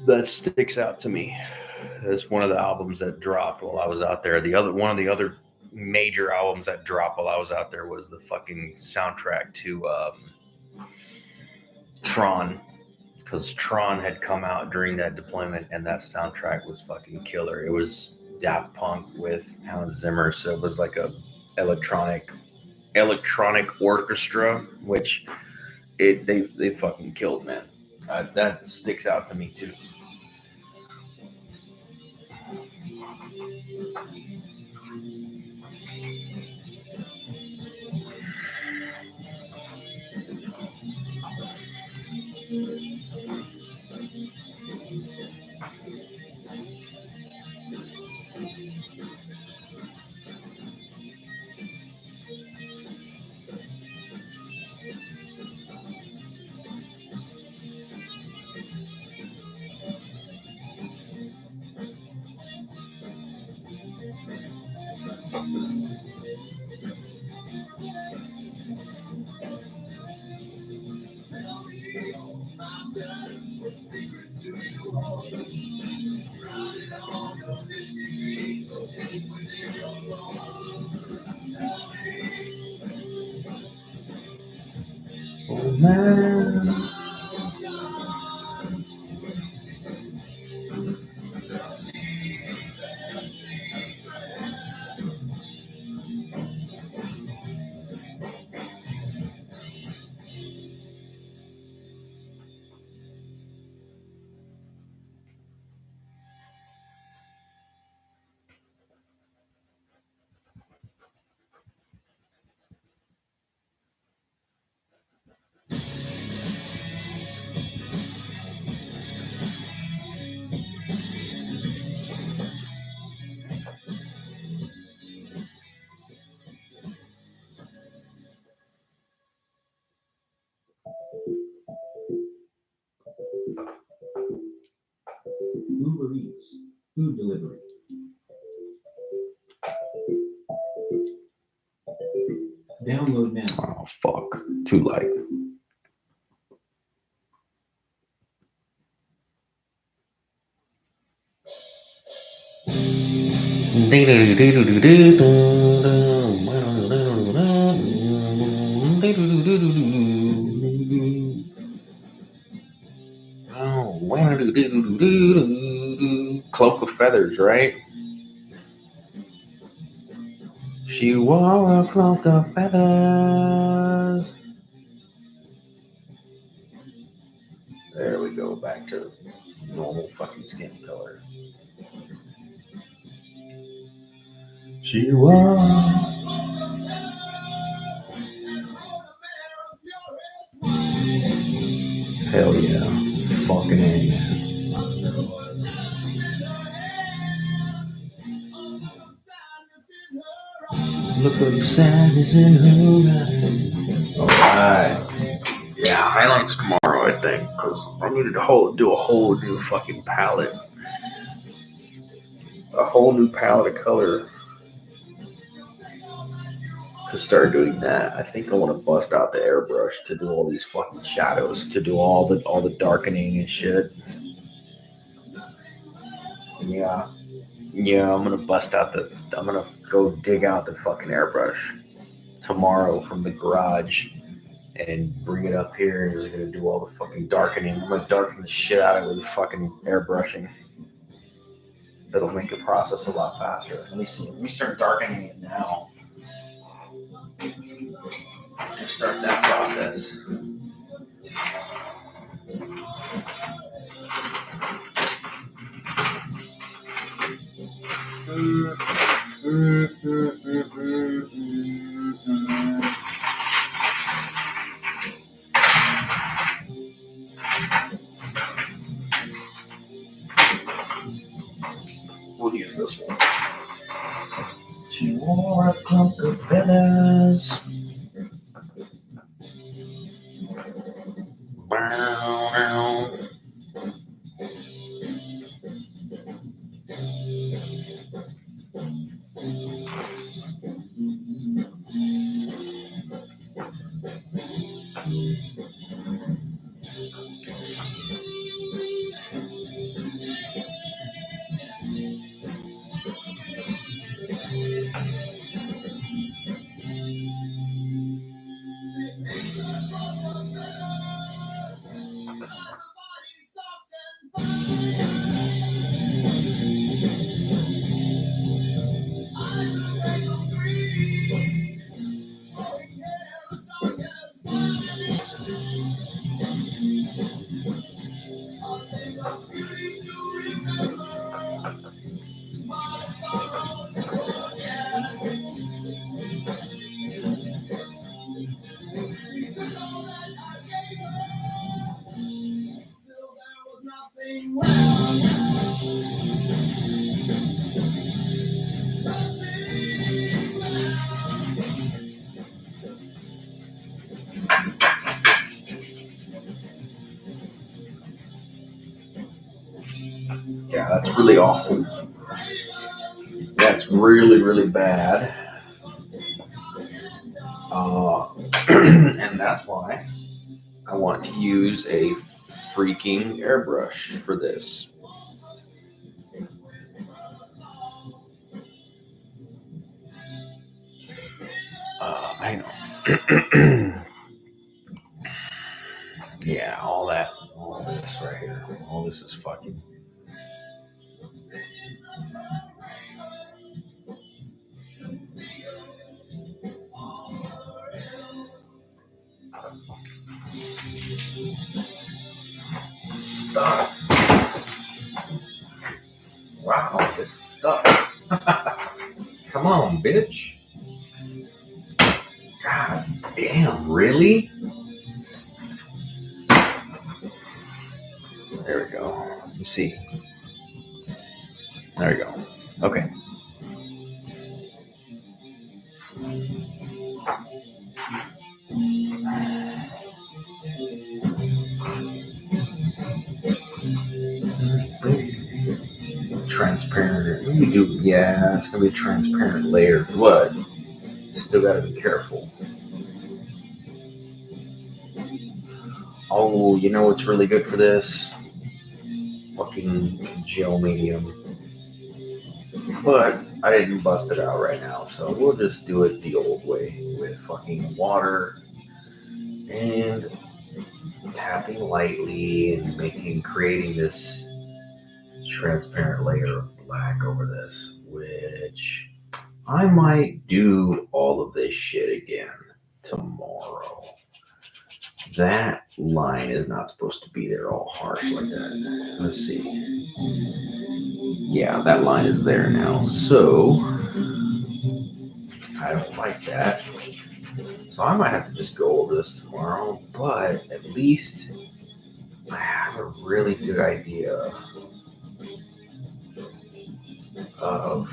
That sticks out to me as one of the albums that dropped while I was out there. One of the other major albums that dropped while I was out there was the fucking soundtrack to Tron, because Tron had come out during that deployment, and that soundtrack was fucking killer. It was Daft Punk with Hans Zimmer, so it was like a electronic orchestra, which they fucking killed, man. That sticks out to me too. Oh man. Uber Eats, food delivery. Download now. Oh fuck! Too light. Cloak of Feathers, right? She wore a cloak of feathers. There we go, back to normal fucking skin color. She wore. Hell yeah. Fucking A, man. Look at the sadness in her eyes. Alright. Yeah, highlights tomorrow, I think, because I needed to do a whole new fucking palette. A whole new palette of color to start doing that. I think I want to bust out the airbrush to do all these fucking shadows, to do all the darkening and shit. Yeah, I'm gonna go dig out the fucking airbrush tomorrow from the garage and bring it up here, and just gonna do all the fucking darkening. I'm gonna darken the shit out of it with fucking airbrushing. That'll make the process a lot faster. Let me see. Let me start darkening it now. Just start that process. We'll use this one. She wore a cloak of feathers. Brown. Yeah, that's really awful. That's really, really bad. And that's why I want to use a freaking airbrush for this. I know. Yeah, all this right here. All this is fucking. Stop. Wow, it's stuck. Come on, bitch. God damn, really? There we go. Let me see. There we go. Okay. Transparent. What do you do? Yeah, it's gonna be a transparent layer, but still gotta be careful. Oh, you know what's really good for this? Fucking gel medium. But I didn't bust it out right now, so we'll just do it the old way with fucking water and tapping lightly and creating this transparent layer of black over this, which I might do all of this shit again tomorrow. That line is not supposed to be there all harsh like that. Let's see. Yeah, that line is there now. So I don't like that. So I might have to just go over this tomorrow, but at least I have a really good idea of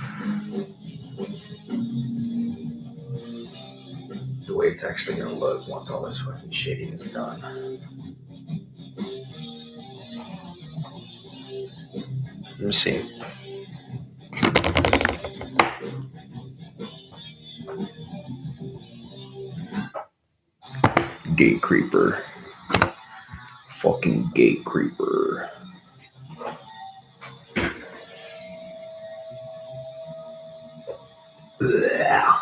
the way it's actually going to look once all this fucking shading is done. Let me see. Gate creeper. Fucking gate creeper. Ugh.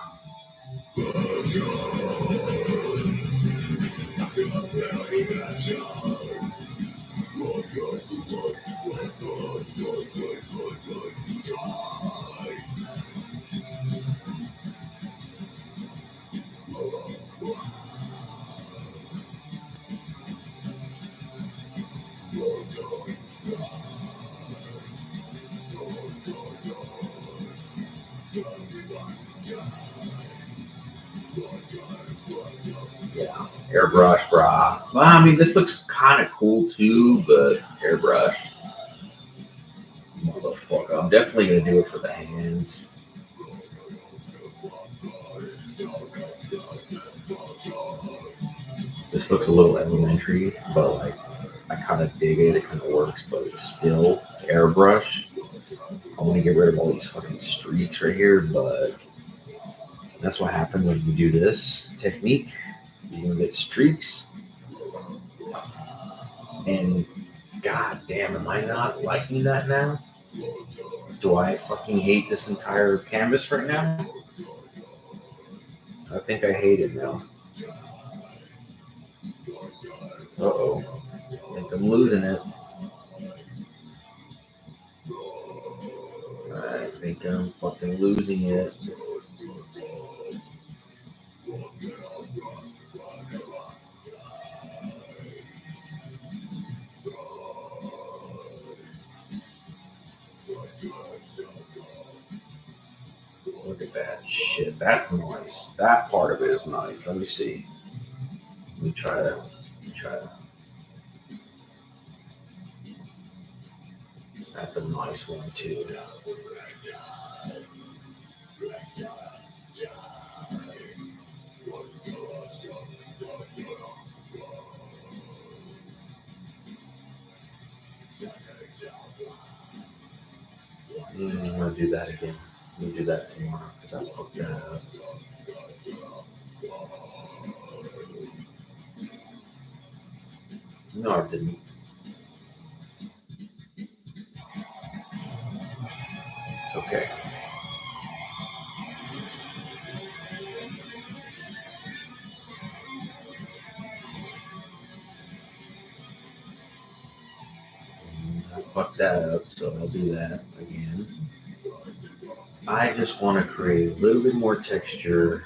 Yeah, airbrush, brah. Well, I mean, this looks kind of cool too, but airbrush. Motherfucker, I'm definitely gonna do it for the hands. This looks a little elementary, but like I kind of dig it. It kind of works, but it's still airbrush. I want to get rid of all these fucking streaks right here, but that's what happens when you do this technique. You're gonna get streaks, and god damn, am I not liking that now? Do I fucking hate this entire canvas right now? I think I hate it now. Uh-oh. I think I'm losing it. I think I'm fucking losing it. Look at that shit. That's nice. That part of it is nice. Let me see. Let me try that. That's a nice one too. I'm gonna do that again. I'm gonna do that tomorrow because I fucked that up. No, I didn't. It's okay. I fucked that up, so I'll do that again. I just want to create a little bit more texture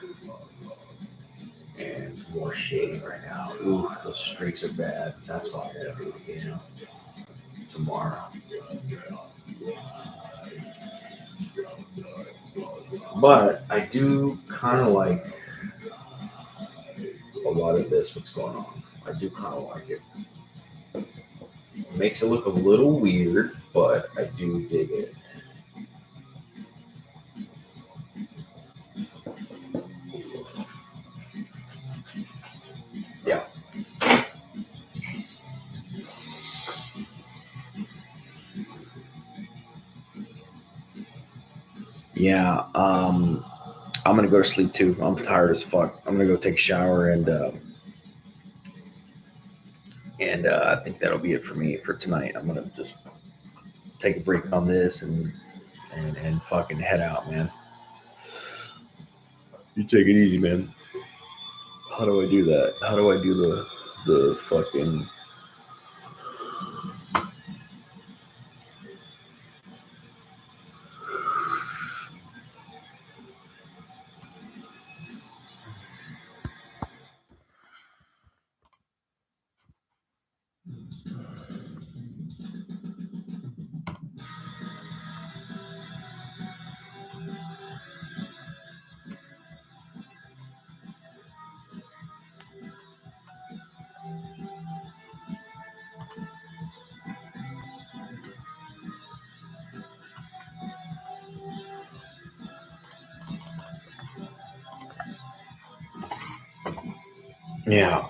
and some more shading right now. Ooh, those streaks are bad. That's why I gotta do it again tomorrow. But I do kind of like a lot of this, what's going on. I do kind of like it. It makes it look a little weird, but I do dig it. Yeah. Yeah, I'm gonna go to sleep too. I'm tired as fuck. I'm gonna go take a shower and I think that'll be it for me for tonight. I'm gonna just take a break on this and fucking head out, man. You take it easy, man. How do I do that? How do I do the fucking? Yeah.